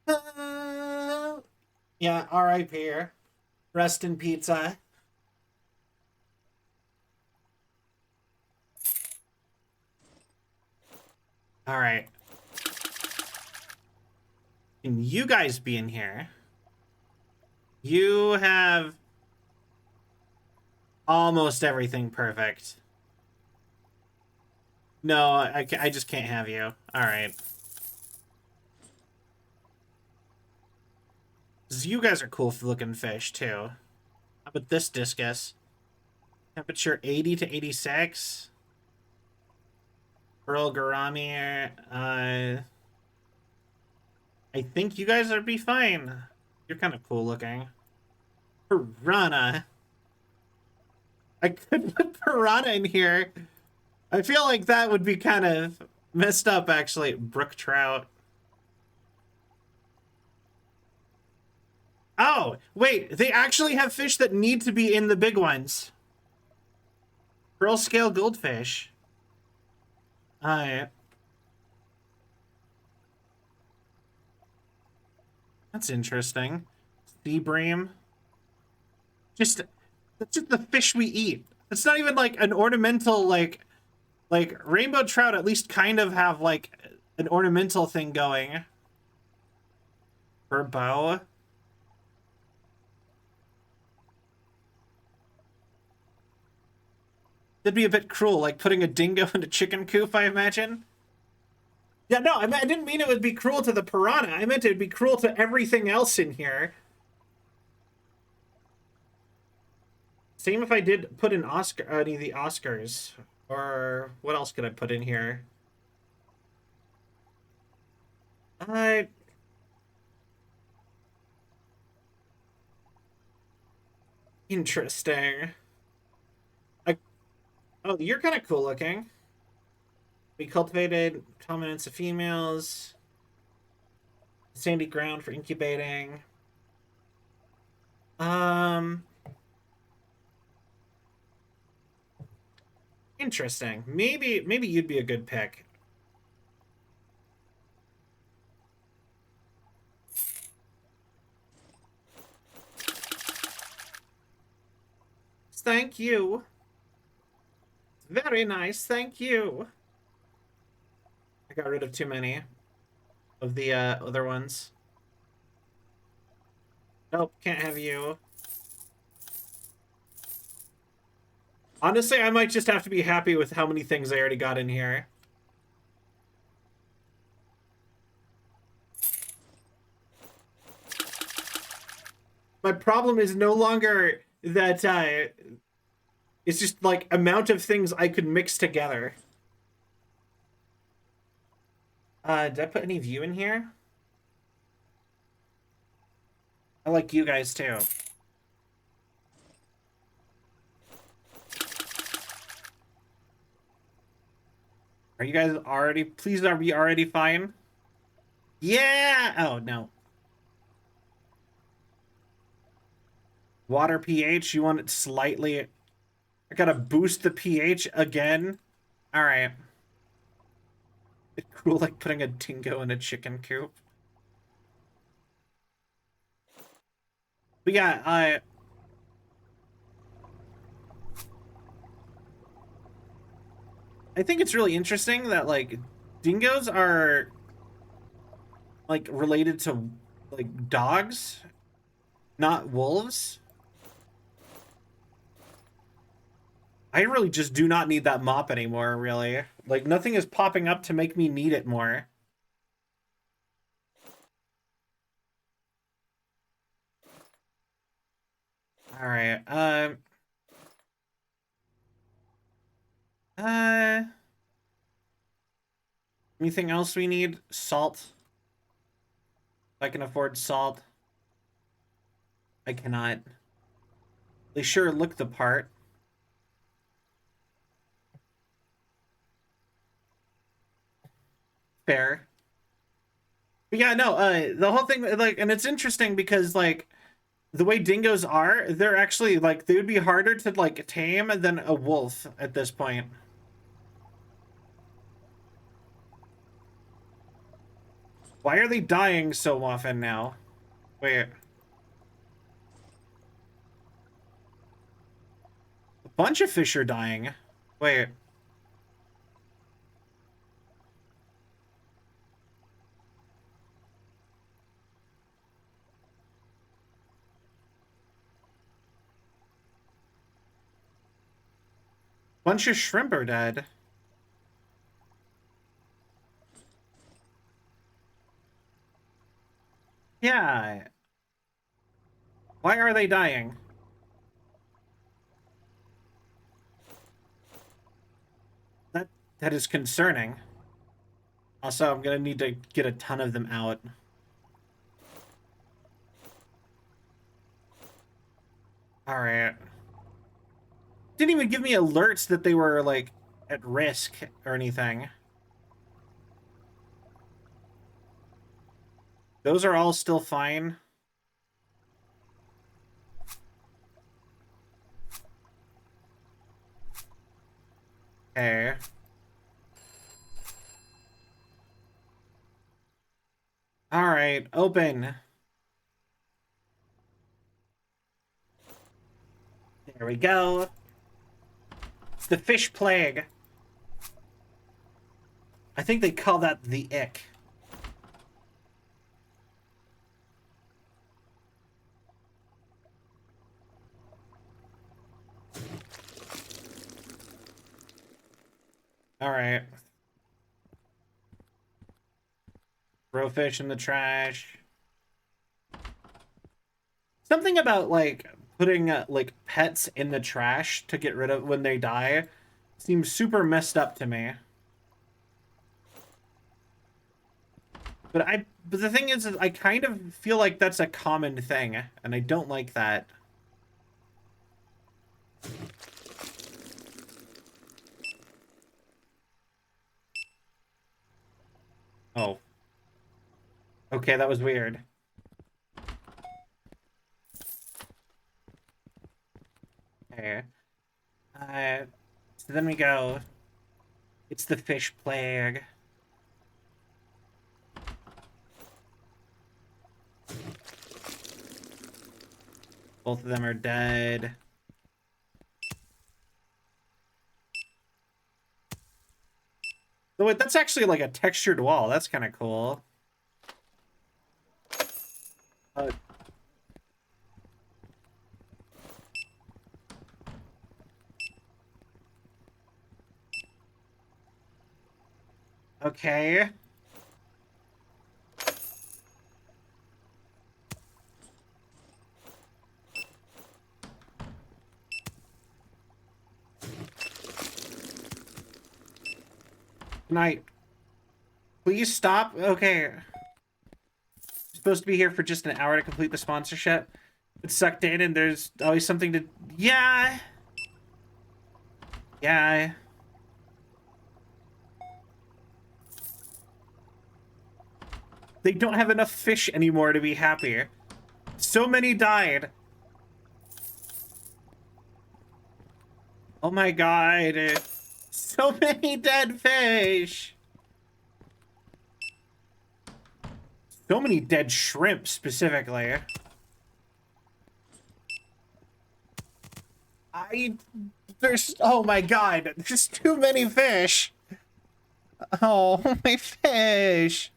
whoa. Yeah, R.I.P. Rest in pizza. All right. Can you guys be in here? You have almost everything perfect. No, I just can't have you. All right. You guys are cool looking fish, too. How about this discus? Temperature 80 to 86. Pearl Gourami. I think you guys are be fine. You're kind of cool looking. Piranha. I could put piranha in here. I feel like that would be kind of messed up, actually. Brook trout. Oh, wait. They actually have fish that need to be in the big ones. Pearl scale goldfish. Alright. That's interesting. Sea bream. Just that's just the fish we eat. It's not even like an ornamental like rainbow trout at least kind of have like an ornamental thing going. For a bow. That'd be a bit cruel, like putting a dingo in a chicken coop, I imagine. Yeah, no, I didn't mean it would be cruel to the piranha. I meant it would be cruel to everything else in here. Same if I did put an Oscar, any of the Oscars. Or what else could I put in here? Uh, Interesting. I, oh, you're kind of cool looking. We cultivated dominance of females. Sandy ground for incubating. Um, Interesting. Maybe you'd be a good pick. Thank you. Very nice, thank you. I got rid of too many. of the other ones. Nope, can't have you. Honestly, I might just have to be happy with how many things I already got in here. My problem is no longer that it's just like amount of things I could mix together. Did I put any of you in here? I like you guys too. Are you guys already, please are we already fine? Yeah! Oh, no. Water pH, you want it slightly... I gotta boost the pH again? Alright. It's cool like putting a dingo in a chicken coop. But yeah, I think it's really interesting that, like, dingoes are, like, related to, like, dogs, not wolves. I really just do not need that mop anymore, really. Like, nothing is popping up to make me need it more. Alright, uh... anything else we need? Salt. I can afford salt. I cannot. They sure look the part. Fair. But yeah, no, the whole thing, like, and it's interesting because, like, the way dingoes are, they're actually, like, they would be harder to, like, tame than a wolf at this point. Why are they dying so often now? Wait. A bunch of fish are dying. Wait. Bunch of shrimp are dead. Yeah. Why are they dying? That that is concerning. Also, I'm gonna need to get a ton of them out. Alright. Didn't even give me alerts that they were, like, at risk or anything. Those are all still fine. Okay. Alright, open. There we go. It's the fish plague. I think they call that the ick. Alright. Throw fish in the trash. Something about, like, putting, like, pets in the trash to get rid of when they die seems super messed up to me. But the thing is I kind of feel like that's a common thing, and I don't like that. Oh. Okay, that was weird. Okay. So then we go. It's the fish plague. Both of them are dead. Oh, wait, that's actually like a textured wall. That's kind of cool. Okay. Can I please stop? Okay. I'm supposed to be here for just an hour to complete the sponsorship. It's sucked in and there's always something to... Yeah. Yeah. They don't have enough fish anymore to be happy. So many died. Oh my god. So many dead fish. So many dead shrimp, specifically. Oh my god, there's too many fish. Oh, my fish.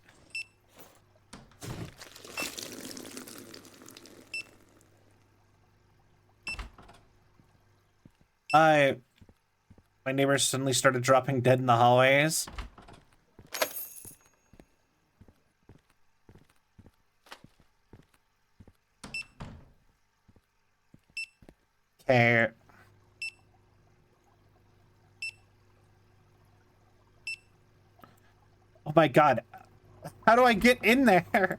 My neighbors suddenly started dropping dead in the hallways. Okay. Oh my god. How do I get in there?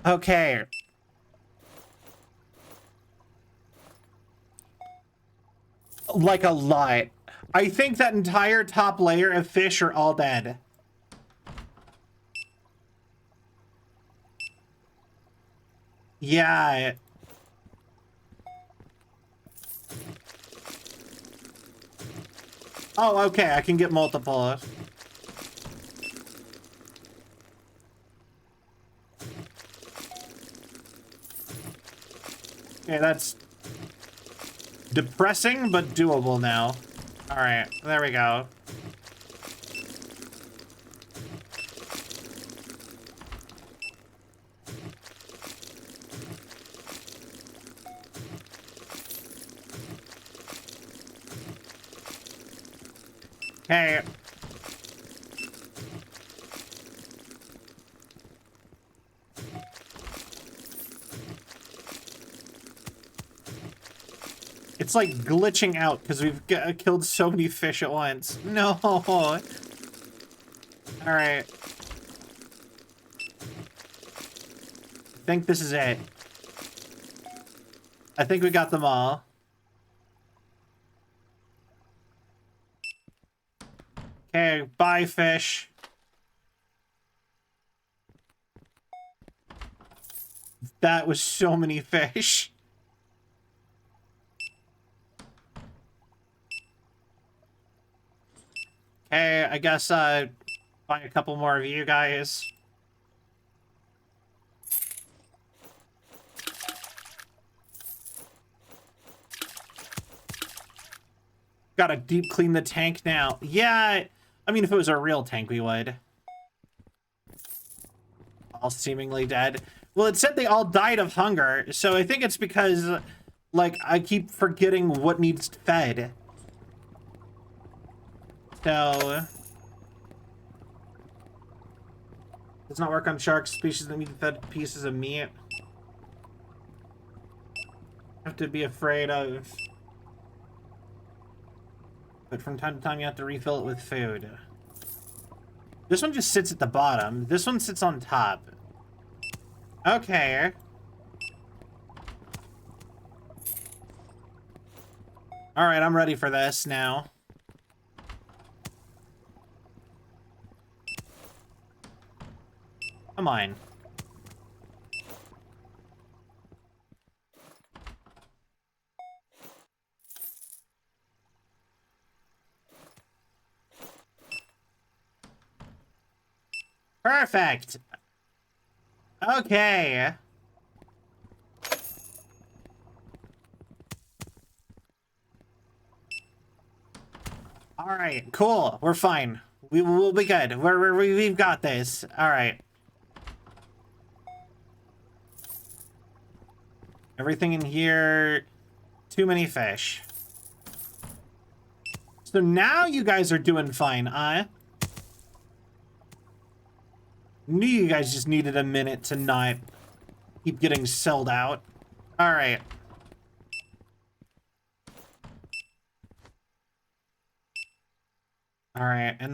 Okay. Like a lot. I think that entire top layer of fish are all dead. Yeah. Oh, okay. I can get multiple. Okay, that's depressing, but doable now. All right, there we go. Hey. It's like glitching out because we've killed so many fish at once. No. All right. I think this is it. I think we got them all. Okay, bye, fish. That was so many fish. Okay, I guess, buy a couple more of you guys. Gotta deep clean the tank now. Yeah, I mean, if it was a real tank, we would. All seemingly dead. Well, it said they all died of hunger, so I think it's because, like, I keep forgetting what needs fed. So... does not work on sharks, species that need fed pieces of meat. Have to be afraid of... but from time to time you have to refill it with food. This one just sits at the bottom. This one sits on top. Okay. Alright, I'm ready for this now. Come on. Perfect. Okay. All right, cool. We're fine. We will be good. We've got this. All right. Everything in here. Too many fish. So now you guys are doing fine. I knew you guys just needed a minute to not keep getting sold out. All right. All right, and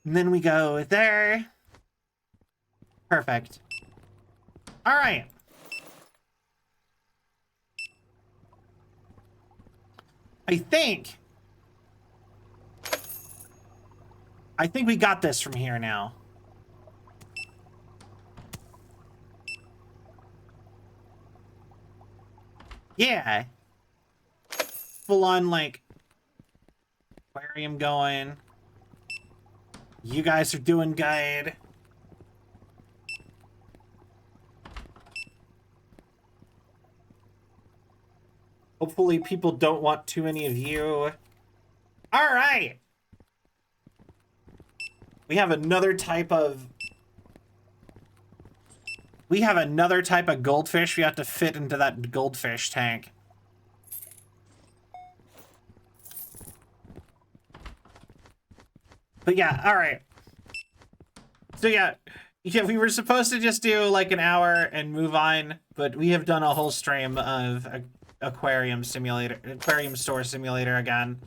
then we go there. Perfect. All right. I think we got this from here now. Yeah. Full on, like, aquarium going. You guys are doing good. Hopefully people don't want too many of you. All right. We have another type of goldfish we have to fit into that goldfish tank. But yeah, all right. So yeah, we were supposed to just do like an hour and move on, but we have done a whole stream of aquarium store simulator again.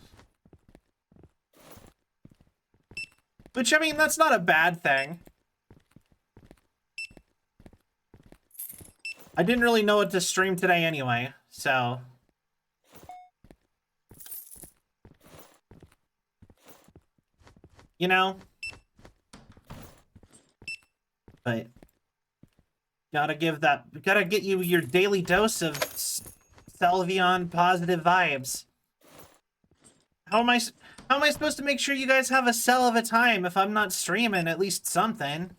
Which, I mean, that's not a bad thing. I didn't really know what to stream today anyway, so... You know? But... gotta get you your daily dose of Salvion positive vibes. How am I supposed to make sure you guys have a cell of a time if I'm not streaming at least something?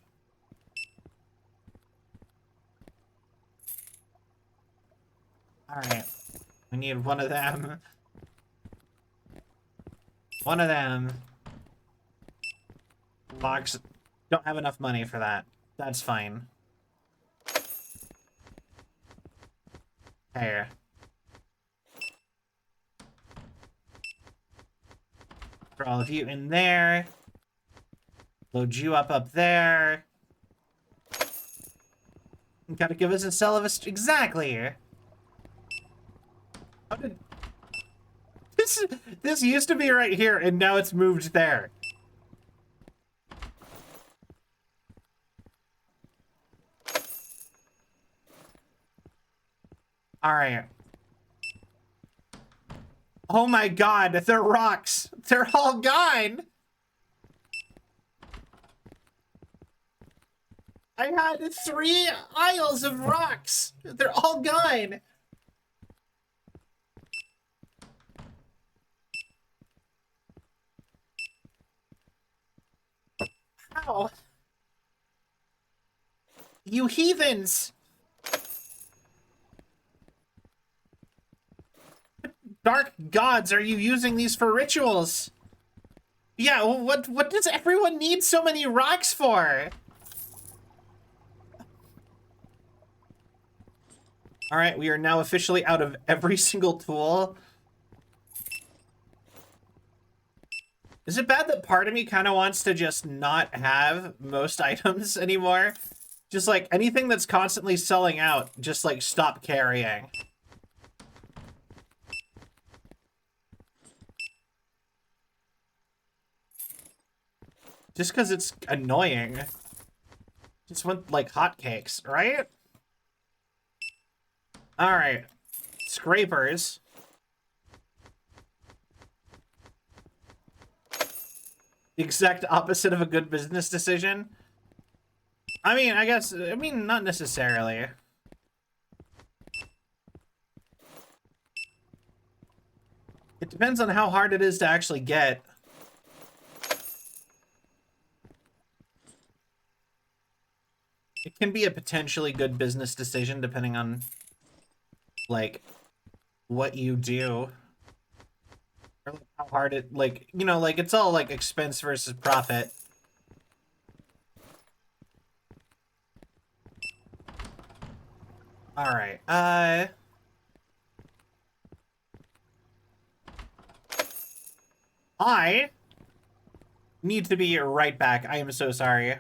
Alright. We need one of them. One of them. Logs. Don't have enough money for that. That's fine. Here. For all of you in there. Load you up there. You gotta give us a cell of a... Exactly! How did... This used to be right here, and now it's moved there. Alright. Oh my god, they're rocks! They're all gone! I had 3 aisles of rocks! They're all gone! How? You heathens! Dark gods, are you using these for rituals? Yeah, well, what does everyone need so many rocks for? Alright, we are now officially out of every single tool. Is it bad that part of me kind of wants to just not have most items anymore? Just like anything that's constantly selling out, just like stop carrying. Just because it's annoying. Just want, like, hotcakes, right? Alright. Scrapers. The exact opposite of a good business decision. I mean, not necessarily. It depends on how hard it is to actually get. It can be a potentially good business decision depending on, like, what you do. Or like how hard it, like, you know, like it's all like expense versus profit. All right. I need to be right back. I am so sorry.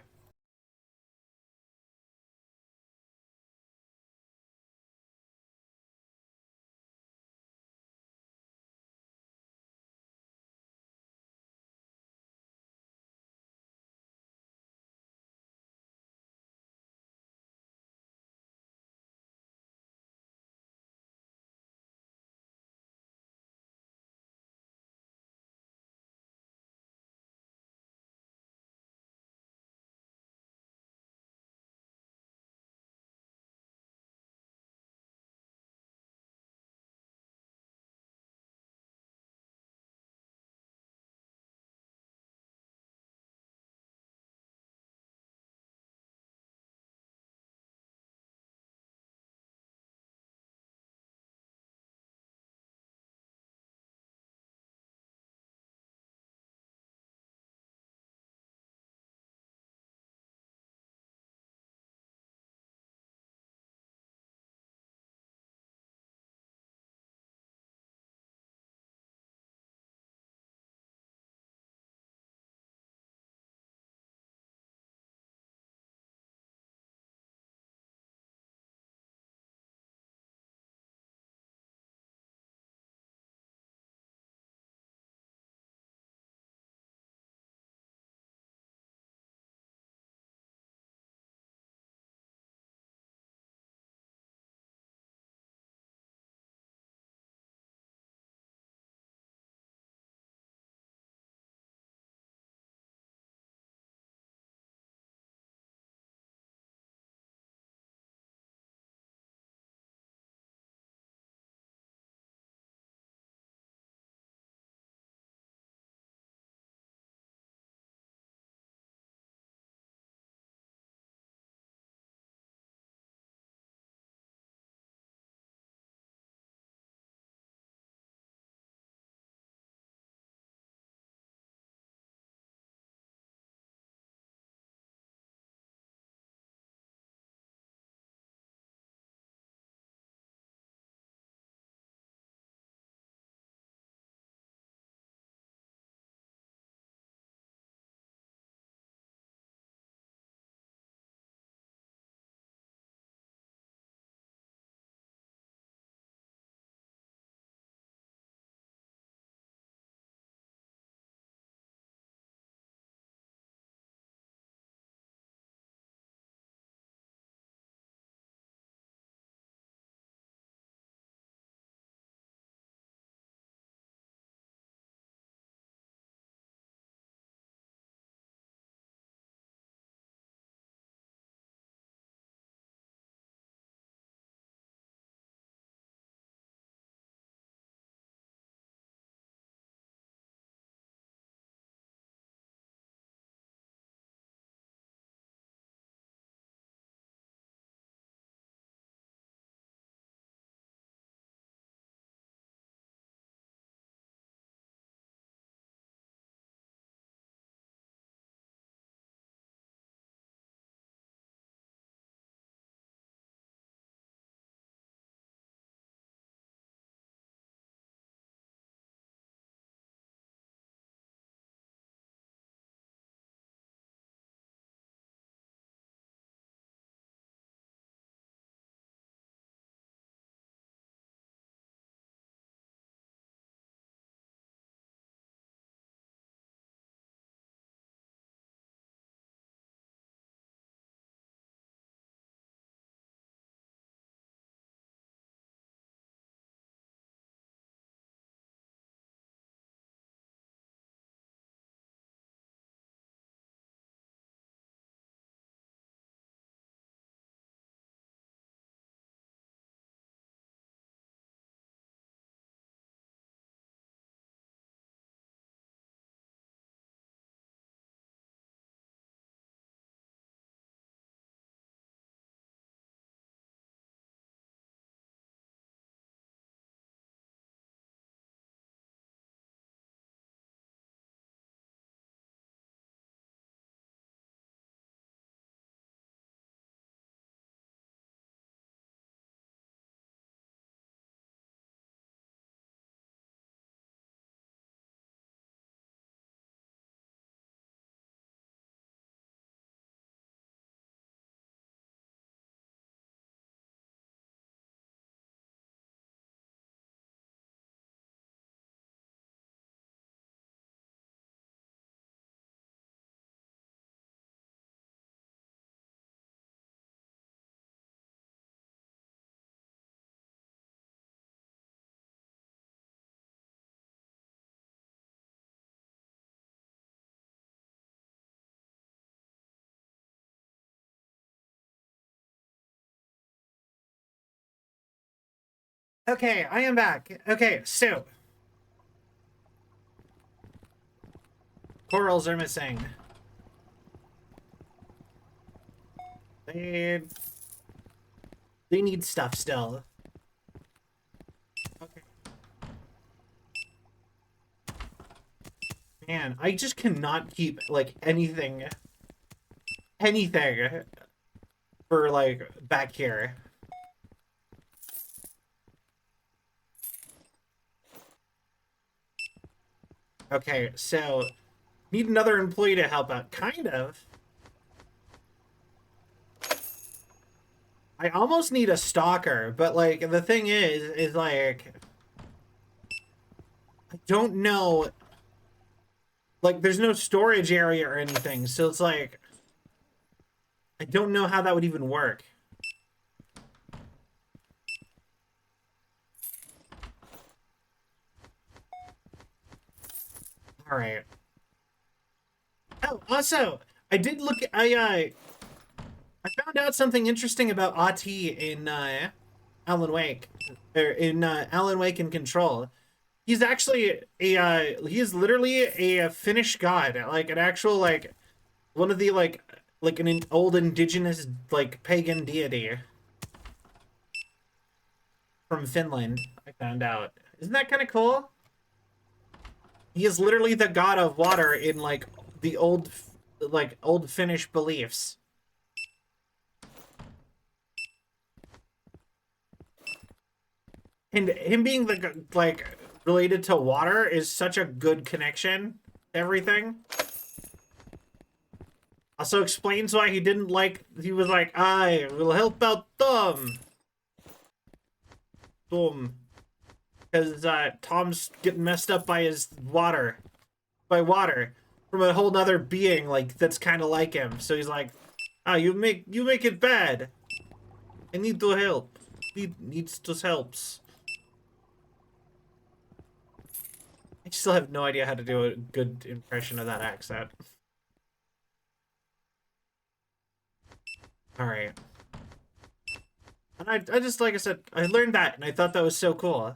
Okay, I am back. Okay, so corals are missing. They need stuff still. Okay. Man, I just cannot keep like anything for like back here. Okay, so need another employee to help out. Kind of. I almost need a stalker, but like the thing is like I don't know. Like there's no storage area or anything, so it's like I don't know how that would even work. All right. Oh, also, I did look. I found out something interesting about Ahti in Alan Wake, or in Alan Wake in Control. He's actually he is literally a Finnish god, like an actual like one of the like an old indigenous like pagan deity from Finland. I found out. Isn't that kind of cool? He is literally the god of water in like the old Finnish beliefs. And him being the like related to water is such a good connection. Everything. Also explains why he didn't like. He was like, "I will help out Tom." Boom. Because Tom's getting messed up by his water, by water from a whole nother being like that's kind of like him. So he's like, "Ah, you make it bad. I need to help. Needs to helps." I still have no idea how to do a good impression of that accent. All right. And I just, like I said, I learned that and I thought that was so cool.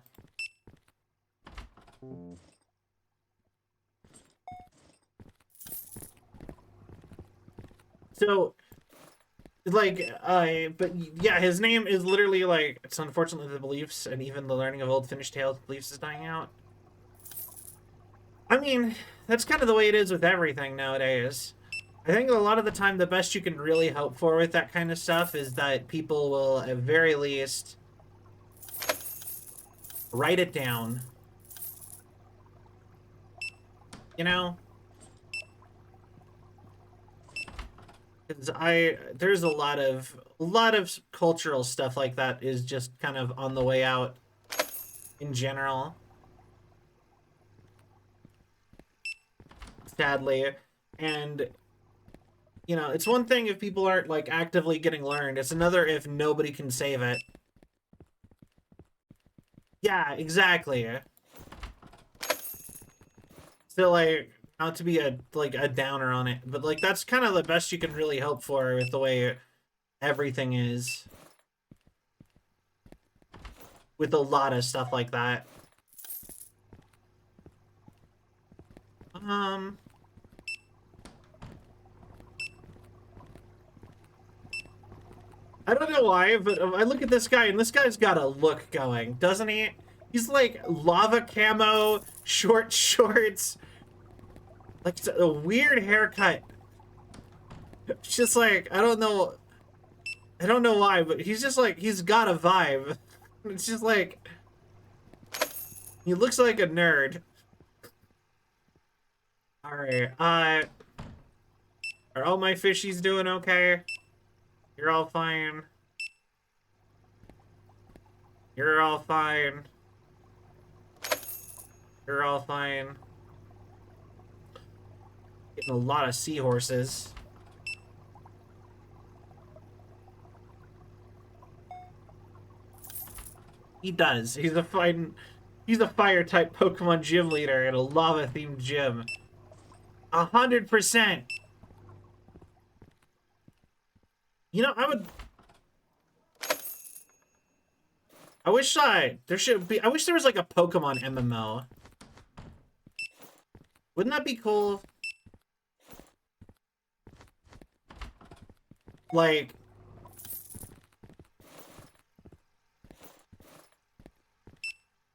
So, like, but yeah, his name is literally like, it's unfortunately the beliefs and even the learning of old Finnish tales beliefs is dying out. I mean, that's kind of the way it is with everything nowadays. I think a lot of the time the best you can really hope for with that kind of stuff is that people will at very least write it down. You know? Because there's a lot of cultural stuff like that is just kind of on the way out in general. Sadly. And you know, it's one thing if people aren't like actively getting learned. It's another if nobody can save it. Yeah, exactly. So like not to be a downer on it, but like that's kind of the best you can really hope for with the way everything is. With a lot of stuff like that. I don't know why, but I look at this guy, and this guy's got a look going, doesn't he? He's like lava camo, short shorts, like a weird haircut. It's just like, I don't know why, but he's just like, he's got a vibe. It's just like, he looks like a nerd. Alright, are all my fishies doing okay? You're all fine. You're all fine. You're all fine. Getting a lot of seahorses. He does. He's a fire type Pokemon gym leader in a lava themed gym. 100%. You know, I wish there should be. I wish there was like a Pokemon MMO. Wouldn't that be cool? Like,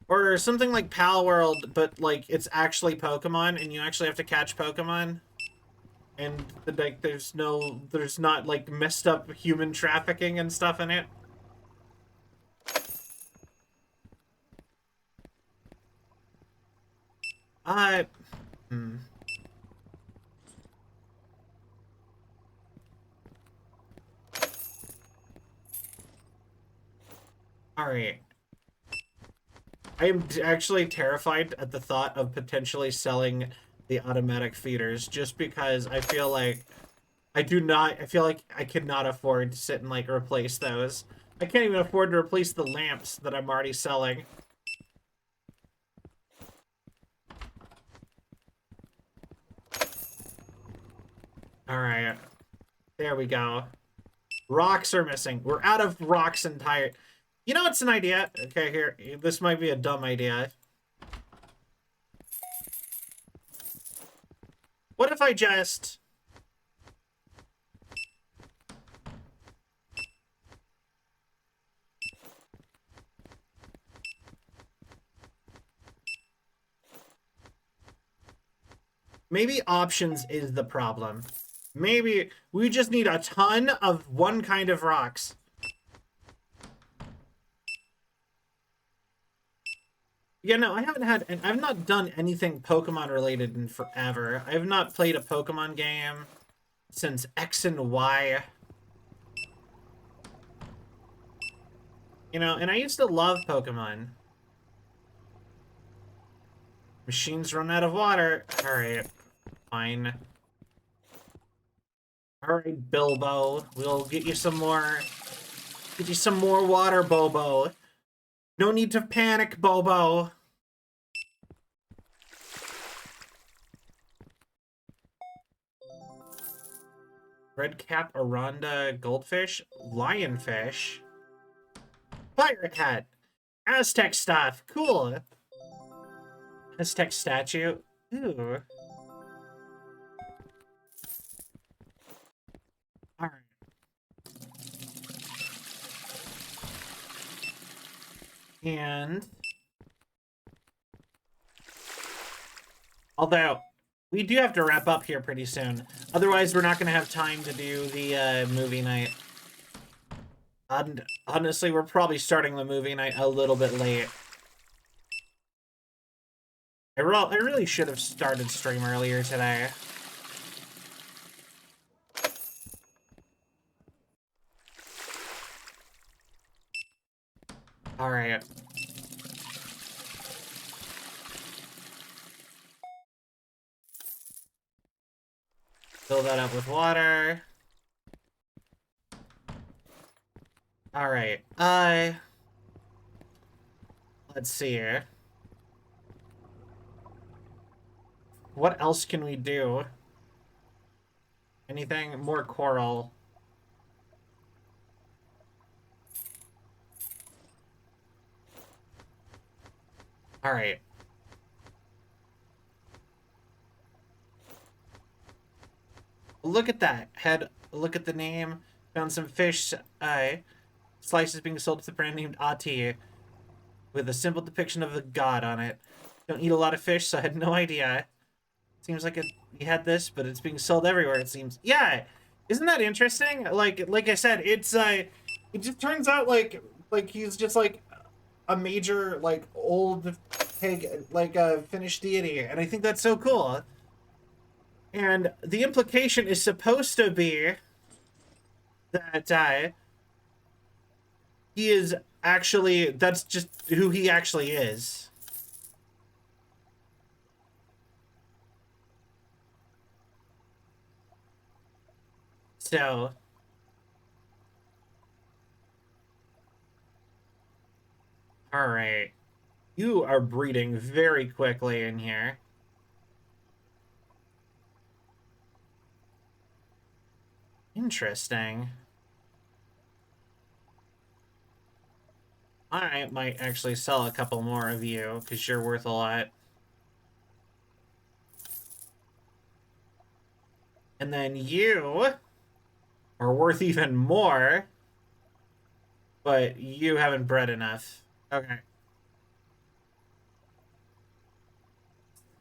or something like Pal World, but like it's actually Pokemon, and you actually have to catch Pokemon, and like there's not like messed up human trafficking and stuff in it. Uh, hmm. All right. I am actually terrified at the thought of potentially selling the automatic feeders just because I feel like I feel like I cannot afford to sit and like replace those. I can't even afford to replace the lamps that I'm already selling. All right. There we go. Rocks are missing. We're out of rocks entire. You know what's an idea? Okay, here. This might be a dumb idea. What if I just... Maybe options is the problem. Maybe we just need a ton of one kind of rocks. Yeah, no, I haven't had, and I've not done anything Pokemon related in forever. I have not played a Pokemon game since X and Y. You know, and I used to love Pokemon. Machines run out of water. Alright, fine. Alright, Bilbo. We'll get you some more... Get you some more water, Bobo. No need to panic, Bobo. Redcap, Aranda, goldfish, lionfish, pirate hat, Aztec stuff. Cool. Aztec statue. Ooh. All right. And although we do have to wrap up here pretty soon, otherwise we're not going to have time to do the movie night. And honestly, we're probably starting the movie night a little bit late. I really should have started stream earlier today. All right. Fill that up with water. All right. Let's see here. What else can we do? Anything more coral? All right. Look at that. Look at the name. Found some fish slices being sold to the brand named Ati with a simple depiction of the god on it. Don't eat a lot of fish, so I had no idea. Seems like we had this, but it's being sold everywhere, it seems. Yeah, isn't that interesting? Like I said, it's it just turns out like he's just like a major like old pig like a Finnish deity, and I think that's so cool. And the implication is supposed to be that he is actually that's just who he actually is. So, all right. You are breeding very quickly in here. Interesting. I might actually sell a couple more of you, because you're worth a lot. And then you are worth even more, but you haven't bred enough. Okay.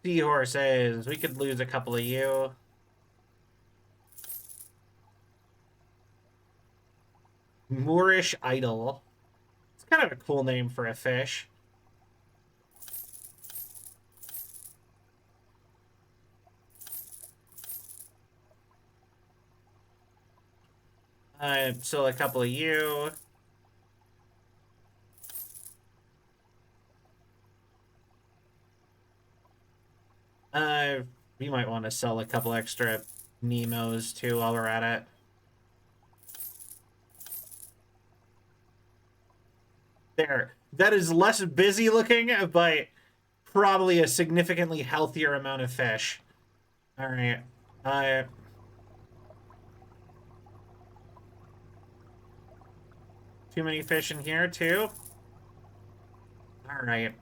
Seahorses. We could lose a couple of you. Moorish Idol. It's kind of a cool name for a fish. So a couple of you. Uh, we might want to sell a couple extra Nemos too while we're at it. There. That is less busy looking, but probably a significantly healthier amount of fish. All right. Too many fish in here too. All right.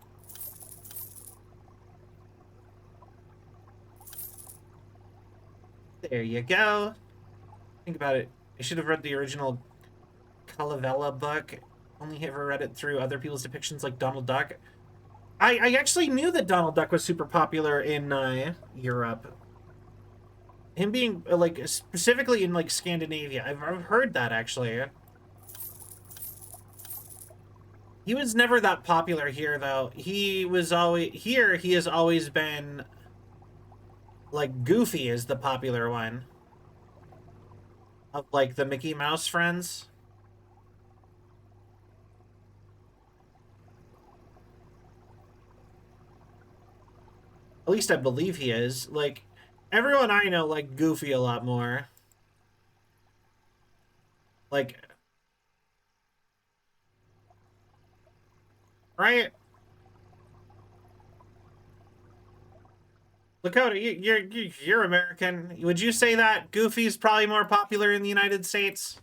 There you go. Think about it. I should have read the original Calavella book. Only ever read it through other people's depictions like Donald Duck. I actually knew that Donald Duck was super popular in Europe. Him being, like, specifically in, like, Scandinavia. I've heard that, actually. He was never that popular here, though. He was always... Here, he has always been... Like, Goofy is the popular one. Of, like, the Mickey Mouse friends. At least I believe he is. Like, everyone I know like Goofy a lot more. Like, right? Lakota, you're American. Would you say that Goofy's probably more popular in the United States?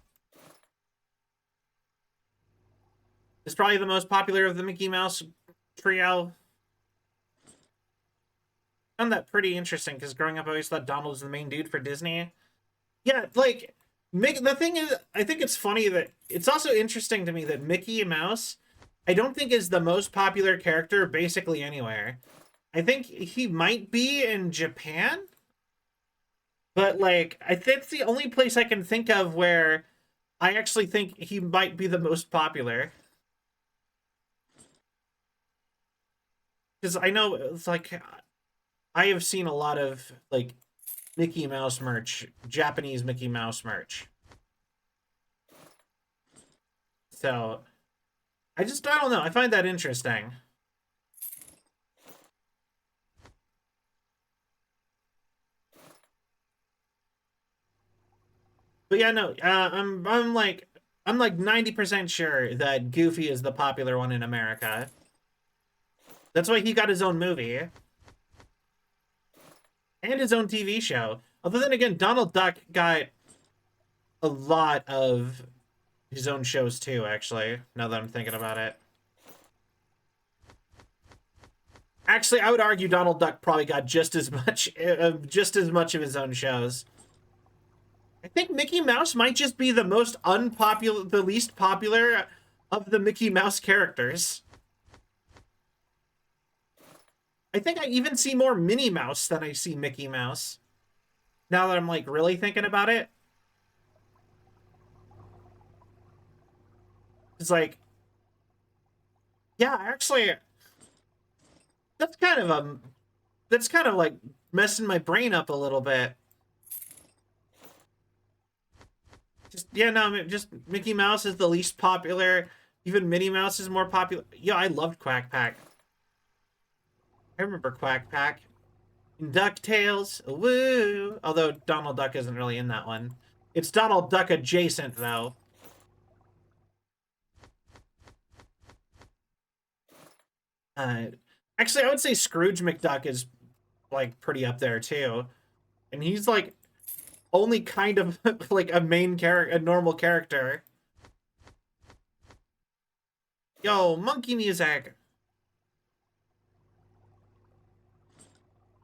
Is probably the most popular of the Mickey Mouse trio. I found that pretty interesting because growing up, I always thought Donald was the main dude for Disney. Yeah, like, the thing is, I think it's funny that it's also interesting to me that Mickey Mouse, I don't think is the most popular character basically anywhere. I think he might be in Japan, but like, I think it's the only place I can think of where I actually think he might be the most popular. Because I know it's like I have seen a lot of like Mickey Mouse merch, Japanese Mickey Mouse merch. So I don't know. I find that interesting. But yeah, no, I'm like 90% sure that Goofy is the popular one in America. That's why he got his own movie and his own TV show. Although then again, Donald Duck got a lot of his own shows too, actually, now that I'm thinking about it. Actually, I would argue Donald Duck probably got just as much of his own shows. I think Mickey Mouse might just be the most unpopular, the least popular of the Mickey Mouse characters. I think I even see more Minnie Mouse than I see Mickey Mouse. Now that I'm like really thinking about it. It's like, yeah, actually, that's kind of like messing my brain up a little bit. Just yeah, no, just Mickey Mouse is the least popular. Even Minnie Mouse is more popular. Yeah, I loved Quack Pack. I remember Quack Pack. DuckTales, woo! Although Donald Duck isn't really in that one. It's Donald Duck adjacent, though. Uh, Actually, I would say Scrooge McDuck is, like, pretty up there, too. And he's, like, only kind of, like, a main character, a normal character. Yo, monkey music.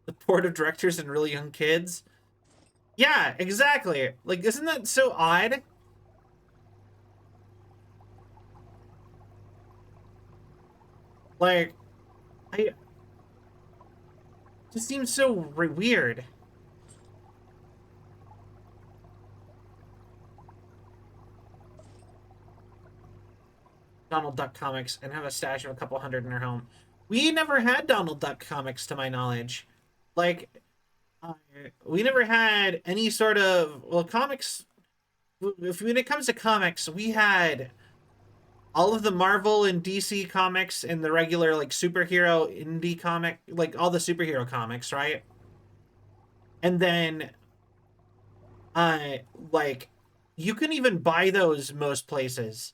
The board of directors and really young kids. Yeah, exactly. Like, isn't that so odd? Like, I just seems so weird. Donald Duck comics and have a stash of a couple hundred in her home. We never had Donald Duck comics, to my knowledge. Like, uh, we never had any sort of comics. If when it comes to comics, we had all of the Marvel and DC comics and the regular like superhero indie comic, like all the superhero comics, right? And then, uh, like, you can even buy those most places.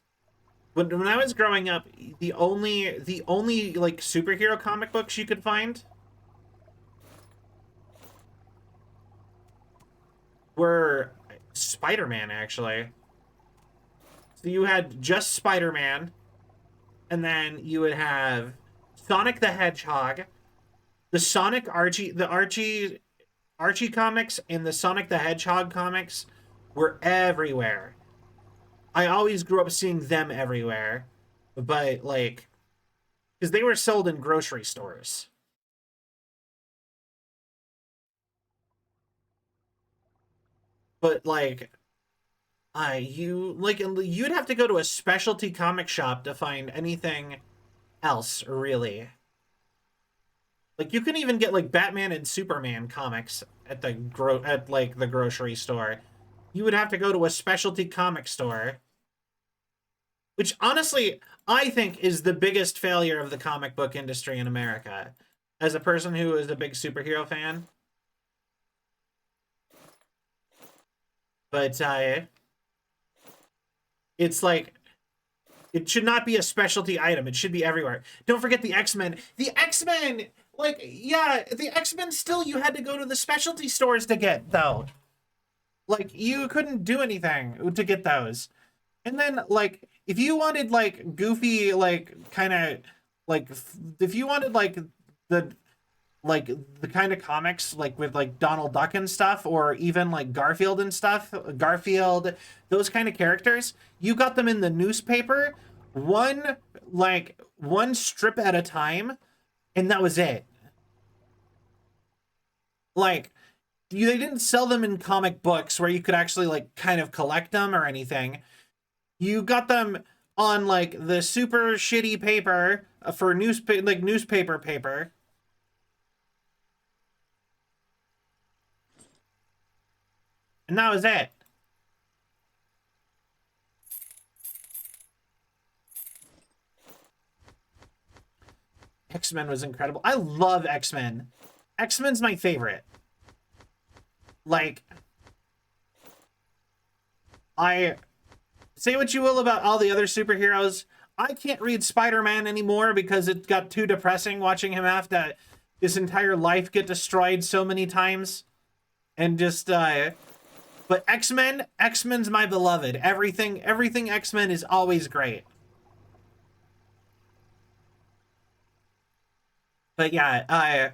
When I was growing up, the only like superhero comic books you could find were Spider-Man, actually. So you had just Spider-Man, and then you would have Sonic the Hedgehog, the Sonic Archie, the Archie comics, and the Sonic the Hedgehog comics were everywhere. I always grew up seeing them everywhere, but like, because they were sold in grocery stores. But like, you'd have to go to a specialty comic shop to find anything else, really. Like, you can even get like Batman and Superman comics at the grocery store. You would have to go to a specialty comic store, which honestly I think is the biggest failure of the comic book industry in America. As a person who is a big superhero fan, but it's like it should not be a specialty item. It should be everywhere. Don't forget the X-Men. The X-Men, like, yeah, the X-Men still you had to go to the specialty stores to get, though. Like, you couldn't do anything to get those. And then, like, if you wanted, like, goofy, like, kind of, like, if you wanted, the, like, the kind of comics, like, with, like, Donald Duck and stuff, or even, like, Garfield and stuff, Garfield, those kind of characters, you got them in the newspaper, one, one strip at a time, and that was it. Like, they didn't sell them in comic books where you could actually, like, kind of collect them or anything. You got them on like the super shitty paper for newspaper paper. And that was it. X-Men was incredible. I love X-Men. X-Men's my favorite. Like, I say what you will about all the other superheroes. I can't read Spider-Man anymore because it got too depressing watching him have to his entire life get destroyed so many times. And just but X-Men's my beloved. Everything X-Men is always great. But yeah,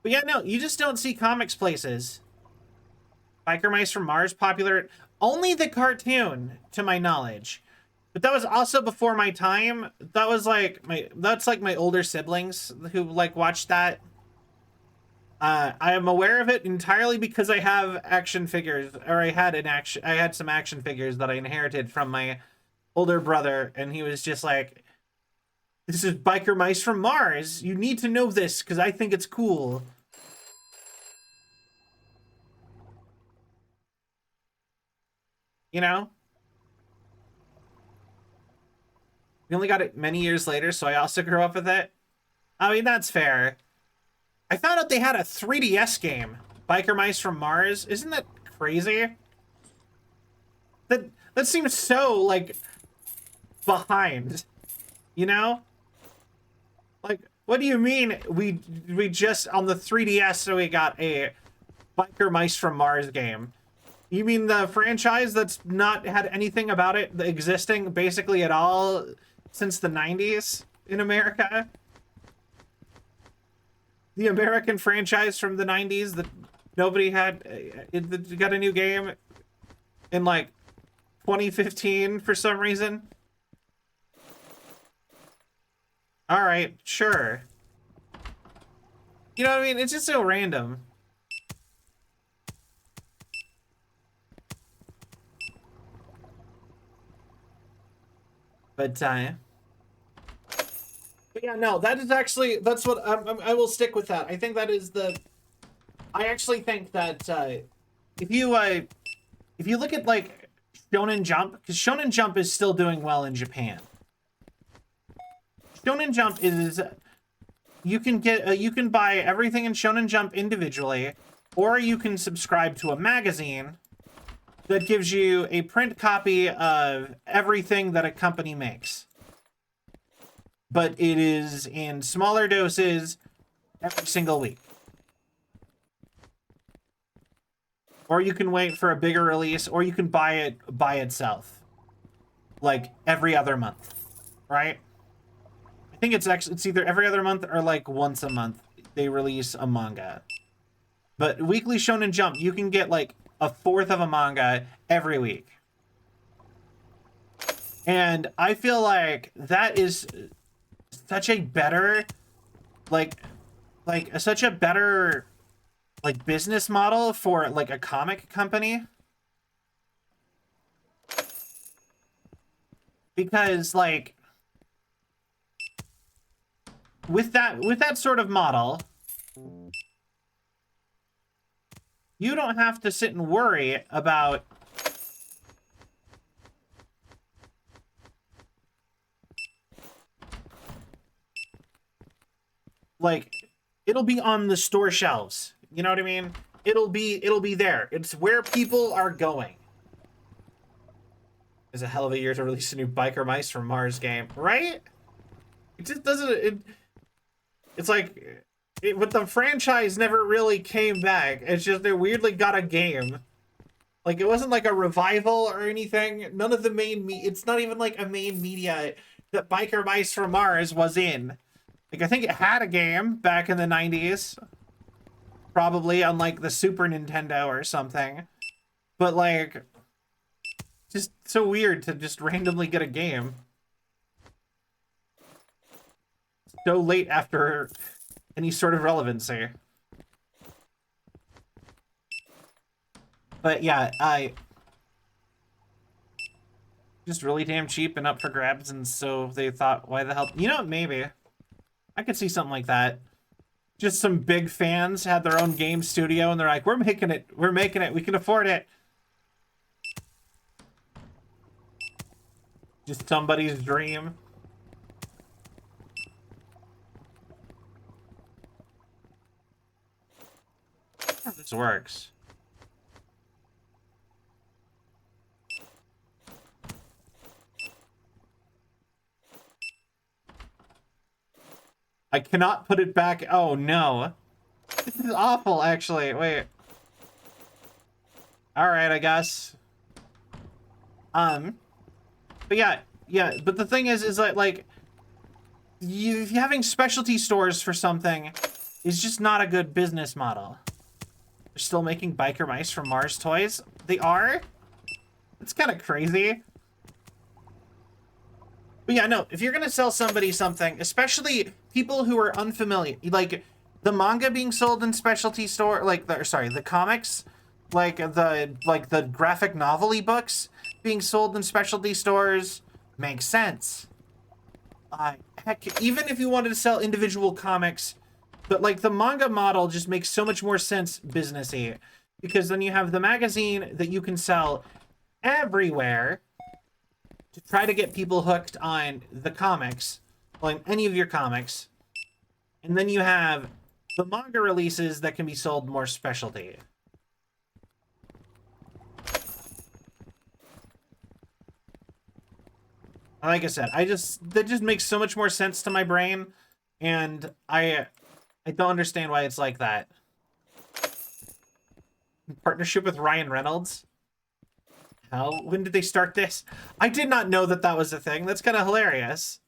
but yeah, no, you just don't see comics places. Biker Mice from Mars popular only the cartoon to my knowledge. But that was also before my time. That was like my older siblings who like watched that. I am aware of it entirely because I have action figures, or I had some action figures that I inherited from my older brother, and he was just like, "This is Biker Mice from Mars. You need to know this because I think it's cool." You know, we only got it many years later, so I also grew up with it. I mean, that's fair. I found out they had a 3DS game, Biker Mice from Mars. Isn't that crazy? That seems so like behind, you know? Like, what do you mean we just on the 3DS so we got a Biker Mice from Mars game? You mean the franchise that's not had anything about it existing basically at all since the 90s in America. The American franchise from the 90s that nobody had it got a new game in like 2015 for some reason. All right, sure. You know what I mean? It's just so random. But yeah, no, that is actually, that's what I will stick with that. I think that is I actually think that if you look at like Shonen Jump, because Shonen Jump is still doing well in Japan. Shonen Jump is, you can buy everything in Shonen Jump individually, or you can subscribe to a magazine that gives you a print copy of everything that a company makes. But it is in smaller doses every single week. Or you can wait for a bigger release, or you can buy it by itself. Like every other month, right? I think it's either every other month or like once a month they release a manga. But Weekly Shonen Jump, you can get like a fourth of a manga every week. And I feel like that is such a better, such a better, like, business model for, like, a comic company. Because, like, with that sort of model, you don't have to sit and worry about like, it'll be on the store shelves. You know what I mean? It'll be there. It's where people are going. It's a hell of a year to release a new Biker Mice from Mars game, right? It just doesn't. It's like, but the franchise never really came back. It's just they weirdly got a game. Like, it wasn't like a revival or anything. None of the main it's not even like a main media that Biker Mice from Mars was in. Like, I think it had a game back in the 90s. Probably on, like, the Super Nintendo or something. But, like, just so weird to just randomly get a game. So late after any sort of relevancy. But, yeah, just really damn cheap and up for grabs, and so they thought, why the hell? You know, maybe. I could see something like that. Just some big fans had their own game studio, and they're like, we're making it, we can afford it. Just somebody's dream. How this works. I cannot put it back. Oh, no. This is awful, actually. Wait. All right, I guess. But yeah. But the thing is that, like, you having specialty stores for something is just not a good business model. They're still making Biker Mice from Mars toys? They are? It's kind of crazy. But yeah, no, if you're going to sell somebody something, especially people who are unfamiliar, like the manga being sold in specialty store, like the comics, like the graphic novel-y books being sold in specialty stores makes sense. Heck, even if you wanted to sell individual comics, but like the manga model just makes so much more sense businessy, because then you have the magazine that you can sell everywhere to try to get people hooked on the comics, on any of your comics. And then you have the manga releases that can be sold more specialty. Like I said, that just makes so much more sense to my brain, and I don't understand why it's like that. In partnership with Ryan Reynolds? How? When did they start this? I did not know that that was a thing. That's kind of hilarious.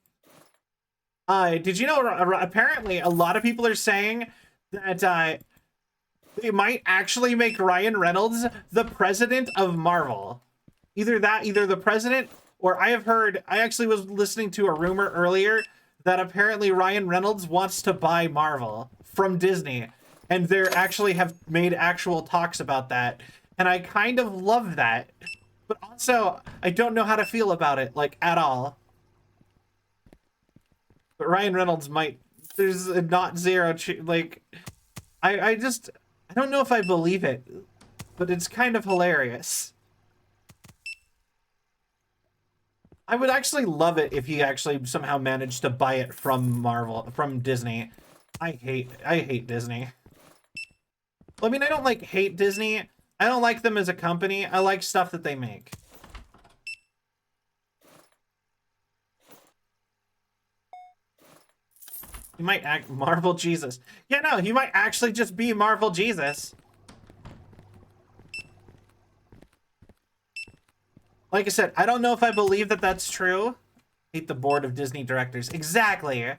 Did you know, apparently a lot of people are saying that they might actually make Ryan Reynolds the president of Marvel. Either that, either the president, or I actually was listening to a rumor earlier that apparently Ryan Reynolds wants to buy Marvel from Disney. And they actually have made actual talks about that. And I kind of love that. But also, I don't know how to feel about it, like, at all. But Ryan Reynolds might, there's a not zero, like, I don't know if I believe it, but it's kind of hilarious. I would actually love it if he actually somehow managed to buy it from from Disney. I hate Disney. Well, I mean, I don't like hate Disney. I don't like them as a company. I like stuff that they make. He might act Marvel Jesus. Yeah, no, he might actually just be Marvel Jesus. Like I said, I don't know if I believe that that's true. Hate the board of Disney directors. Exactly.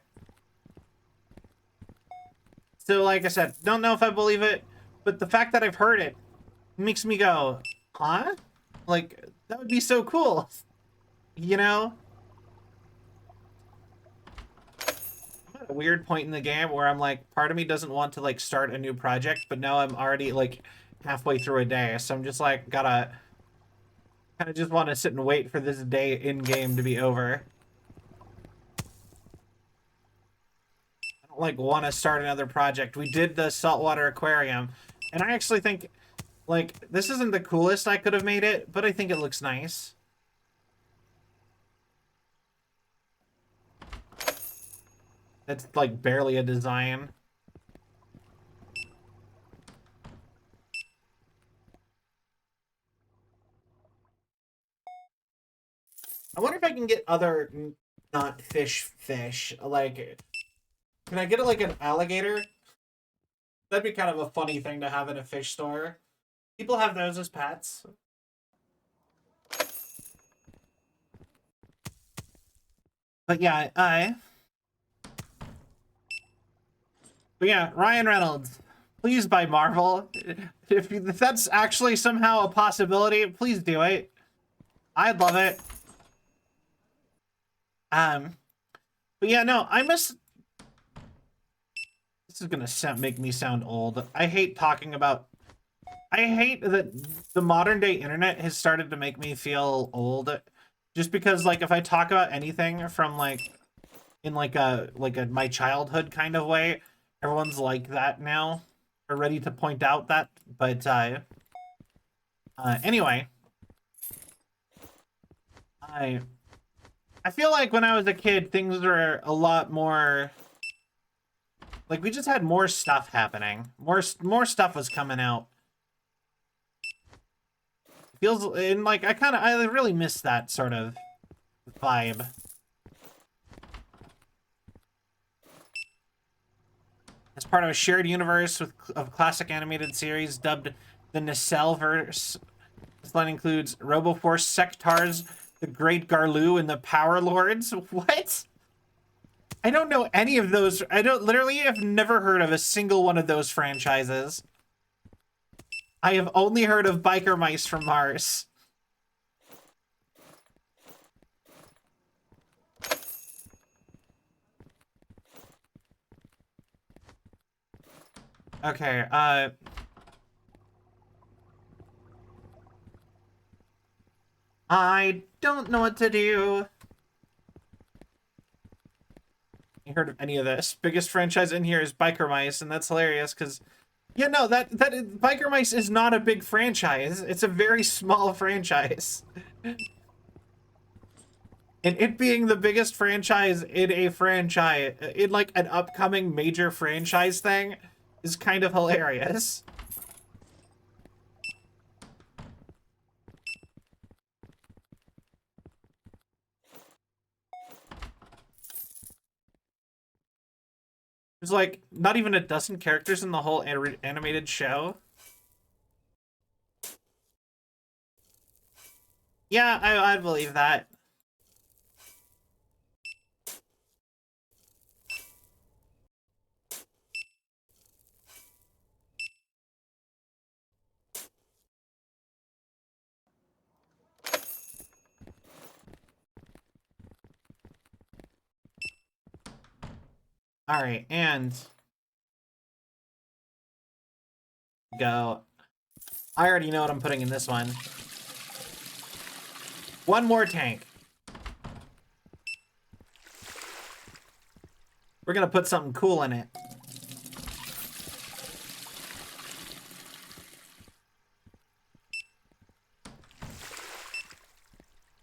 So, like I said, don't know if I believe it, but the fact that I've heard it makes me go, huh? Like, that would be so cool. You know? I'm at a weird point in the game where I'm like, part of me doesn't want to, like, start a new project, but now I'm already, like, halfway through a day. So I'm just, like, gotta kind of just want to sit and wait for this day in-game to be over. I don't, like, want to start another project. We did the saltwater aquarium, and I actually think, like, this isn't the coolest I could have made it, but I think it looks nice. It's, like, barely a design. I wonder if I can get other not fish. Like, can I get, like, an alligator? That'd be kind of a funny thing to have in a fish store. People have those as pets. But yeah, but yeah, Ryan Reynolds, please buy Marvel. If that's actually somehow a possibility, please do it. I'd love it. But yeah, no, I miss. This is gonna make me sound old. I hate talking about. I hate that the modern day internet has started to make me feel old, just because, like, if I talk about anything from, like, in like a my childhood kind of way, everyone's like that now, or ready to point out that. But anyway, I feel like when I was a kid, things were a lot more. Like, we just had more stuff happening. More stuff was coming out. Feels, and like, I really miss that sort of vibe. As part of a shared universe of classic animated series dubbed the Nacelleverse. This line includes RoboForce, Sectars, the Great Garloo, and the Power Lords. What? I don't know any of those. Literally have never heard of a single one of those franchises. I have only heard of Biker Mice from Mars. Okay, I don't know what to do. You heard of any of this? Biggest franchise in here is Biker Mice, and that's hilarious because, yeah, no, that Biker Mice is not a big franchise. It's a very small franchise. And it being the biggest franchise in a franchise, in like an upcoming major franchise thing, is kind of hilarious. There's like not even a dozen characters in the whole animated show. Yeah, I believe that. All right, and go. I already know what I'm putting in this one. One more tank. We're gonna put something cool in it.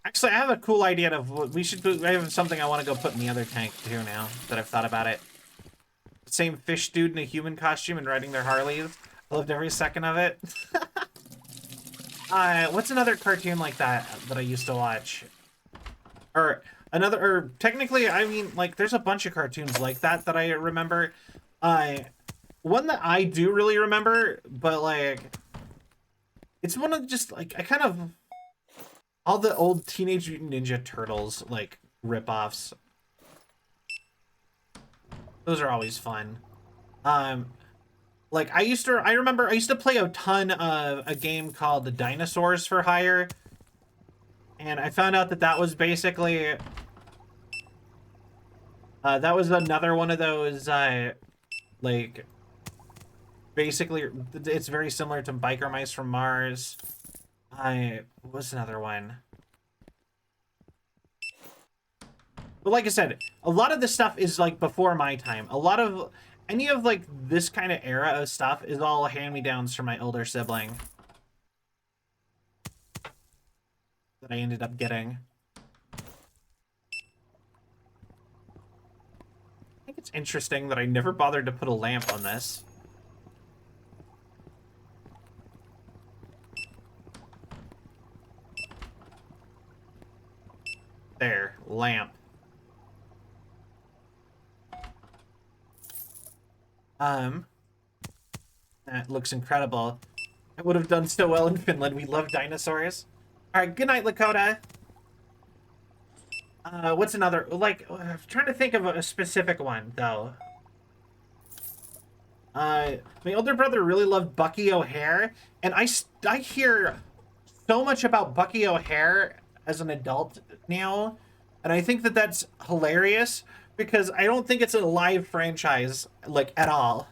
Actually, I have a cool idea of what we should do. I have something I want to go put in the other tank too now that I've thought about it. Same fish dude in a human costume and riding their Harleys. I loved every second of it. What's another cartoon like that that I used to watch? Or another, or technically, I mean, like, there's a bunch of cartoons like that that I remember. One that I do really remember, but like, it's one of just like, I kind of, all the old Teenage Mutant Ninja Turtles, like, ripoffs. Those are always fun. Like, I remember I used to play a ton of a game called the Dinosaurs for Hire. And I found out that that was basically, that was another one of those, like, basically, it's very similar to Biker Mice from Mars. What's another one? But like I said, a lot of this stuff is, like, before my time. A lot of, any of, like, this kind of era of stuff is all hand-me-downs from my older sibling. That I ended up getting. I think it's interesting that I never bothered to put a lamp on this. There, lamp. That looks incredible. It would have done so well in Finland. We love dinosaurs. All right, good night, Lakota. What's another? Like, I'm trying to think of a specific one, though. My older brother really loved Bucky O'Hare, and I hear so much about Bucky O'Hare as an adult now, and I think that that's hilarious because I don't think it's a live franchise, like, at all.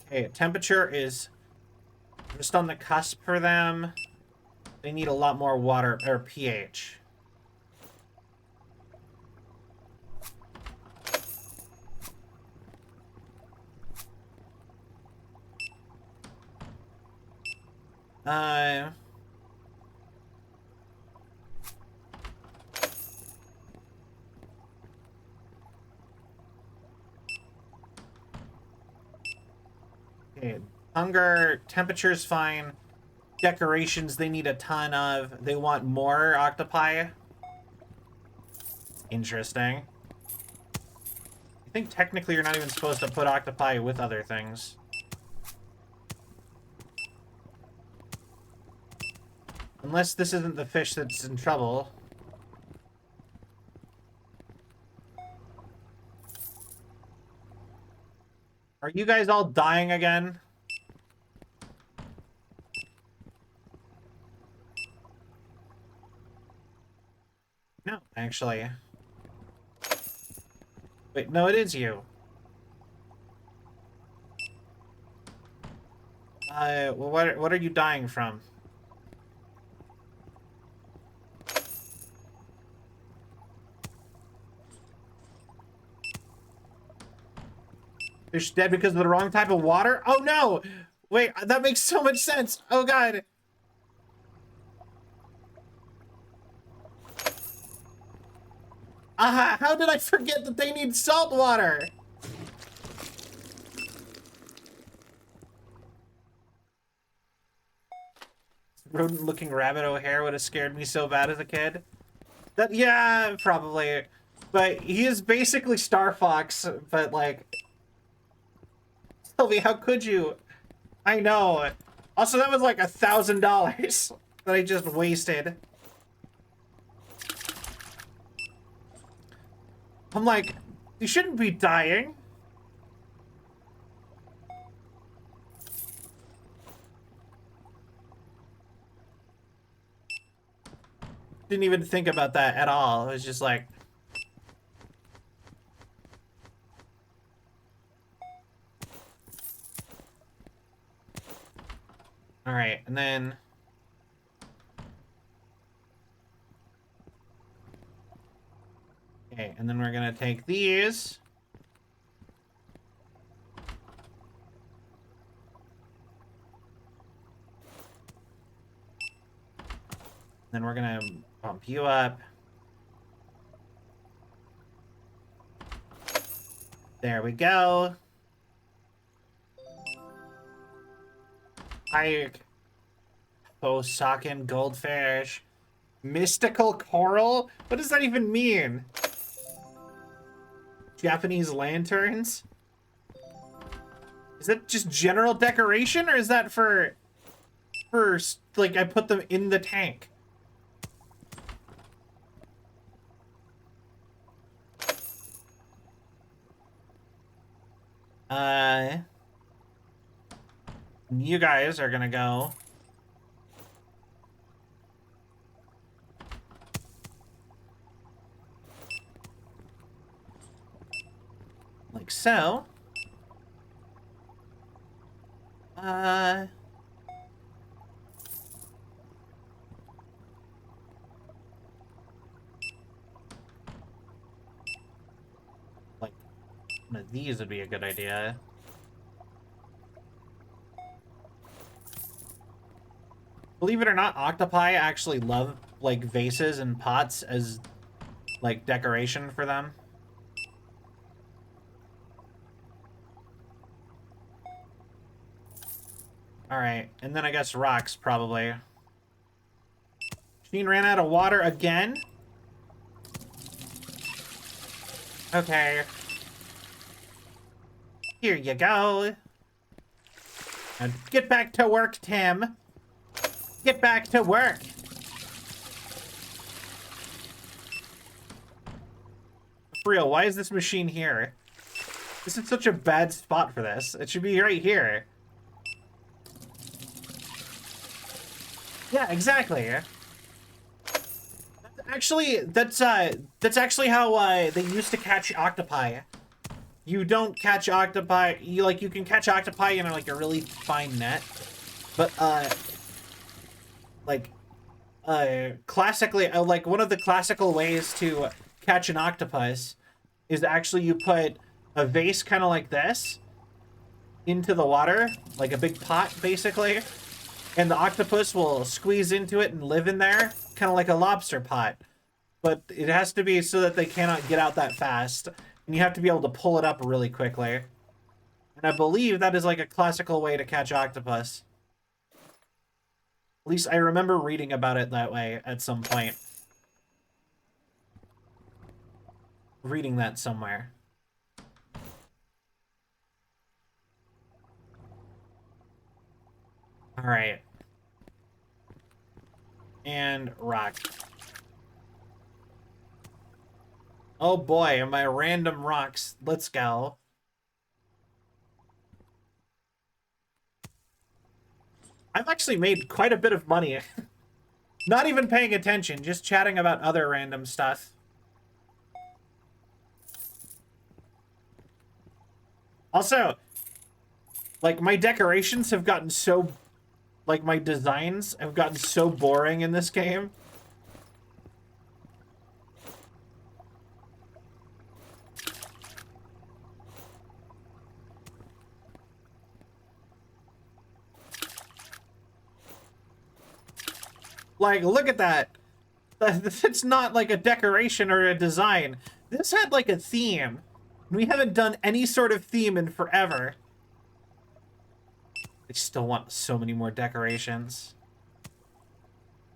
Okay, temperature is just on the cusp for them. They need a lot more water, or pH. Uh... Okay, hunger, temperature's fine. Decorations they need a ton of. They want more octopi. Interesting. I think technically you're not even supposed to put octopi with other things. Unless this isn't the fish that's in trouble. Are you guys all dying again? No, actually. Wait, no, it is you. Well, what are you dying from? Fish dead because of the wrong type of water? Oh no! Wait, that makes so much sense. Oh god. Aha! How did I forget that they need salt water? Rodent-looking rabbit O'Hare would have scared me so bad as a kid. That, yeah, probably. But he is basically Star Fox, but like... Sylvie, how could you? I know. Also, that was like $1,000 that I just wasted. I'm like, you shouldn't be dying. didn't even think about that at all. It was just like... All right, and then... Okay, and then we're gonna take these. Then we're gonna bump you up. There we go. Pike. Posaken goldfish. Mystical coral? What does that even mean? Japanese lanterns? Is that just general decoration, or is that for like, I put them in the tank? You guys are gonna go. Like so. Like, one of these would be a good idea. Believe it or not, octopi actually love, like, vases and pots as, like, decoration for them. Alright, and then I guess rocks, probably. Machine ran out of water again? Okay. Here you go. Now get back to work, Tim. Get back to work. For real, why is this machine here? This is such a bad spot for this. It should be right here. Yeah, exactly. That's actually how they used to catch octopi. You don't catch octopi. You can catch octopi in like a really fine net, but classically, like one of the classical ways to catch an octopus is actually you put a vase kind of like this into the water, like a big pot, basically. And the octopus will squeeze into it and live in there, kind of like a lobster pot. But it has to be so that they cannot get out that fast. And you have to be able to pull it up really quickly. And I believe that is like a classical way to catch octopus. At least I remember reading about it that way at some point. Reading that somewhere. All right. And rock. Oh boy, my random rocks. Let's go. I've actually made quite a bit of money. Not even paying attention, just chatting about other random stuff. Also, like, my decorations have gotten so... Like, my designs have gotten so boring in this game. Like, look at that. It's not like a decoration or a design. This had like a theme. We haven't done any sort of theme in forever. I still want so many more decorations.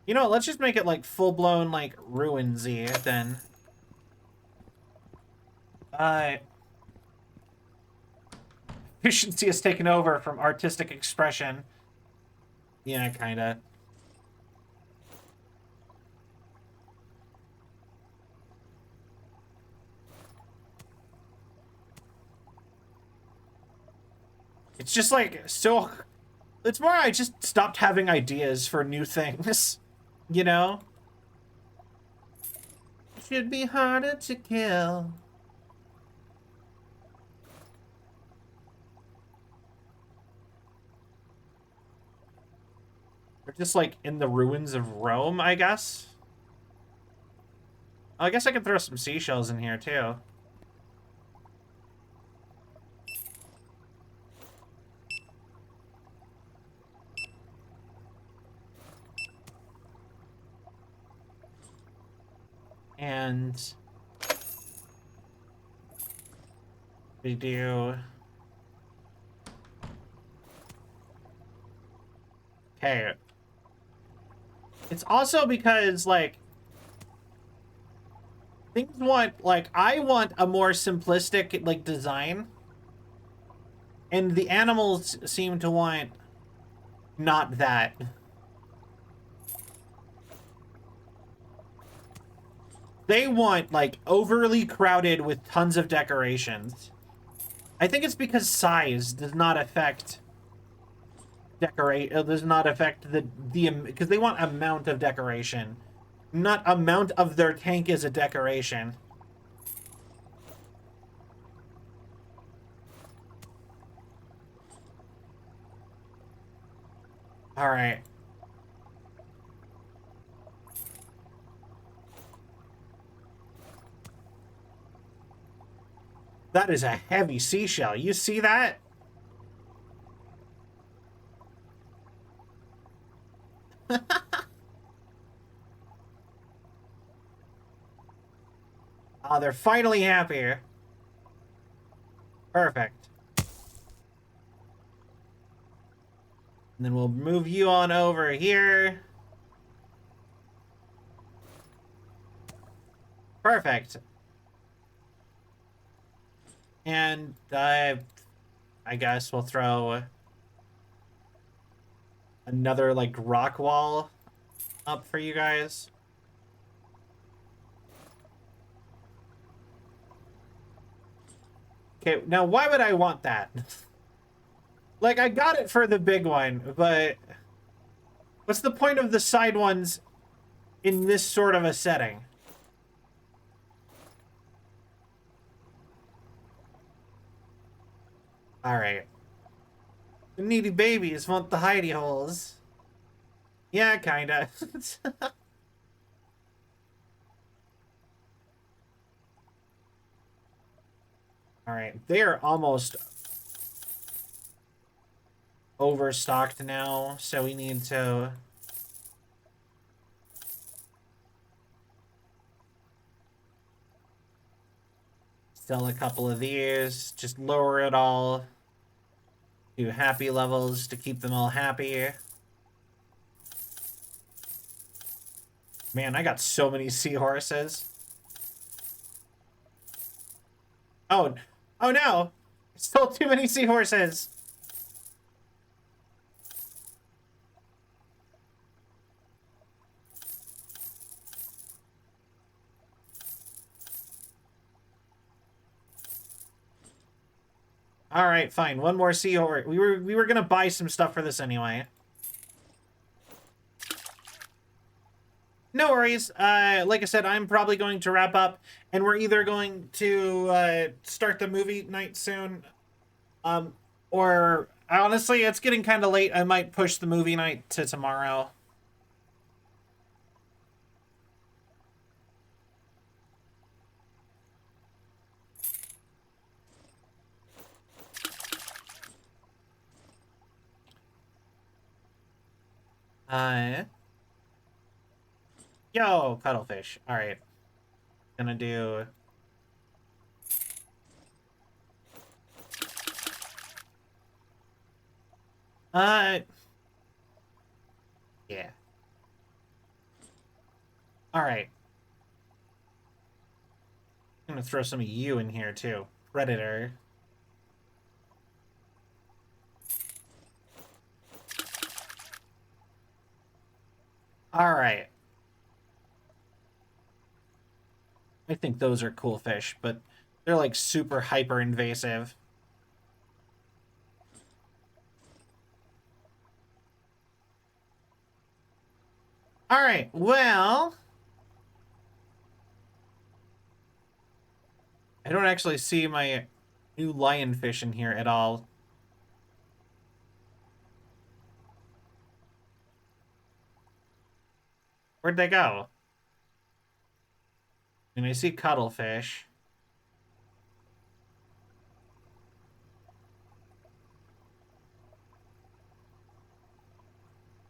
You know, let's just make it like full-blown like ruins-y then. Efficiency has taken over from artistic expression. Yeah, kinda. It's just like, so... It's more I just stopped having ideas for new things, you know? should be harder to kill. We're just like in the ruins of Rome, I guess. I guess I can throw some seashells in here too. And we do. Okay. It's also because, like, things want, like, I want a more simplistic, like, design. And the animals seem to want not that. They want, like, overly crowded with tons of decorations. I think it's because size does not affect does not affect the because they want amount of decoration, not amount of their tank is a decoration. All right. That is a heavy seashell. You see that? Oh, they're finally happy. Perfect. And then we'll move you on over here. Perfect. And I guess we'll throw another, like, rock wall up for you guys. Okay, now why would I want that? Like, I got it for the big one, but what's the point of the side ones in this sort of a setting? All right. The needy babies want the hidey holes. Yeah, kinda. All right, they are almost overstocked now, so we need to sell a couple of these, just lower it all to happy levels to keep them all happy. Man, I got so many seahorses. Oh, oh no! Still too many seahorses. All right, fine. One more seahorse. We were gonna buy some stuff for this anyway. No worries. Like I said, I'm probably going to wrap up, and we're either going to start the movie night soon, or honestly, it's getting kind of late. I might push the movie night to tomorrow. Uh, Yo, cuttlefish. All right, gonna do. Uh, yeah. All right. I'm gonna throw some of you in here too. Predator. All right. I think those are cool fish, but they're like super hyper invasive. All right. Well, I don't actually see my new lionfish in here at all. Where'd they go? And I see cuttlefish.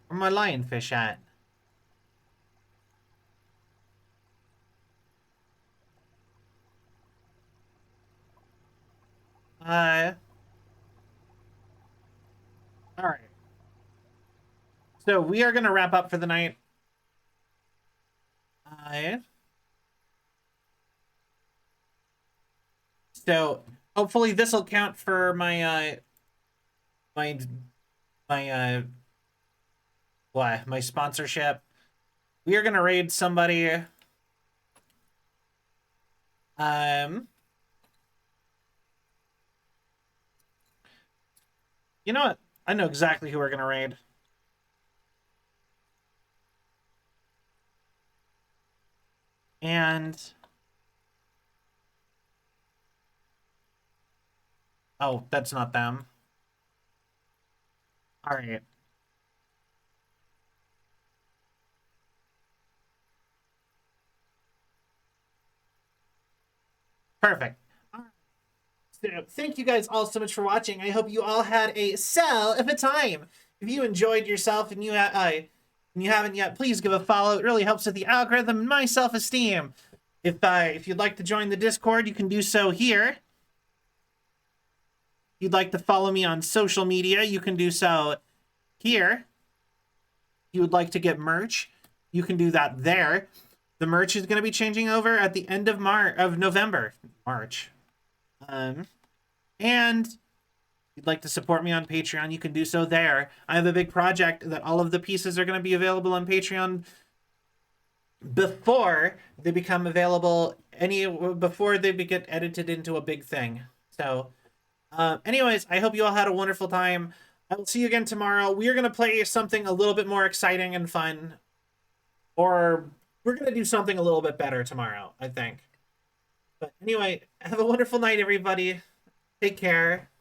Where my lionfish at? All right. So we are gonna wrap up for the night. So hopefully this will count for my my my sponsorship. We are gonna raid somebody. You know what? I know exactly who we're gonna raid. And oh, that's not them. All right. Perfect. So thank you guys all so much for watching. I hope you all had a sell of a time. If you enjoyed yourself and you haven't yet, please give a follow. It really helps with the algorithm and my self-esteem. If you'd like to join the Discord, you can do so here. If you'd like to follow me on social media, you can do so here. If you would like to get merch, you can do that there. The merch is going to be changing over at the end of November. March. And if you'd like to support me on Patreon, you can do so there. I have a big project that all of the pieces are going to be available on Patreon before they become available, before they get edited into a big thing. So, anyways, I hope you all had a wonderful time. I will see you again tomorrow. We are going to play something a little bit more exciting and fun. Or we're going to do something a little bit better tomorrow, I think. But anyway, have a wonderful night, everybody. Take care.